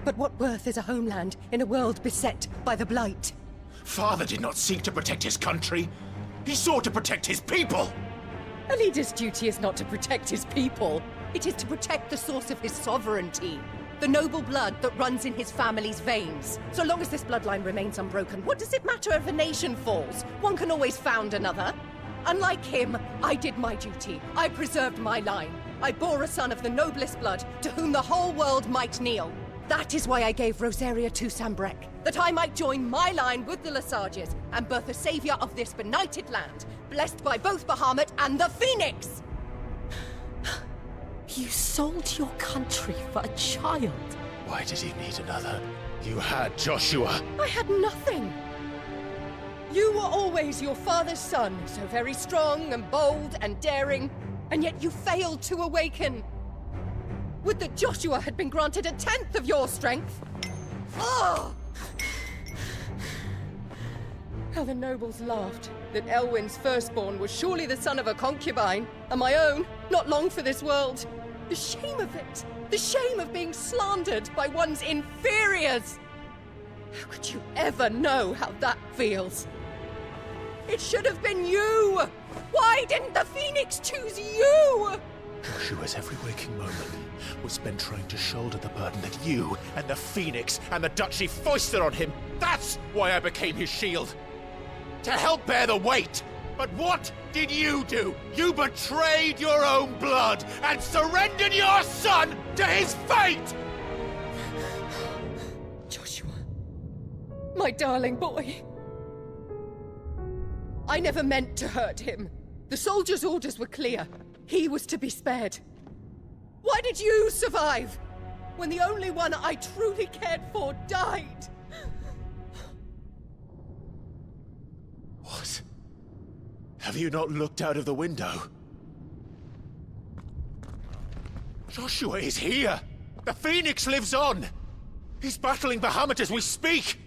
But what worth is a homeland in a world beset by the Blight? Father did not seek to protect his country. He sought to protect his people. A leader's duty is not to protect his people. It is to protect the source of his sovereignty. The noble blood that runs in his family's veins. So long as this bloodline remains unbroken, what does it matter if a nation falls? One can always found another. Unlike him, I did my duty. I preserved my line. I bore a son of the noblest blood, to whom the whole world might kneel. That is why I gave Rosaria to Sambrek, that I might join my line with the Lesages and birth a savior of this benighted land, blessed by both Bahamut and the Phoenix! You sold your country for a child. Why did he need another? You had Joshua. I had nothing. You were always your father's son, so very strong and bold and daring, and yet you failed to awaken. Would that Joshua had been granted 1/10 of your strength! Oh! How the nobles laughed that Elwyn's firstborn was surely the son of a concubine, and my own, not long for this world. The shame of it! The shame of being slandered by one's inferiors! How could you ever know how that feels? It should have been you! Why didn't the Phoenix choose you? Joshua's every waking moment was spent trying to shoulder the burden that you and the Phoenix and the Duchy foisted on him. That's why I became his shield. To help bear the weight. But what did you do? You betrayed your own blood and surrendered your son to his fate! Joshua. My darling boy. I never meant to hurt him. The soldiers' orders were clear. He was to be spared. Why did you survive when the only one I truly cared for died? What? Have you not looked out of the window? Joshua is here! The Phoenix lives on! He's battling Bahamut as we speak!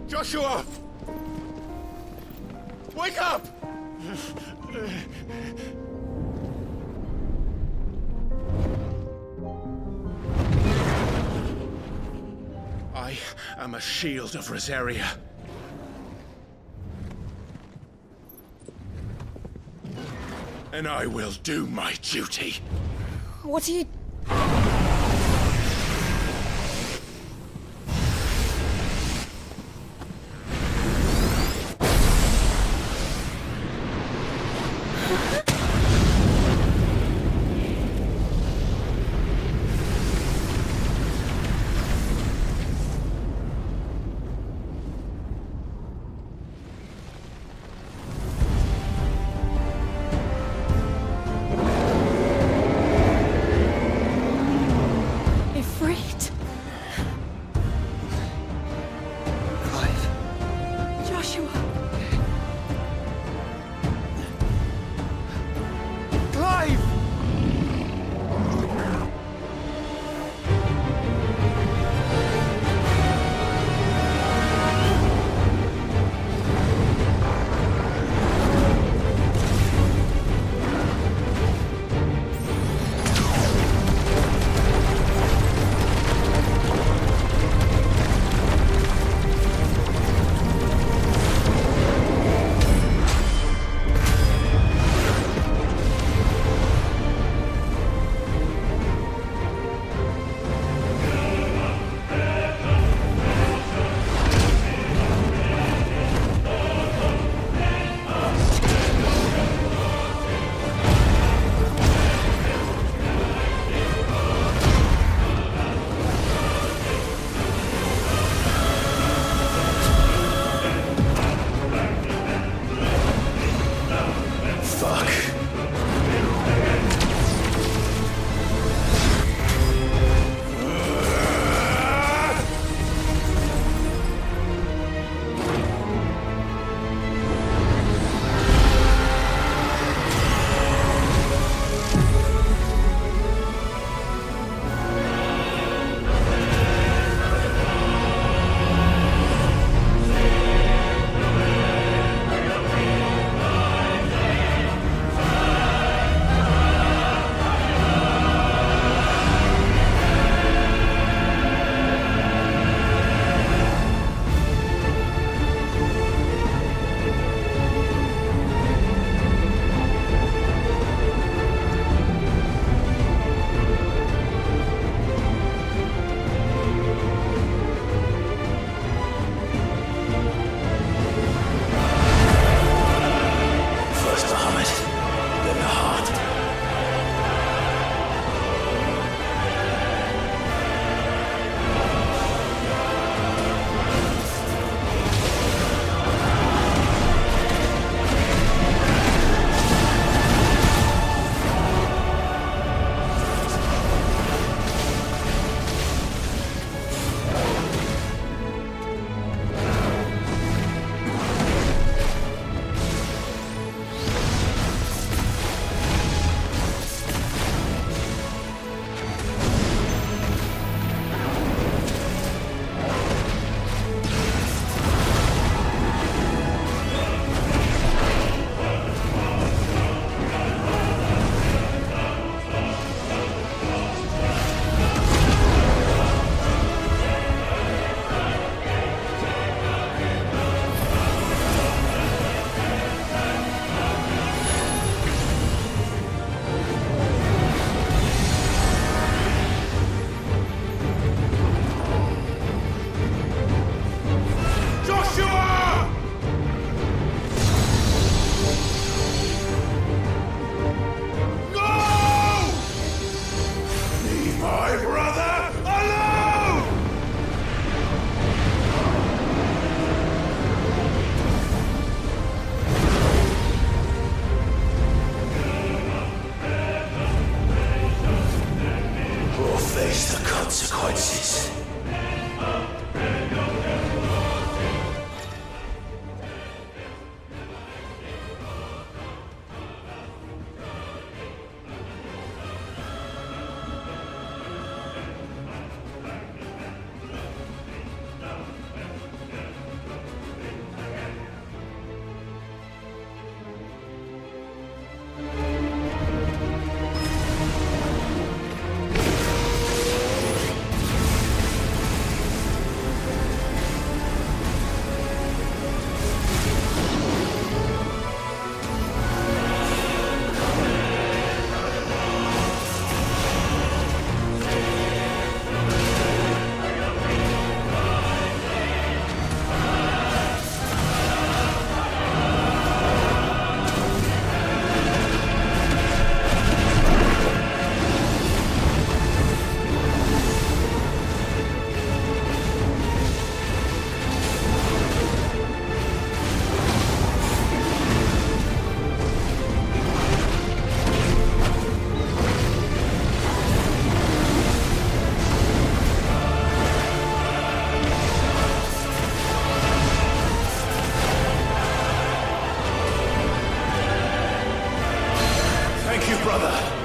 Joshua! Wake up! I am a shield of Rosaria. And I will do my duty. What are you... brother!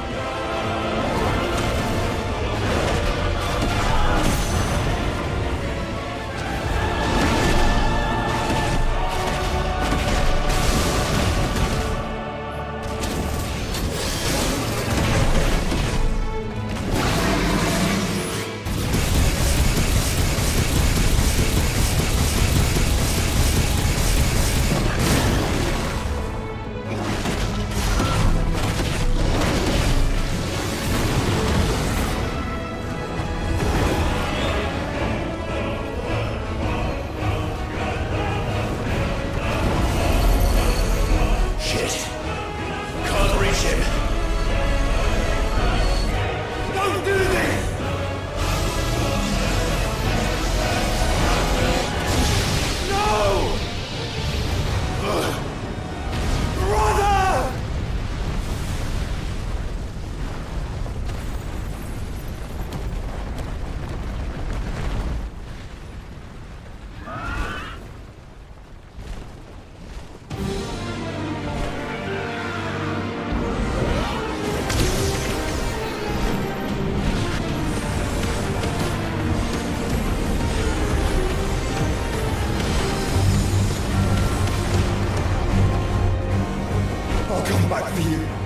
I'll come back for you.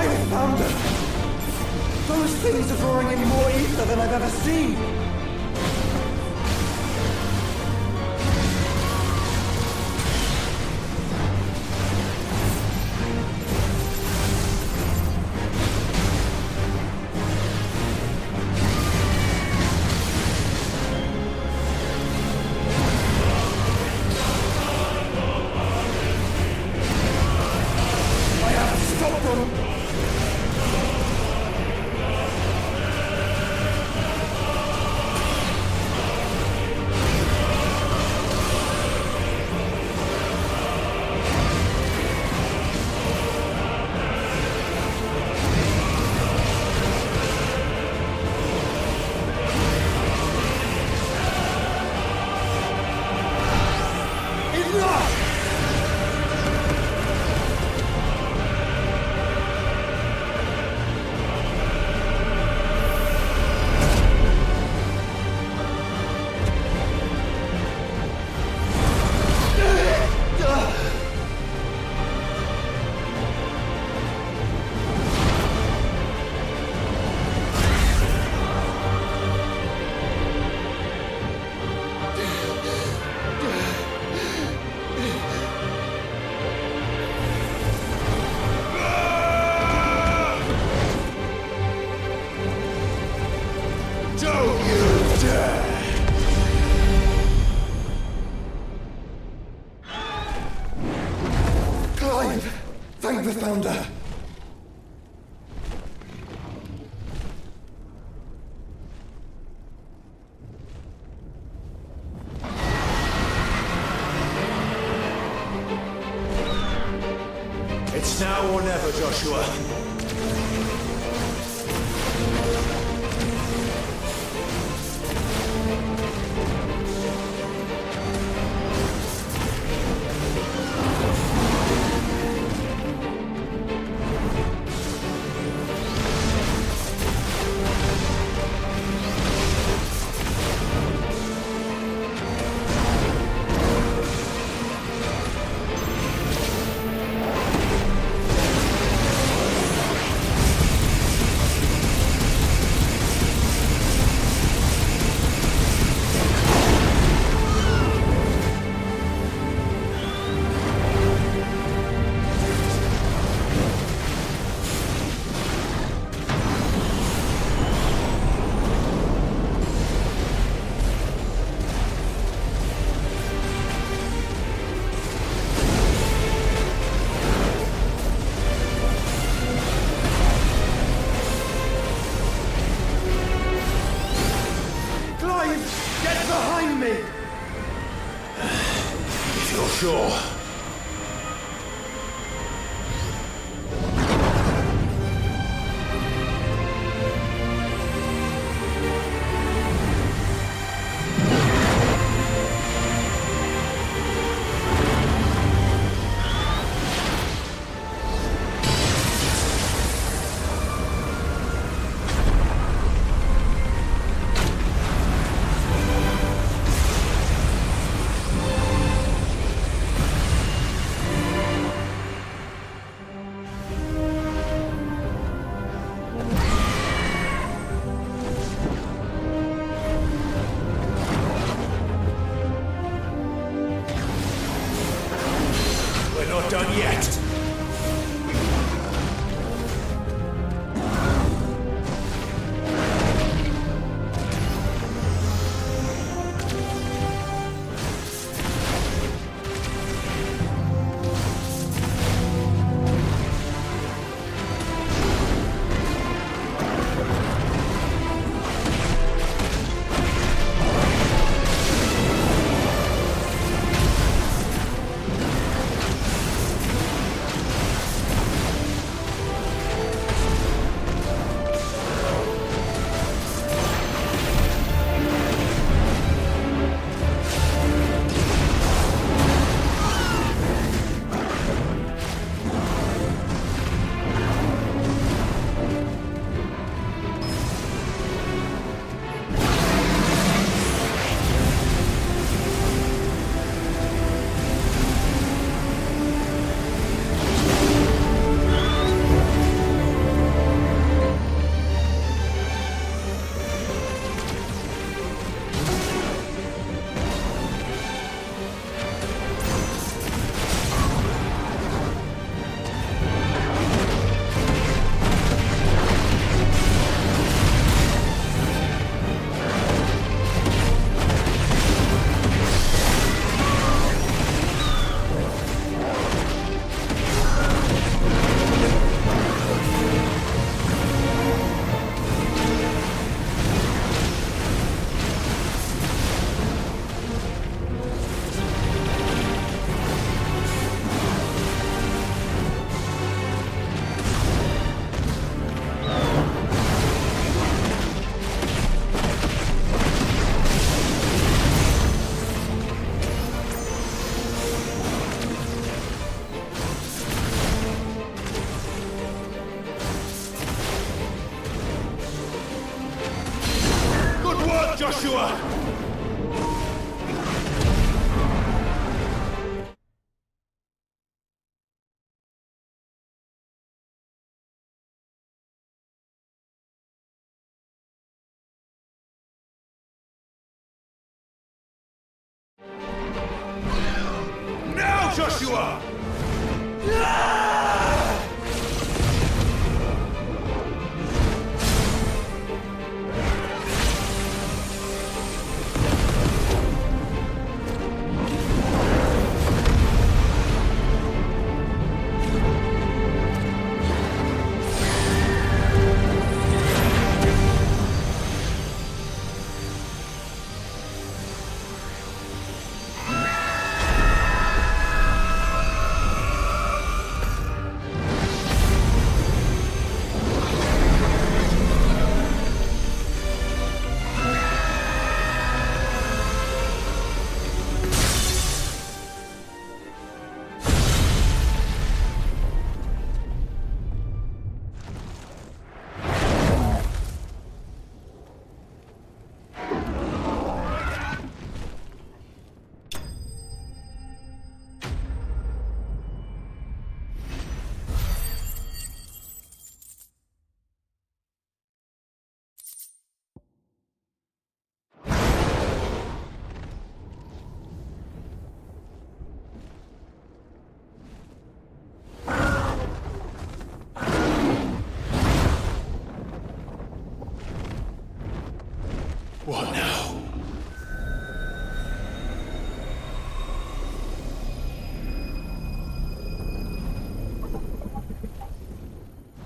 with thunder! Those things are drawing in more ether than I've ever seen! Thank the Founder! It's now or never, Joshua. Joshua! Now, Joshua! What now?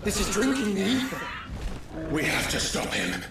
This is drinking the ether. We have to stop him.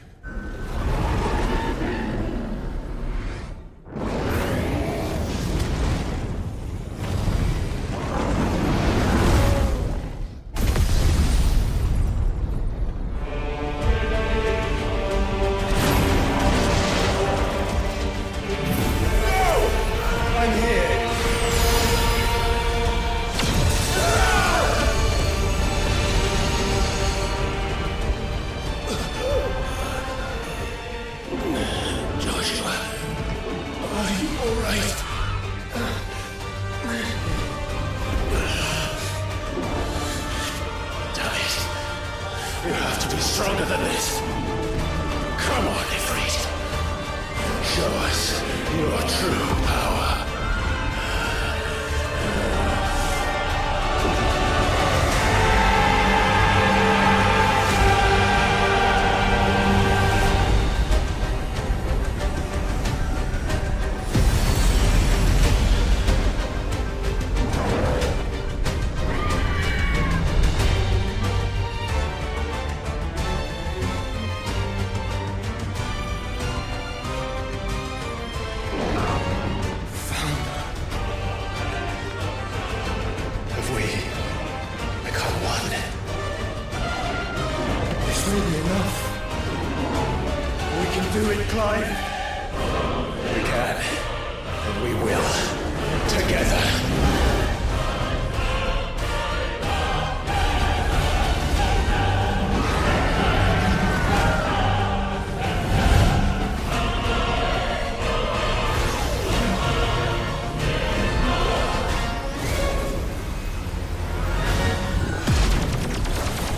You have to be stronger than this. Come on, Ifrit. Show us your true power.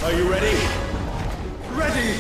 Are you ready? Ready!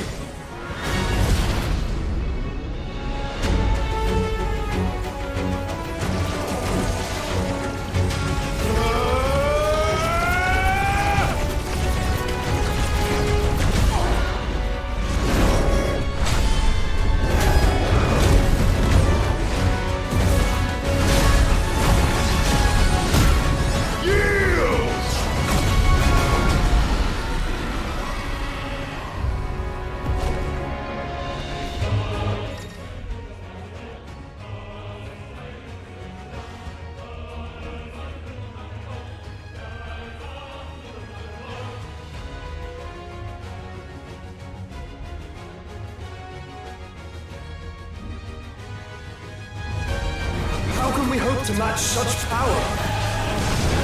How can we hope to match such power?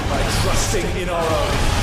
By trusting in our own.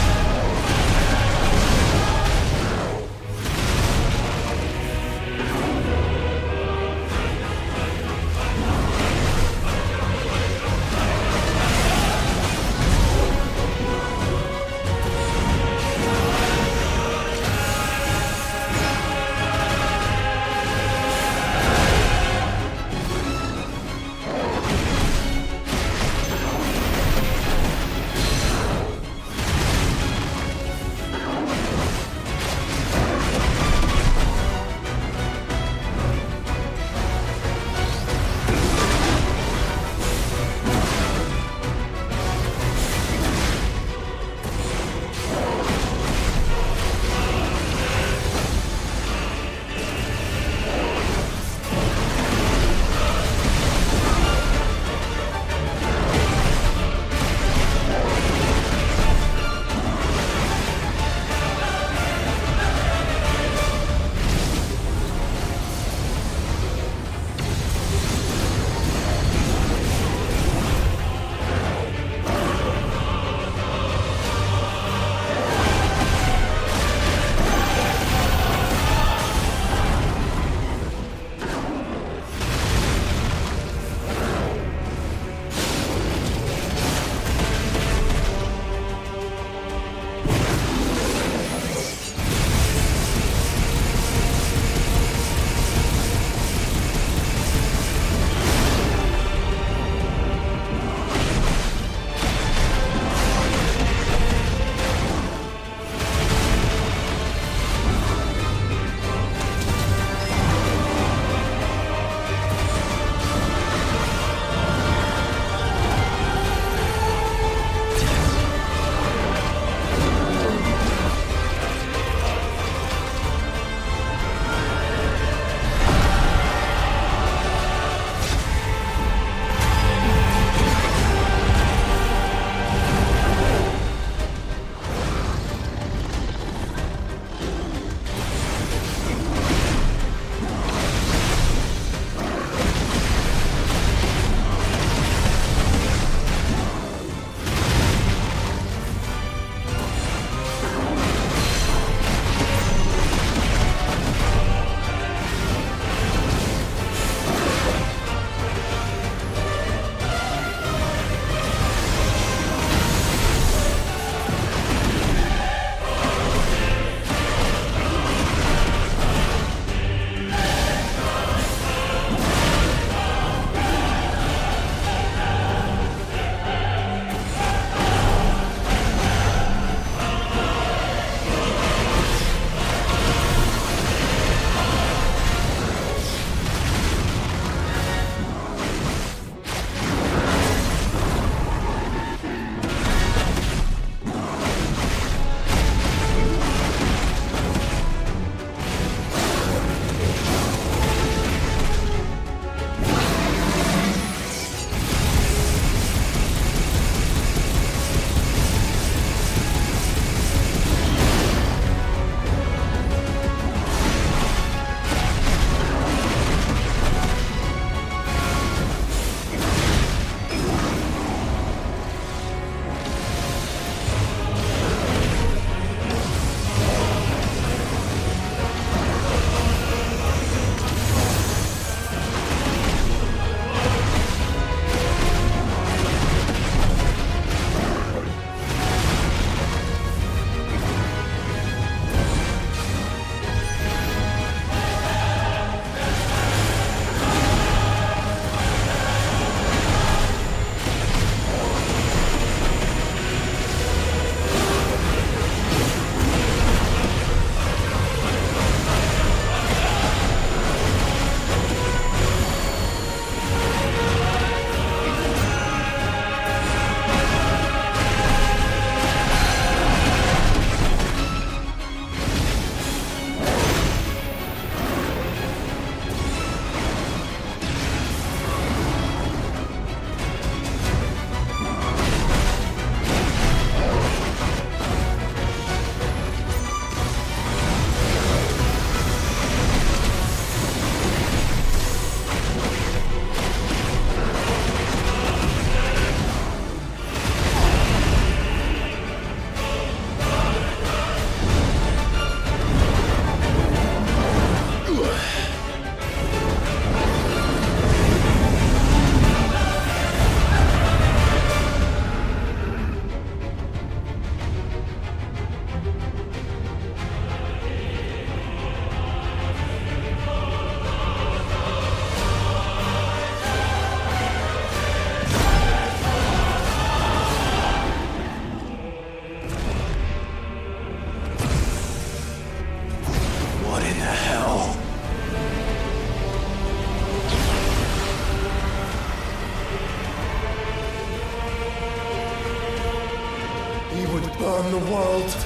world.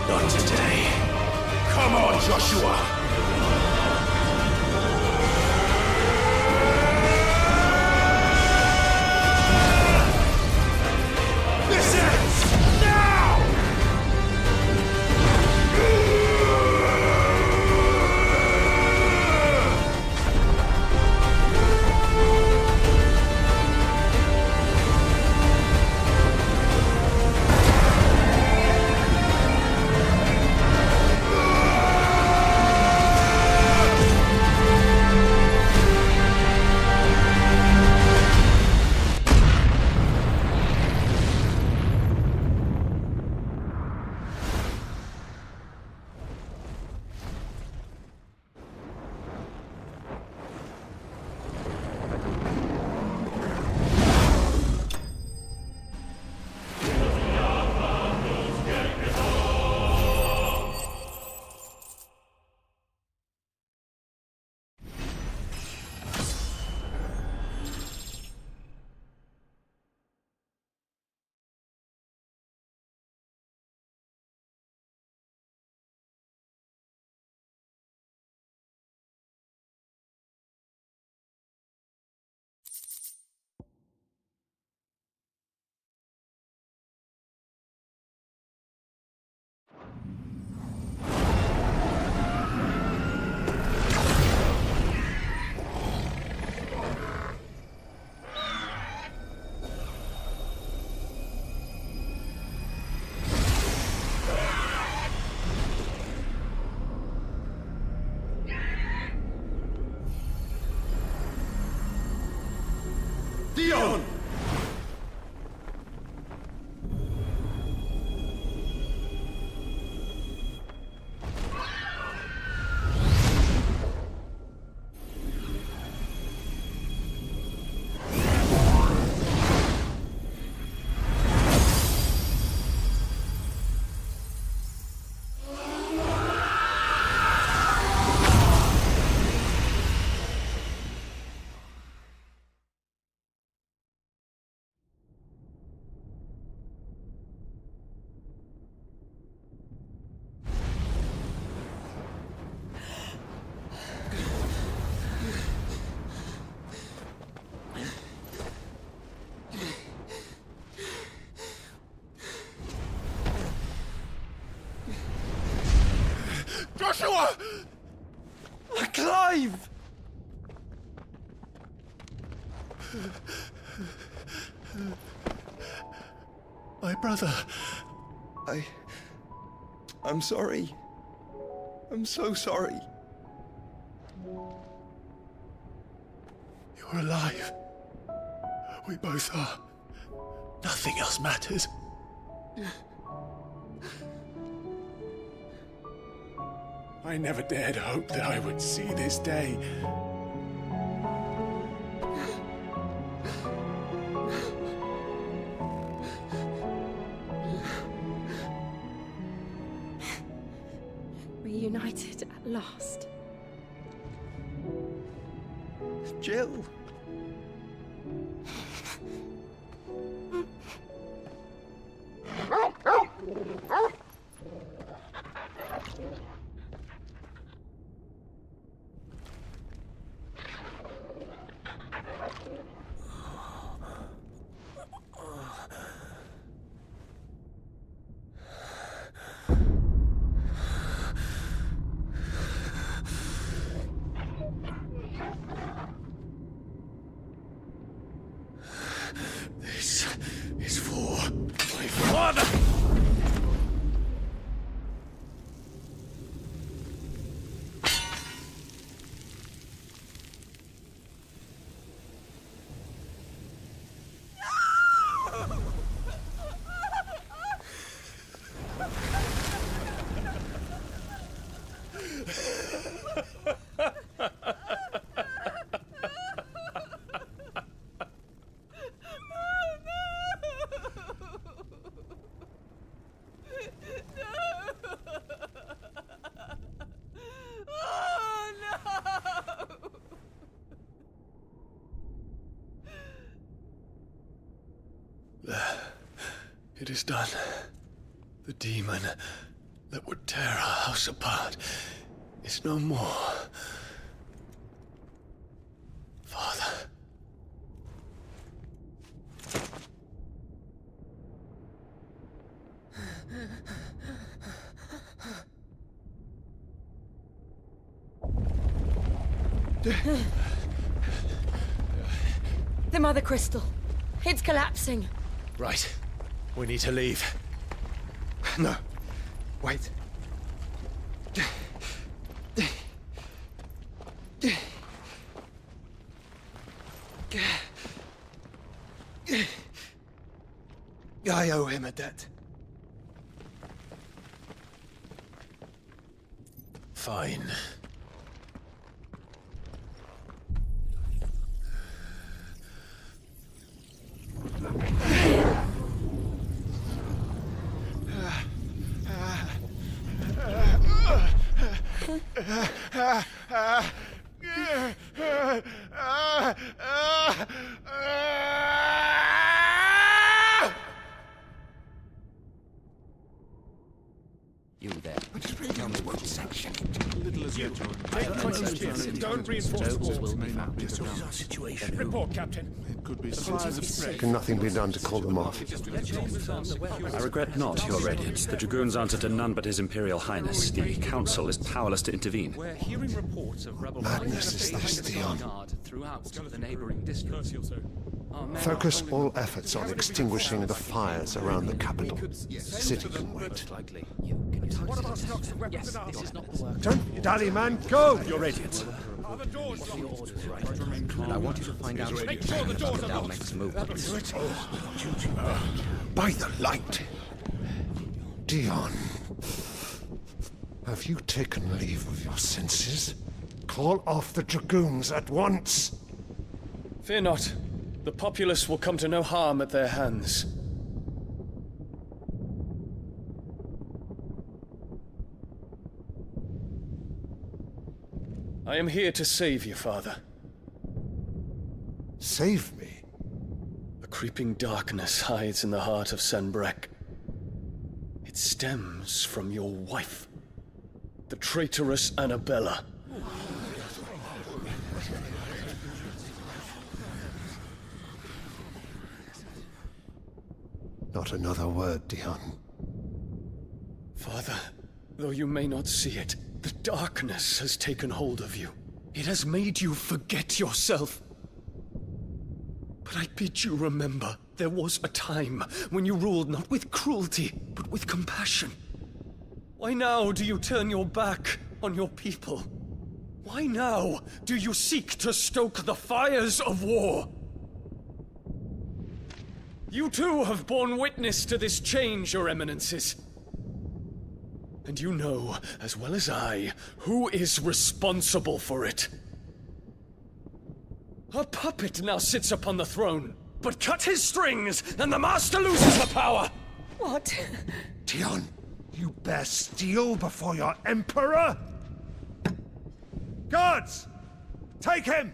Not today. Come on, Joshua! This ends now! Dion! Joshua! Clive! My brother. I'm sorry. I'm so sorry. You're alive. We both are. Nothing else matters. I never dared hope that I would see this day. Reunited at last. Jill. This is for my father! It is done. The demon that would tear our house apart is no more. Father. The Mother Crystal. It's collapsing. Right. We need to leave. No. Wait. I owe him a debt. Fine. You there. Tell me what section. Don't reinforce the walls. What is our situation? Report, Captain. It could be Can nothing be done to call them off? I regret not, Your Radiance. The Dragoons answer to none but His Imperial Highness. The Council is powerless to intervene. We're hearing reports of rebel Madness is this, Dion. throughout the neighboring districts. Focus all efforts on extinguishing the fires around the capital. The city can wait. What about stocks of weapons and armor? Don't dally, man, go! Your Radiance. Are the doors locked? And I want you to find out Make sure the doors are locked. next movement. By the light! Dion, have you taken leave of your senses? Call off the Dragoons at once! Fear not. The populace will come to no harm at their hands. I am here to save you, Father. Save me? A creeping darkness hides in the heart of Sanbrek. It stems from your wife, the traitorous Annabella. Not another word, Dion. Father, though you may not see it, the darkness has taken hold of you. It has made you forget yourself. But I bid you remember, there was a time when you ruled not with cruelty, but with compassion. Why now do you turn your back on your people? Why now do you seek to stoke the fires of war? You too have borne witness to this change, Your Eminences. And you know, as well as I, who is responsible for it. A puppet now sits upon the throne, but cut his strings, and the Master loses the power! What? Dion, you bear steel before your Emperor? Guards! Take him!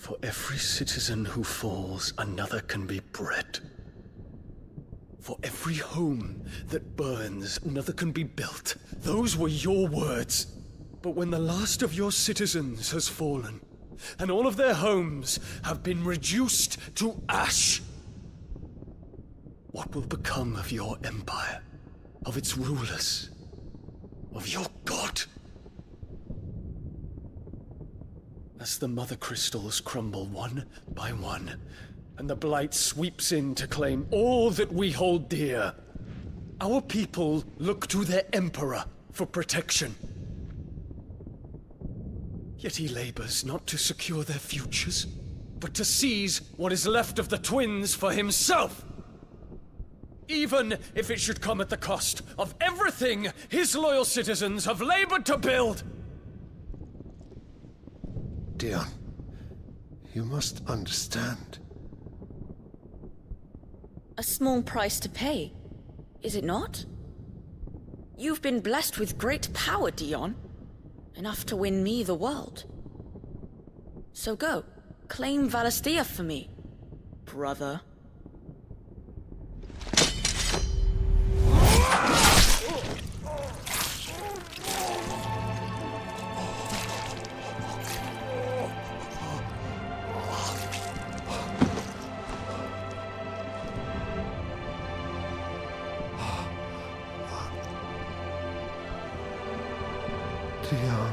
For every citizen who falls, another can be bred. For every home that burns, another can be built. Those were your words. But when the last of your citizens has fallen, and all of their homes have been reduced to ash, what will become of your empire, of its rulers, of your god? As the Mother Crystals crumble one by one, and the Blight sweeps in to claim all that we hold dear, our people look to their Emperor for protection. Yet he labors not to secure their futures, but to seize what is left of the twins for himself! Even if it should come at the cost of everything his loyal citizens have labored to build! Dion, you must understand. A small price to pay, is it not? You've been blessed with great power, Dion. Enough to win me the world. So go. Claim Valisthea for me, brother. Dion.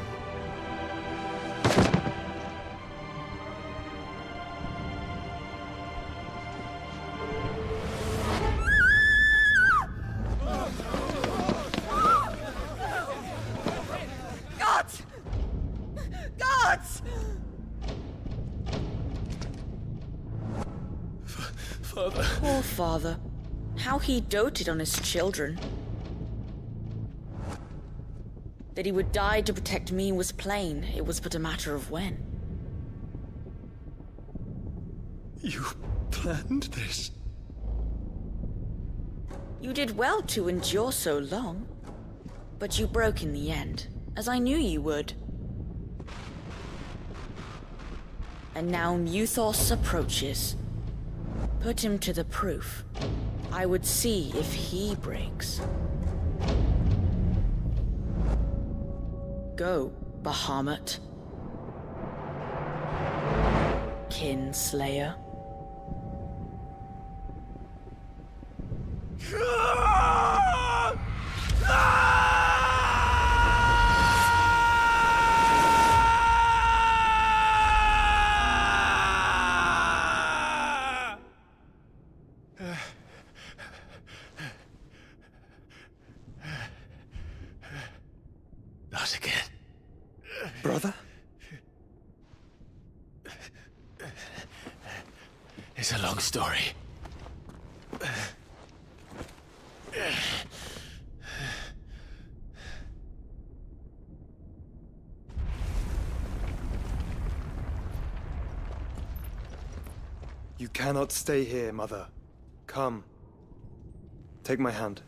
Gods! Gods! Father. Poor father. How he doted on his children. That he would die to protect me was plain. It was but a matter of when. You planned this? You did well to endure so long. But you broke in the end, as I knew you would. And now Muthos approaches. Put him to the proof. I would see if he breaks. Go, Bahamut. Kinslayer. Not again. Brother? It's a long story. You cannot stay here, Mother. Come. Take my hand.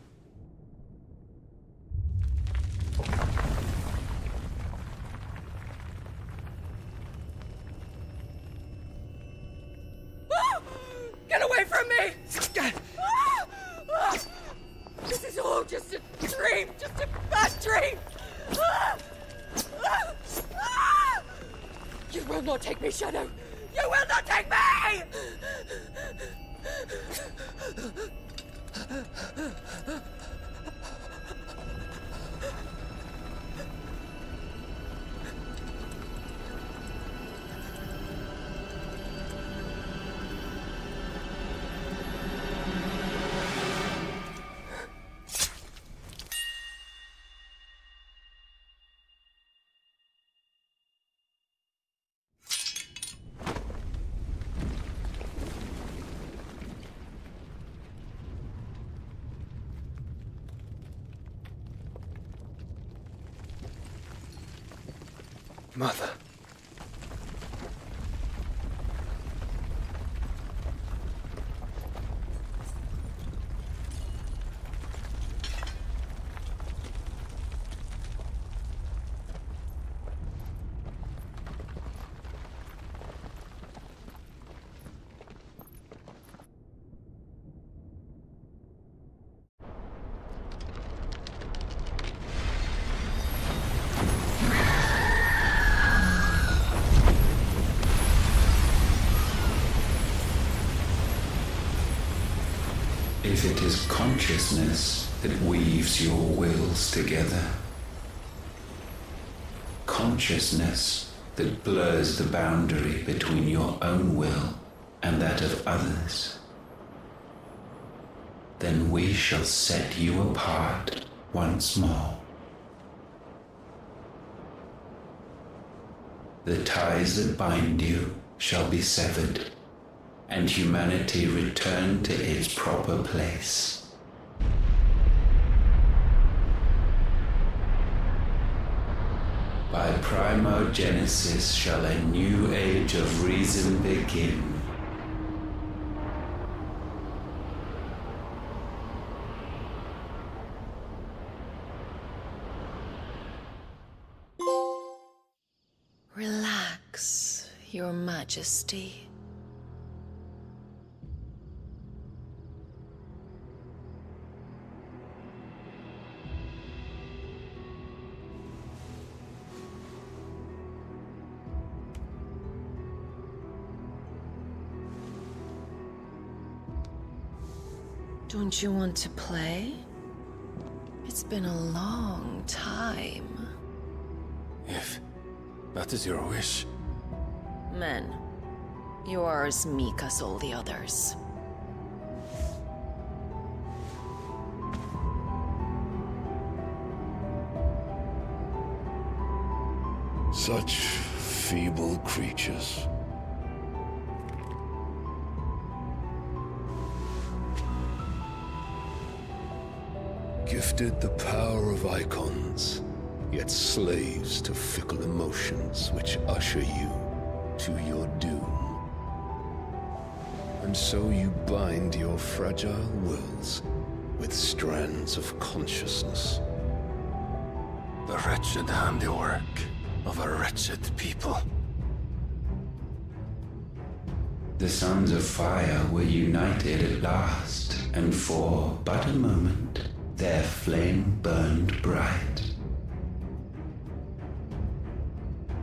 Get away from me! This is all just a dream, just a bad dream! You will not take me, Shadow! You will not take me! Mother. If it is consciousness that weaves your wills together, consciousness that blurs the boundary between your own will and that of others, then we shall set you apart once more. The ties that bind you shall be severed, and humanity return to its proper place. By primogenesis shall a new age of reason begin. Relax. Your Majesty. Don't you want to play? It's been a long time. If that is your wish. Men, you are as meek as all the others. Such feeble creatures. Gifted the power of icons, yet slaves to fickle emotions which usher you to your doom. And so you bind your fragile wills with strands of consciousness. The wretched handiwork of a wretched people. The sons of fire were united at last, and for but a moment, their flame burned bright.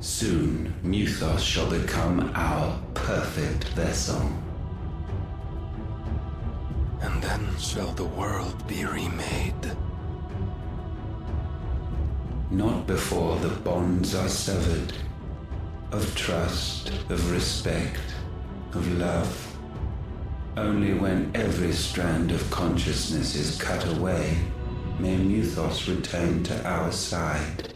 Soon, Mythos shall become our perfect vessel. And then shall the world be remade. Not before the bonds are severed, of trust, of respect, of love. Only when every strand of consciousness is cut away, may Mythos return to our side.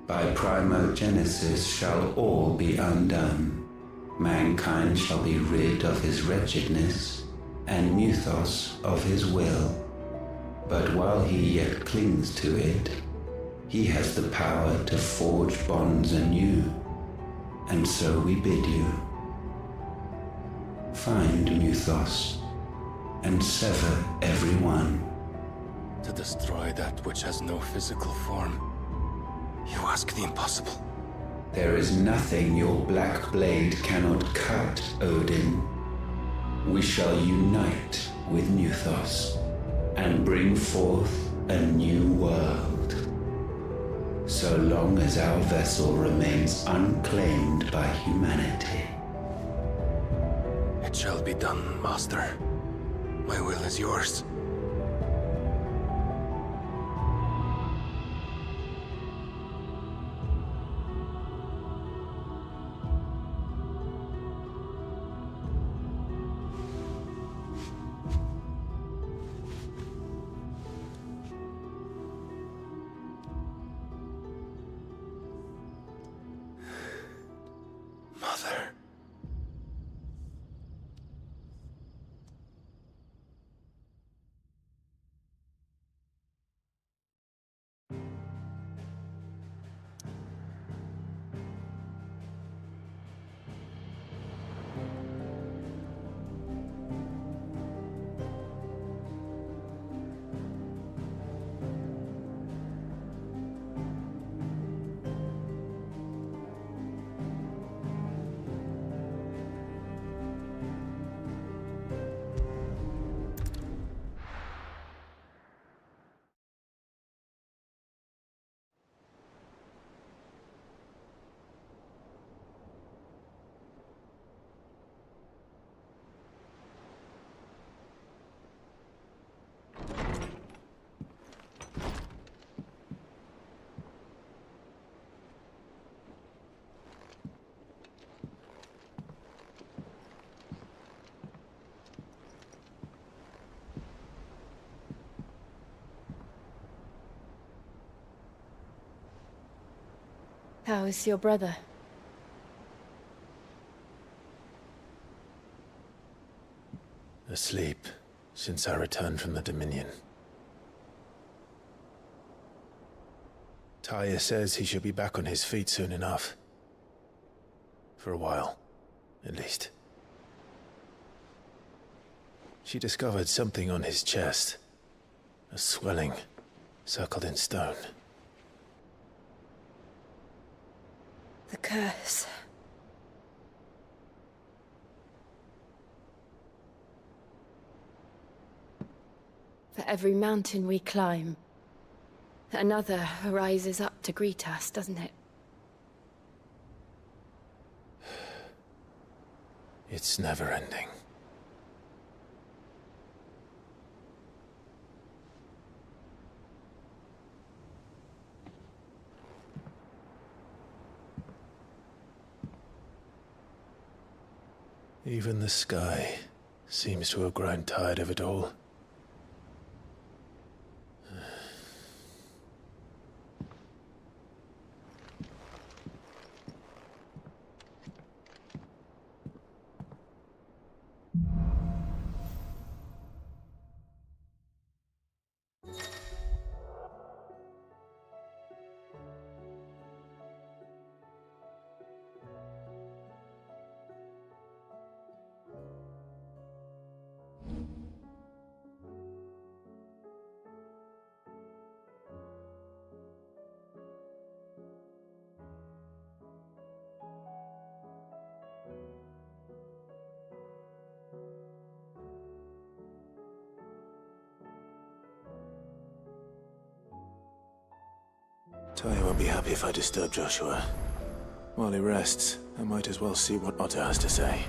By primogenesis shall all be undone. Mankind shall be rid of his wretchedness, and Mythos of his will. But while he yet clings to it, he has the power to forge bonds anew. And so we bid you, find Mythos, and sever every one. To destroy that which has no physical form, you ask the impossible. There is nothing your black blade cannot cut, Odin. We shall unite with Mythos, and bring forth a new world. So long as our vessel remains unclaimed by humanity. It shall be done, Master. My will is yours. Mother. How is your brother? Asleep since I returned from the Dominion. Taya says he should be back on his feet soon enough. For a while, at least. She discovered something on his chest. A swelling, circled in stone. The curse. For every mountain we climb, another rises up to greet us, doesn't it? It's never ending. Even the sky seems to have grown tired of it all. Talia won't be happy if I disturb Joshua. While he rests, I might as well see what Otter has to say.